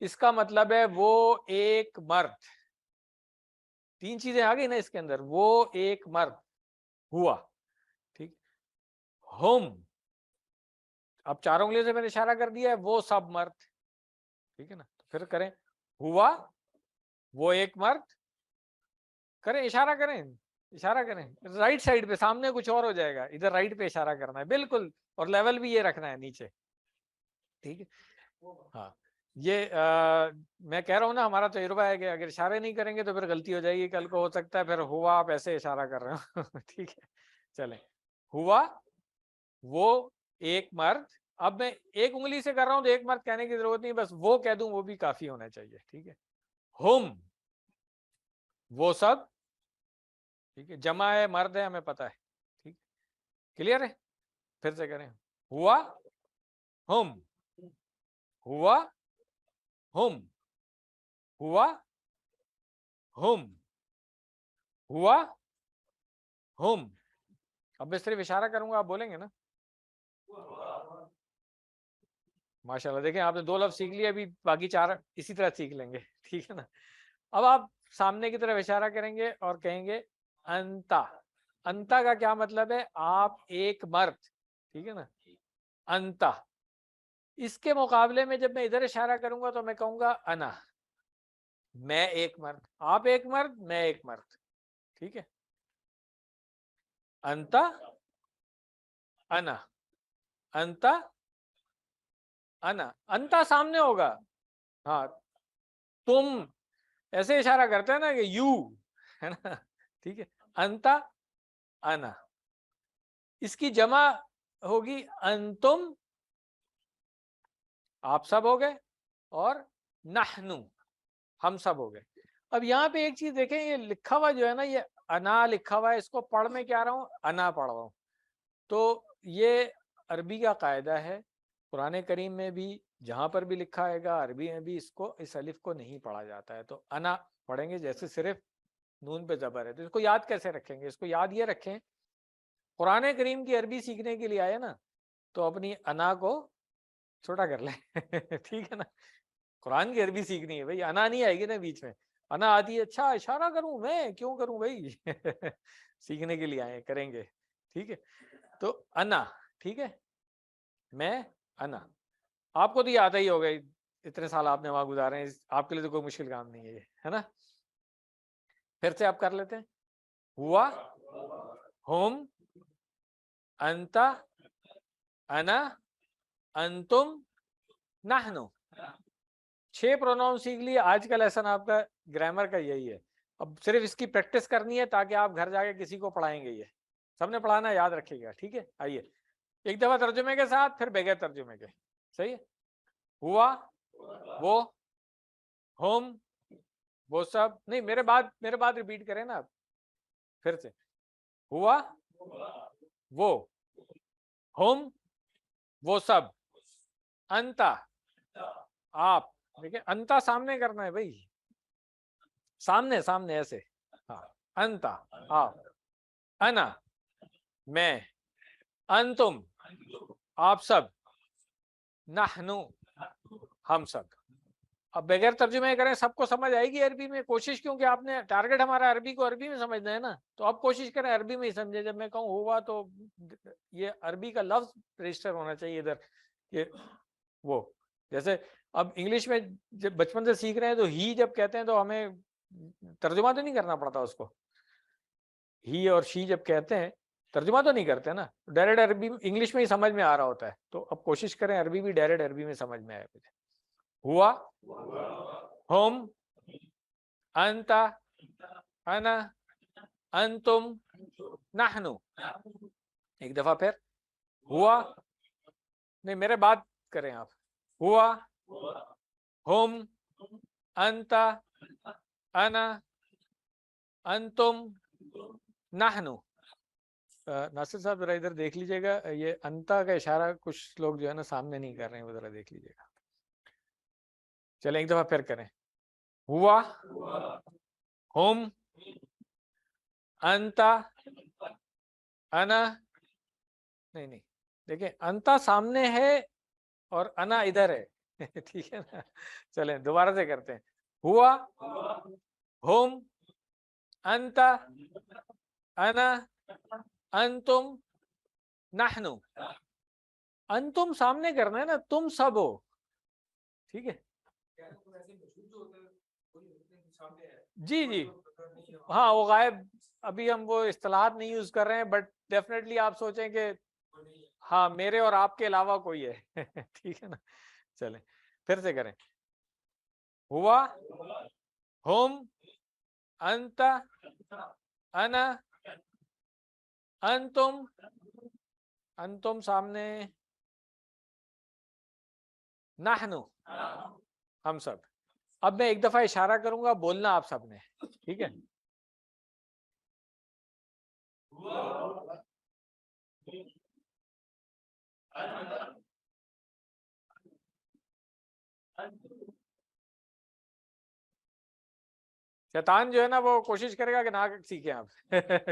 اس کا مطلب ہے وہ ایک مرد. 3 چیزیں آ گئی نا اس کے اندر، وہ ایک مرد ہوا. ٹھیک، ہم، اب 4 انگلیوں سے میں نے اشارہ کر دیا ہے، وہ سب مرد. ٹھیک ہے نا، تو پھر کریں ہوا وہ ایک مرد، کریں اشارہ کریں، اشارہ کریں رائٹ سائڈ پہ، سامنے کچھ اور ہو جائے گا، ادھر رائٹ پہ اشارہ کرنا ہے بالکل، اور لیول بھی یہ رکھنا ہے نیچے. ٹھیک ہے، ہاں یہ میں کہہ رہا ہوں نا ہمارا تجربہ ہے کہ اگر اشارے نہیں کریں گے تو پھر غلطی ہو جائے گی. کل کو ہو سکتا ہے پھر ہوا آپ ایسے اشارہ کر رہے ہو ٹھیک ہے، چلیں ہوا وہ ایک مرد. اب میں 1 انگلی سے کر رہا ہوں تو 1 مرد کہنے کی ضرورت نہیں، بس وہ کہہ دوں وہ بھی کافی ہونا چاہیے. ٹھیک ہے، ہم وہ سب، ٹھیک ہے، جمع ہے مرد ہے ہمیں پتا ہے. ٹھیک، کلیئر ہے؟ پھر سے کریں ہوا ہم، ہوا ہم، ہوا ہم، ہوا ہم. اب میں صرف اشارہ کروں گا، آپ بولیں گے نا؟ ماشاءاللہ، دیکھیں آپ نے 2 لفظ سیکھ لیے، ابھی باقی 4 اسی طرح سیکھ لیں گے. ٹھیک ہے نا، اب آپ سامنے کی طرف اشارہ کریں گے اور کہیں گے انتا. انتا کا کیا مطلب ہے؟ آپ ایک مرد. ٹھیک ہے نا، انتا. اس کے مقابلے میں جب میں ادھر اشارہ کروں گا تو میں کہوں گا انا، میں ایک مرد. آپ ایک مرد، میں ایک مرد. ٹھیک ہے، انتا انا، انتا انا. انتا سامنے ہوگا، ہاں تم ایسے اشارہ کرتے ہیں نا کہ یو ہے نا. ٹھیک ہے، انتا انا. اس کی جمع ہوگی انتم، آپ سب ہو گئے، اور نحنو، ہم سب ہو گئے. اب یہاں پہ ایک چیز دیکھیں، یہ لکھا ہوا جو ہے نا، یہ انا لکھا ہوا ہے، اس کو پڑھ میں کیا رہا ہوں؟ انا پڑھ رہا ہوں. تو یہ عربی کا قاعدہ ہے، قرآن کریم میں بھی جہاں پر بھی لکھا آئے گا عربی میں بھی اس الف کو نہیں پڑھا جاتا ہے، تو انا پڑھیں گے جیسے صرف نون پہ زبر ہے. تو اس کو یاد کیسے رکھیں گے؟ اس کو یاد یہ رکھیں، قرآن کریم کی عربی سیکھنے کے لیے آئے نا تو اپنی انا کو چھوٹا کر لیں ٹھیک ہے نا. قرآن کی عربی سیکھنی ہے بھائی، انا نہیں آئے گی نا بیچ میں. انا آتی ہے، اچھا اشارہ کروں میں، کیوں کروں بھائی سیکھنے کے لیے آئے کریں گے، ٹھیک ہے. تو انا، ٹھیک ہے، میں انا. آپ کو تو یہ آتا ہی ہوگا، اتنے سال آپ نے وہاں گزارے ہیں، آپ کے لیے تو کوئی مشکل کام نہیں ہے یہ، ہے نا. پھر سے آپ کر لیتے ہیں. ہوا، ہم، انتا، انا، انتم، نحنو. 6 پروناؤن سیکھ لیے. آج کا لیسن آپ کا گرامر کا یہی ہے. اب صرف اس کی پریکٹس کرنی ہے تاکہ آپ گھر جا کے کسی کو پڑھائیں گے. یہ سب نے پڑھانا ہے، یاد رکھیے گا، ٹھیک ہے. آئیے ایک دفعہ ترجمے کے ساتھ، پھر بغیر ترجمے کے. صحیح ہے. ہوا، وہ، ہم، وہ سب. نہیں، میرے بعد ریپیٹ کریں نا آپ. پھر سے. ہوا، وہ، ہم، وہ سب، انتا، آپ. دیکھیں انتا سامنے کرنا ہے بھائی، سامنے ایسے. ہاں، انتا آپ، انا میں، انتم آپ سب، نحنو ہم سب. اب بغیر ترجمے کریں سب کو سمجھ آئے گی عربی میں. کوشش، کیونکہ آپ نے ٹارگٹ ہمارا عربی کو عربی میں سمجھنا ہے نا، تو آپ کوشش کریں عربی میں ہی سمجھیں. جب میں کہوں ہوا تو یہ عربی کا لفظ رجسٹر ہونا چاہیے ادھر کہ وہ. جیسے اب انگلش میں جب بچپن سے سیکھ رہے ہیں تو ہی جب کہتے ہیں تو ہمیں ترجمہ تو نہیں کرنا پڑتا اس کو. ہی اور شی جب کہتے ہیں ترجمہ تو نہیں کرتے نا، ڈائریکٹ عربی انگلش میں ہی سمجھ میں آ رہا ہوتا ہے. تو اب کوشش کریں عربی بھی ڈائریکٹ عربی میں سمجھ میں آئے. ہوا، ہم، انتا، انا، انتم، نحنو. ایک دفعہ پھر. ہوا، نہیں میرے بات کریں آپ. ہوا، ہم، انتا، انا، انتم، نحنو. ناصر صاحب ذرا ادھر دیکھ لیجئے گا، یہ انتا کا اشارہ کچھ لوگ جو ہے نا سامنے نہیں کر رہے ہیں، وہ ذرا دیکھ لیجئے گا. چلیں ایک دفعہ پھر کریں. ہوا، ہم، انتا، انا. نہیں دیکھیں انتا سامنے ہے اور انا ادھر ہے ٹھیک ہے نا. چلیں دوبارہ سے کرتے ہیں. ہوا، ہم، انتا، انا، انتم، نحنو. انتم سامنے کرنا ہے نا، تم سب ہو، ٹھیک ہے. جی ہاں، وہ غائب، ابھی ہم وہ اصطلاحات نہیں یوز کر رہے ہیں، بٹ ڈیفینیٹلی آپ سوچیں کہ ہاں میرے اور آپ کے علاوہ کوئی ہے ٹھیک ہے نا. چلیں پھر سے کریں. ہوا، ہم، انتا، انا، انتم. انتم سامنے، نحنو ہم سب. اب میں ایک دفعہ اشارہ کروں گا، بولنا آپ سب نے، ٹھیک ہے. شیطان جو ہے نا وہ کوشش کرے گا کہ نہ سیکھیں آپ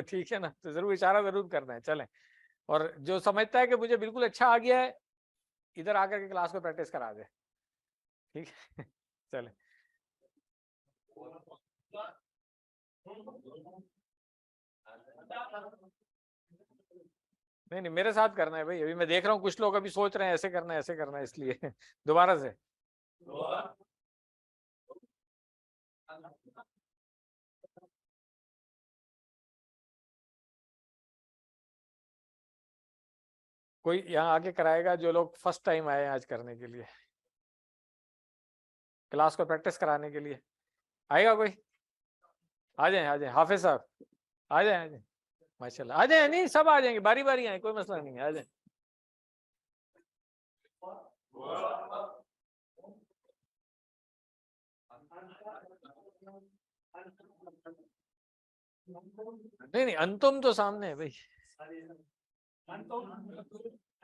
ٹھیک ہے نا. تو ضرور اشارہ ضرور کرنا ہے. چلیں، اور جو سمجھتا ہے کہ مجھے بالکل اچھا آ گیا ہے ادھر آ کر کے کلاس کو پریکٹس کرا دے، ٹھیک ہے. چلیں. نہیں میرے ساتھ کرنا ہے بھائی. ابھی میں دیکھ رہا ہوں کچھ لوگ ابھی سوچ رہے ہیں ایسے کرنا ہے ایسے کرنا ہے، اس لیے دوبارہ سے. کوئی یہاں آگے کرائے گا جو لوگ فرسٹ ٹائم آئے ہیں آج کرنے کے لیے، کلاس کو پریکٹس کرانے کے لیے؟ آئے گا کوئی؟ آ جائیں. حافظ صاحب آ جائیں. ماشاء اللہ آ جائیں. نہیں سب آ جائیں گے، باری باری آئیں، کوئی مسئلہ نہیں ہے. آ جائیں. نہیں انتم تو سامنے ہے بھائی.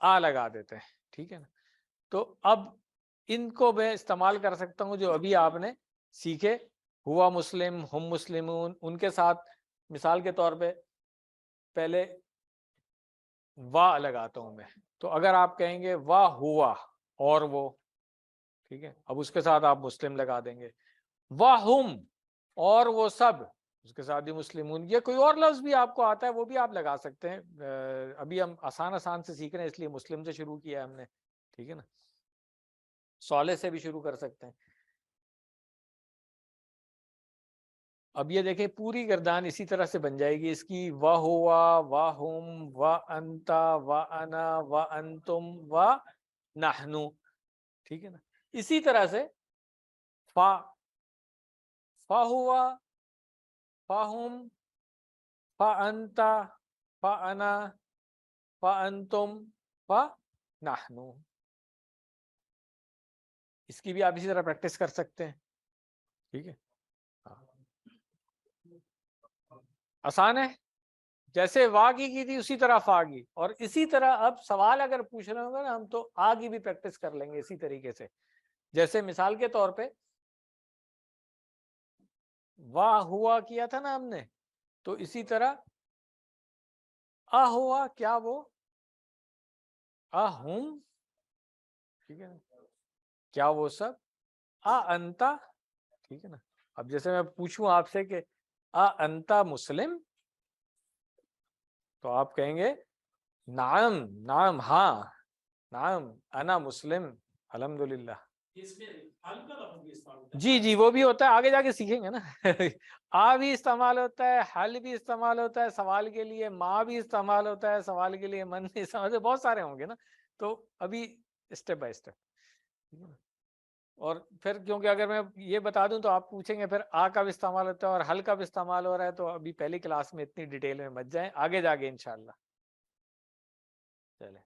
آ لگا دیتے ہیں, ٹھیک ہے نا. تو اب ان کو میں استعمال کر سکتا ہوں جو ابھی آپ نے سیکھے, ہوا مسلم, ہم مسلمون, ان کے ساتھ مثال کے طور پہ پہلے وا لگاتا ہوں میں. تو اگر آپ کہیں گے وا ہوا اور وہ, ٹھیک ہے, اب اس کے ساتھ آپ مسلم لگا دیں گے. وا ہم اور وہ سب, اس کے ساتھ بھی مسلمون. یہ کوئی اور لفظ بھی آپ کو آتا ہے وہ بھی آپ لگا سکتے ہیں. ابھی ہم آسان سے سیکھ رہے ہیں اس لیے مسلم سے شروع کیا ہے ہم نے, ٹھیک ہے نا. صالح سے بھی شروع کر سکتے ہیں. اب یہ دیکھیں پوری گردان اسی طرح سے بن جائے گی اس کی. وا ہوا, وا ہم, وا انتا, وا انا, وا انتم, وا نحنو, ٹھیک ہے نا. اسی طرح سے فا, فا ہوا, فا ہم, فا انتا, فا انا, فا انتم, فا نحنو. اس کی بھی آپ اسی طرح پریکٹس کر سکتے ہیں, ٹھیک ہے. آسان ہے, جیسے وا کی تھی اسی طرح فا کی. اور اسی طرح اب سوال اگر پوچھ رہے ہوں گے نا ہم تو آ کی بھی پریکٹس کر لیں گے اسی طریقے سے. جیسے مثال کے طور پہ وا ہوا کیا تھا نا ہم نے, تو اسی طرح آ ہوا, کیا وہ آ ہم, ٹھیک ہے نا, کیا وہ سب, آ انتا, ٹھیک ہے نا. اب جیسے میں پوچھوں آپ سے کہ آ انتا مسلم, تو آپ کہیں گے نعم, نعم, ہاں, نعم انا مسلم الحمدللہ. اس میں حل کا لفظ بھی استعمال ہوتا ہے. جی جی وہ بھی ہوتا ہے, آگے جا کے سیکھیں گے نا. آ بھی استعمال ہوتا ہے, حل بھی استعمال ہوتا ہے سوال کے لیے, ماں بھی استعمال ہوتا ہے سوال کے لیے, من بھی استعمال, بہت سارے ہوں گے نا. تو ابھی اسٹیپ بائی اسٹیپ. اور پھر کیونکہ اگر میں یہ بتا دوں تو آپ پوچھیں گے پھر آ کا بھی استعمال ہوتا ہے اور حل کا بھی استعمال ہو رہا ہے, تو ابھی پہلی کلاس میں اتنی ڈیٹیل میں مت جائیں, آگے جا کے انشاءاللہ. چلیں,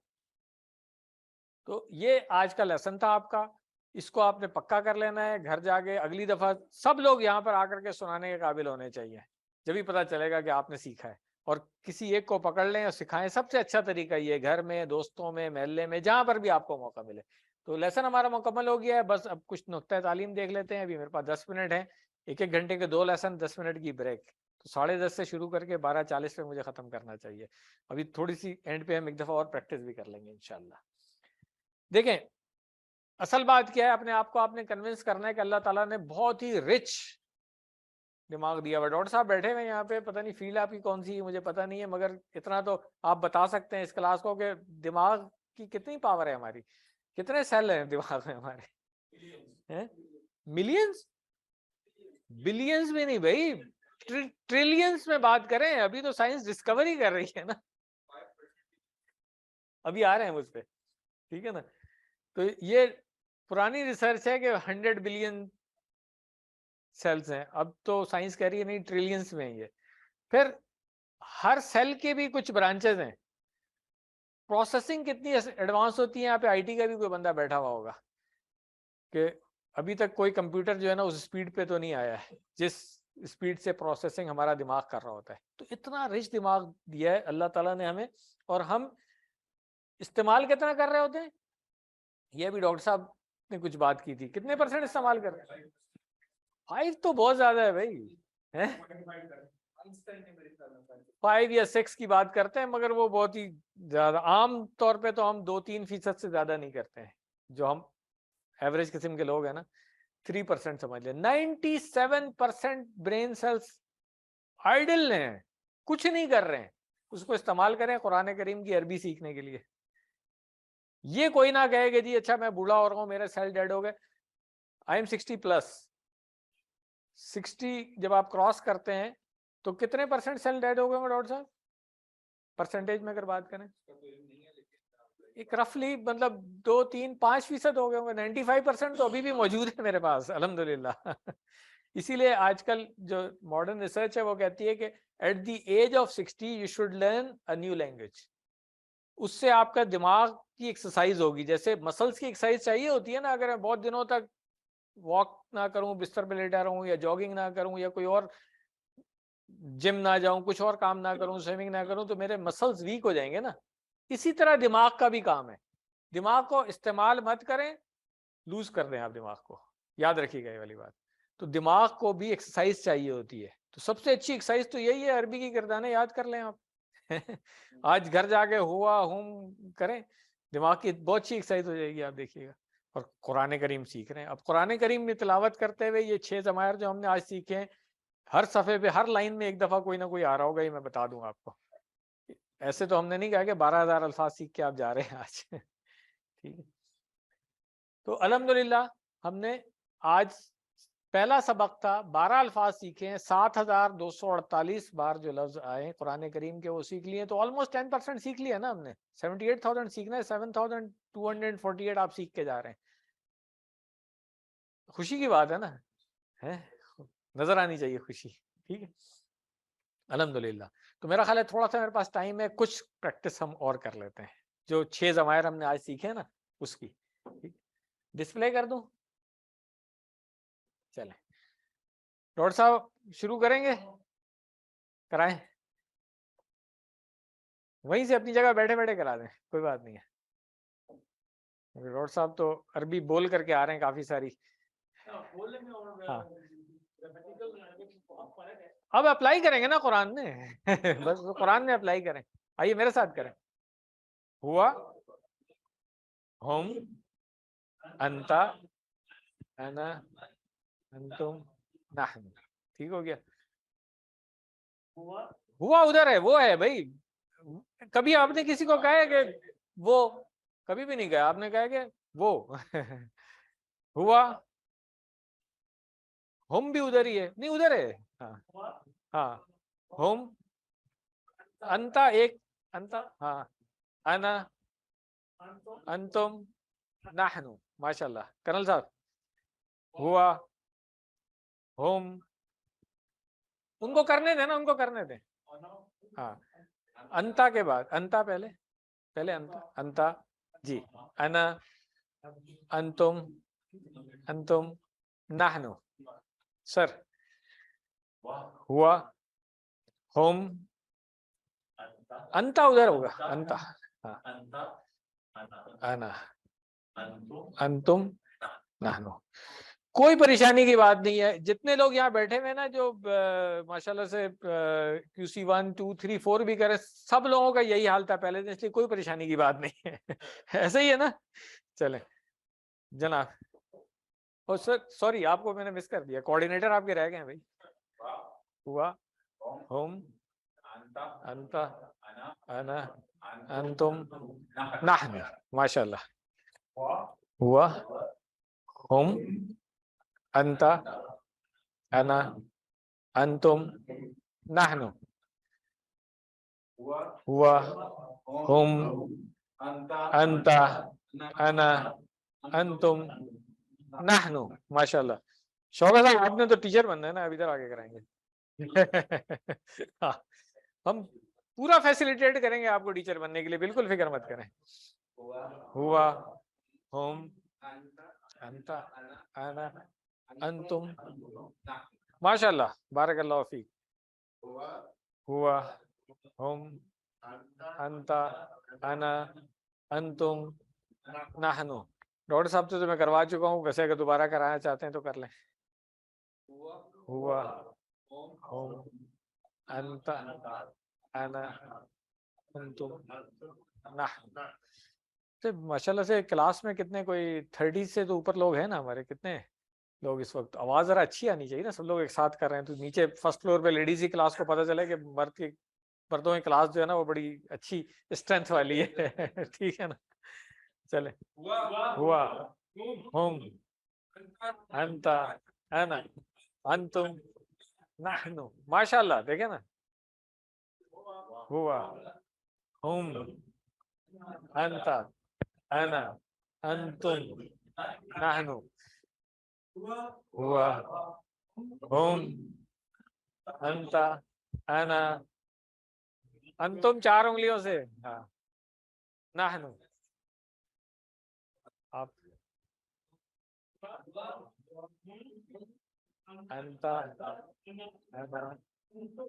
تو یہ آج کا لیسن تھا آپ کا. اس کو آپ نے پکا کر لینا ہے گھر جا کے. اگلی دفعہ سب لوگ یہاں پر آ کر کے سنانے کے قابل ہونے چاہیے, جبھی پتہ چلے گا کہ آپ نے سیکھا ہے. اور کسی ایک کو پکڑ لیں اور سکھائیں, سب سے اچھا طریقہ یہ, گھر میں, دوستوں میں, محلے میں, جہاں پر بھی آپ کو موقع ملے. تو لیسن ہمارا مکمل ہو گیا ہے, بس اب کچھ نقطۂ تعلیم دیکھ لیتے ہیں. ابھی میرے پاس 10 منٹ ہیں, ایک گھنٹے کے 2 لیسن, 10 منٹ کی بریک. تو 10:30 سے شروع کر کے 12:40 پہ مجھے ختم کرنا چاہیے. ابھی تھوڑی سی اینڈ پہ ہم ایک دفعہ اور پریکٹس بھی کر لیں گے انشاءاللہ. دیکھیں اصل بات کیا ہے, اپنے آپ کو آپ نے کنونس کرنا ہے کہ اللہ تعالیٰ نے بہت ہی رچ دماغ دیا ہوا. ڈاکٹر صاحب بیٹھے ہوئے یہاں پہ, پتہ نہیں فیلڈ آپ کی کون سی ہے مجھے پتہ نہیں ہے, مگر اتنا تو آپ بتا سکتے ہیں اس کلاس کو کہ دماغ کی کتنی پاور ہے ہماری, کتنے سیل ہیں دماغ میں ہمارے, ملینز, بلینز میں نہیں بھائی, ٹریلینز میں بات کریں. ابھی تو سائنس ڈسکوری کر رہی ہے نا, ابھی آ رہے ہیں مجھ پہ, ٹھیک ہے نا. تو یہ پرانی ریسرچ ہے کہ 100 بلین سیلز ہیں, اب تو سائنس کہہ رہی ہے نہیں ٹریلینز میں یہ. پھر ہر سیل کے بھی کچھ برانچز ہیں. پروسیسنگ کتنی ایڈوانس ہوتی ہے. یہاں پہ آئی ٹی کا بھی کوئی بندہ بیٹھا ہوا ہوگا کہ ابھی تک کوئی کمپیوٹر جو ہے نا اس اسپیڈ پہ تو نہیں آیا ہے جس اسپیڈ سے پروسیسنگ ہمارا دماغ کر رہا ہوتا ہے. تو اتنا رچ دماغ دیا ہے اللہ تعالیٰ نے ہمیں, اور ہم استعمال کتنا کر رہے ہوتے ہیں. یہ بھی ڈاکٹر صاحب نے کچھ بات کی تھی, کتنے % استعمال کر رہے ہیں. 5 تو بہت زیادہ ہے بھائی, 5 یا 6 کی بات کرتے ہیں, مگر وہ بہت ہی زیادہ. عام طور پہ تو ہم 2-3% سے زیادہ نہیں کرتے ہیں. جو ہم ایوریج قسم کے لوگ ہیں نا 3% سمجھ لیں. 97% برین سیلز آئیڈل ہیں, کچھ نہیں کر رہے ہیں. اس کو استعمال کریں قرآن کریم کی عربی سیکھنے کے لیے. یہ کوئی نہ کہے کہ جی اچھا میں بوڑھا ہو رہا ہوں میرے سیل ڈیڈ ہو گئے. I am 60+. 60 جب آپ کراس کرتے ہیں تو کتنے % سیل ڈیڈ ہو گئے ہوں گے ڈاکٹر صاحب, پرسنٹیج میں اگر بات کریں؟ ایک رفلی مطلب 2-3-5% ہو گئے ہوں گے. 95% تو ابھی بھی موجود ہے میرے پاس الحمدللہ. اسی لیے آج کل جو ماڈرن ریسرچ ہے وہ کہتی ہے کہ at the age of 60 you should learn a new language. اس سے آپ کا دماغ کی ایکسرسائز ہوگی. جیسے مسلس کی ایکسرسائز چاہیے ہوتی ہے نا, اگر میں بہت دنوں تک واک نہ کروں, بستر پہ لیٹا رہوں, یا جاگنگ نہ کروں, یا کوئی اور جم نہ جاؤں, کچھ اور کام نہ کروں, سوئمنگ نہ کروں, تو میرے مسلس ویک ہو جائیں گے نا. اسی طرح دماغ کا بھی کام ہے. دماغ کو استعمال مت کریں, لوز کر دیں آپ دماغ کو, یاد رکھیے گا یہ والی بات. تو دماغ کو بھی ایکسرسائز چاہیے ہوتی ہے. تو سب سے اچھی ایکسرسائز تو یہی ہے, عربی کی گردانیں یاد کر لیں آپ. آج گھر جا کے ہوا ہم کریں, دماغ کی بہت اچھی ایکسرسائز ہو جائے گی, آپ دیکھیے گا. اور قرآن کریم سیکھ رہے ہیں, اب قرآن کریم میں تلاوت کرتے ہوئے یہ 6 ضمائر جو ہم نے آج سیکھے ہیں, ہر صفحے پہ ہر لائن میں ایک دفعہ کوئی نہ کوئی آ رہا ہوگا, یہ میں بتا دوں گا آپ کو. ایسے تو ہم نے نہیں کہا کہ 12,000 الفاظ سیکھ کے آپ جا رہے ہیں آج. ٹھیک ہے, تو الحمدللہ ہم نے آج پہلا سبق تھا, 12 الفاظ سیکھے ہیں, 7,248 بار جو لفظ آئے ہیں قرآن کریم کے وہ سیکھ لیے. تو آلموسٹ 10% سیکھ لیا نا ہم نے. 78,000 سیکھنا ہے, 7,248 آپ سیکھ کے جا رہے ہیں. خوشی کی بات ہے نا, نظر آنی چاہیے خوشی. ٹھیک ہے, الحمدللہ. تو میرا خیال ہے تھوڑا سا میرے پاس ٹائم ہے, کچھ پریکٹس ہم اور کر لیتے ہیں. جو 6 ضمائر ہم نے آج سیکھے نا اس کی. ڈسپلے کر دوں, چلیں ڈاکٹر صاحب شروع کریں گے, کرائیں, وہیں سے اپنی جگہ بیٹھے بیٹھے کرا دیں, کوئی بات نہیں ہے. ڈاکٹر صاحب تو عربی بول کر کے آ رہے ہیں کافی ساری. ہاں, اب اپلائی کریں گے نا قرآن میں. بس قرآن میں اپلائی کریں. آئیے میرے ساتھ کریں. ہوا, ہم, انتا, انا, انتم, نحن. ٹھیک ہو گیا. ہوا ادھر ہے, وہ ہے بھائی. کبھی آپ نے کسی کو کہا ہے کہ وہ, کبھی بھی نہیں کہا. آپ نے کہا کہ وہ. ہوا, ہم بھی ادھر ہی ہے, نہیں ادھر ہے. ہاں ہاں, ہم, انتا ایک, انتا, ہاں, انا, انتم, نحن. ماشاء اللہ کرنل صاحب. ہوا, ہم, ان کو کرنے دیں نا, ان کو کرنے دیں. ہاں, انتا کے بعد, انتا پہلے, پہلے انتا, انتا جی, انا, انتم, انتم, نحن. سر, ہوا, ہم, انتا ادھر ہوگا, انتا, ہاں, انا, انتم, نحن. کوئی پریشانی کی بات نہیں ہے. جتنے لوگ یہاں بیٹھے ہوئے نا جو ماشاءاللہ سے QC 1 2 3 4 بھی کرے, سب لوگوں کا یہی حال تھا پہلے دن, اس لیے کوئی پریشانی کی بات نہیں ہے. ایسا ہی ہے نا. چلیں جناب. اور سر سوری, آپ کو میں نے مس کر دیا, کوآرڈینیٹر آپ کے رہ گئے ہیں بھائی. ہوا, ہم, انتا, انا, انتم, نحن. ماشاءاللہ. ہوا, ہم, انتا, انا, انتم, نحن. ہوا, ہم, انتا, انا, انتم, نحن. ماشاءاللہ. شوقہ صاحب آپ نے تو ٹیچر بننا ہے نا, ابھی ادھر آگے کرائیں گے. ہم پورا فیسیلیٹیٹ کریں گے آپ کو ٹیچر بننے کے لیے, بالکل فکر مت کریں. ہوا, ہم, انتا, انا, انتم. ماشاءاللہ, بارک اللہ فیک. ہوا, ہم, انتا, انا, انتم, نحن. ڈاکٹر صاحب تو میں کروا چکا ہوں, ویسے اگر دوبارہ کرانا چاہتے ہیں تو کر لیں. ہوا, ہم, انتا, انا, انتم, نحن. ماشاءاللہ سے کلاس میں کتنے, کوئی 30 سے تو اوپر لوگ ہیں نا ہمارے. کتنے لوگ اس وقت, آواز ذرا اچھی آنی چاہیے نا, سب لوگ ایک ساتھ کر رہے ہیں. تو نیچے فرسٹ فلور پہ لیڈیز کی کلاس کو پتہ چلے کہ مردوں کی کلاس جو ہے نا وہ بڑی اچھی اسٹرینتھ والی ہے. ٹھیک ہے نا. چلے. ہوا, ہم, انتا, انا, انتم, نحن. ماشاءاللہ. دیکھیں نا. ہوا, ہم, انتا, انا, انتم, نحن. ہوا, ہم, انتا, انا, انتم 4 انگلیوں سے. ہاں, نحن. آپ انتا, انا, انتم.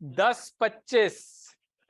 10:25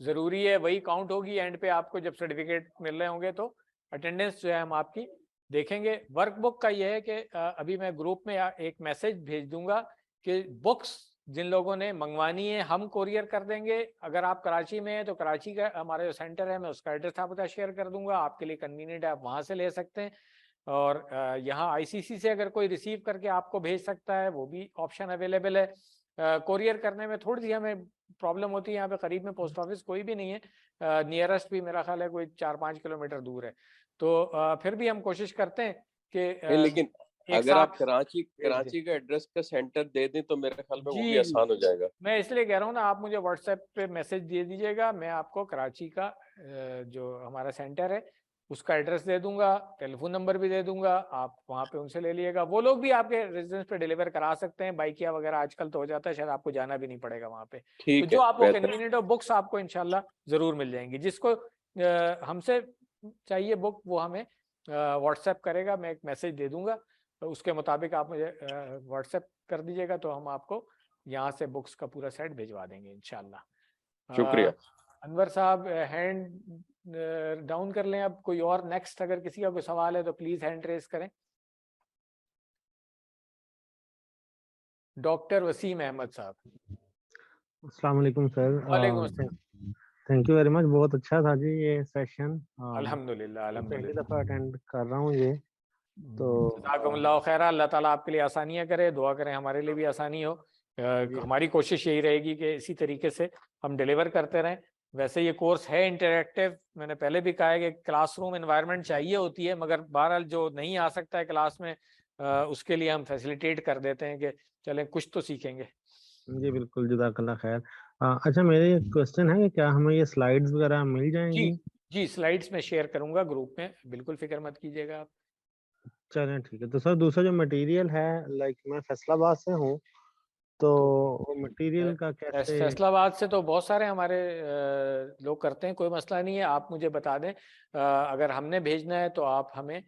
ضروری ہے, وہی کاؤنٹ ہوگی اینڈ پہ آپ کو جب سرٹیفکیٹ مل رہے ہوں گے تو اٹینڈنس جو ہے ہم آپ کی دیکھیں گے. ورک بک کا یہ ہے کہ ابھی میں گروپ میں ایک میسج بھیج دوں گا کہ بکس جن لوگوں نے منگوانی ہے ہم کوریئر کر دیں گے. اگر آپ کراچی میں ہیں تو کراچی کا ہمارا جو سینٹر ہے میں اس کا ایڈریس آپ کا شیئر کر دوں گا, آپ کے لیے کنوینئنٹ ہے, آپ وہاں سے لے سکتے ہیں. اور یہاں آئی سی سی سے اگر کوئی ریسیو کر کے آپ کو بھیج سکتا ہے وہ بھی آپشن اویلیبل ہے. کوریئر کرنے میں تھوڑی سی ہمیں پرابلم ہوتی ہے, یہاں پہ قریب میں پوسٹ آفس کوئی بھی نہیں ہے, نیئرسٹ بھی میرا خیال ہے کوئی 4-5 کلومیٹر دور ہے. تو پھر بھی ہم کوشش کرتے ہیں کہ لیکن ایک اگر آپ ساتھ کراچی کا ایڈریس کا سینٹر دے دیں تو میرے خیال میں وہ بھی جی آسان ہو جائے گا. میں اس لیے کہہ رہا ہوں نا, آپ مجھے واٹس ایپ پہ میسج دے دیجیے گا, میں آپ کو کراچی کا جو ہمارا سینٹر ہے اس کا ایڈریس دے دوں گا, ٹیلی فون نمبر بھی دے دوں گا, آپ وہاں پہ ان سے لے لیے گا. وہ لوگ بھی آپ کے ریزیڈنس پہ ڈیلیور کرا سکتے ہیں, بائکیا وغیرہ آج کل تو ہو جاتا ہے, شاید آپ کو جانا بھی نہیں پڑے گا وہاں پہ. تو ٹھیک ہے, جو آپ کو بہتر. کنوینئنٹ ہو بکس آپ کو انشاءاللہ ضرور مل جائیں گی. جس کو ہم سے چاہیے بک وہ ہمیں واٹس ایپ کرے گا, میں ایک میسج دے دوں گا, اس کے مطابق آپ مجھے واٹس ایپ کر دیجیے گا تو ہم آپ کو یہاں سے بکس کا پورا سیٹ بھیجوا دیں گے انشاءاللہ. شکریہ. انور صاحب ہینڈ ڈاؤن کر لیں. اب کوئی اور نیکسٹ اگر کسی کا کوئی سوال ہے تو پلیز ہینڈ ریز کریں. ڈاکٹر وسیم احمد صاحب. السلام علیکم سر. وعلیکم السلام. تھینک یو ویری مچ, بہت اچھا تھا جی یہ سیشن. الحمدللہ پہلی الحمدللہ. دفعہ اٹینڈ کر رہا ہوں یہ تو. جزاکم اللہ خیرہ, اللہ تعالیٰ آپ کے لیے آسانیاں کرے, دعا کریں ہمارے لیے بھی آسانی ہو. ہماری کوشش یہی رہے گی کہ اسی طریقے سے ہم ڈیلیور کرتے رہیں. ویسے یہ کورس ہے انٹریکٹیو, میں نے پہلے بھی کہا ہے کہ کلاس روم انوائرمنٹ چاہیے ہوتی ہے, مگر بہرحال جو نہیں آ سکتا ہے کلاس میں اس کے لیے ہم فیسیلیٹیٹ کر دیتے ہیں کہ چلیں کچھ تو سیکھیں گے. جی بالکل, جزاک اللہ خیر. اچھا میرے کوشچن ہے کہ کیا ہمیں یہ سلائیڈز وغیرہ مل جائیں گی؟ جی سلائیڈز میں شیئر کروں گا گروپ میں, بالکل فکر مت کیجیے گا آپ. چلیں ٹھیک ہے. تو سر دوسرا جو مٹیریل ہے, لائک میں فیصل آباد سے ہوں تو مٹیریل کا کیسے؟ فیصل آباد سے تو بہت سارے ہمارے لوگ کرتے ہیں, کوئی مسئلہ نہیں ہے. آپ مجھے بتا دیں, اگر ہم نے بھیجنا ہے تو آپ ہمیں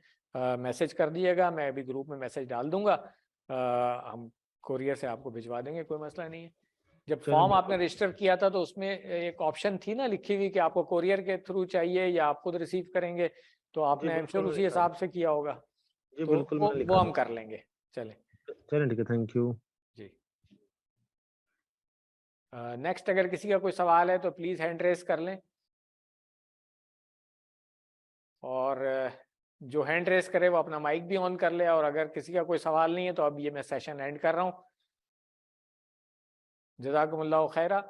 میسج کر دیجیے گا, میں ابھی گروپ میں میسج ڈال دوں گا, ہم کوریئر سے آپ کو بھجوا دیں گے, کوئی مسئلہ نہیں ہے. جب فارم آپ نے رجسٹر کیا تھا تو اس میں ایک آپشن تھی نا لکھی ہوئی کہ آپ کو کوریئر کے تھرو چاہیے یا آپ خود ریسیو کریں گے, تو آپ نے انشور اسی حساب سے کیا ہوگا, تو وہ ہم کر لیں گے. چلیں ٹھیک ہے, تھینک یو جی. نیکسٹ اگر کسی کا کوئی سوال ہے تو پلیز ہینڈ ریز کر لیں, اور جو ہینڈ ریز کرے وہ اپنا مائک بھی آن کر لے. اور اگر کسی کا کوئی سوال نہیں ہے تو اب یہ میں سیشن اینڈ کر رہا ہوں. جزاکم اللہ خیرہ.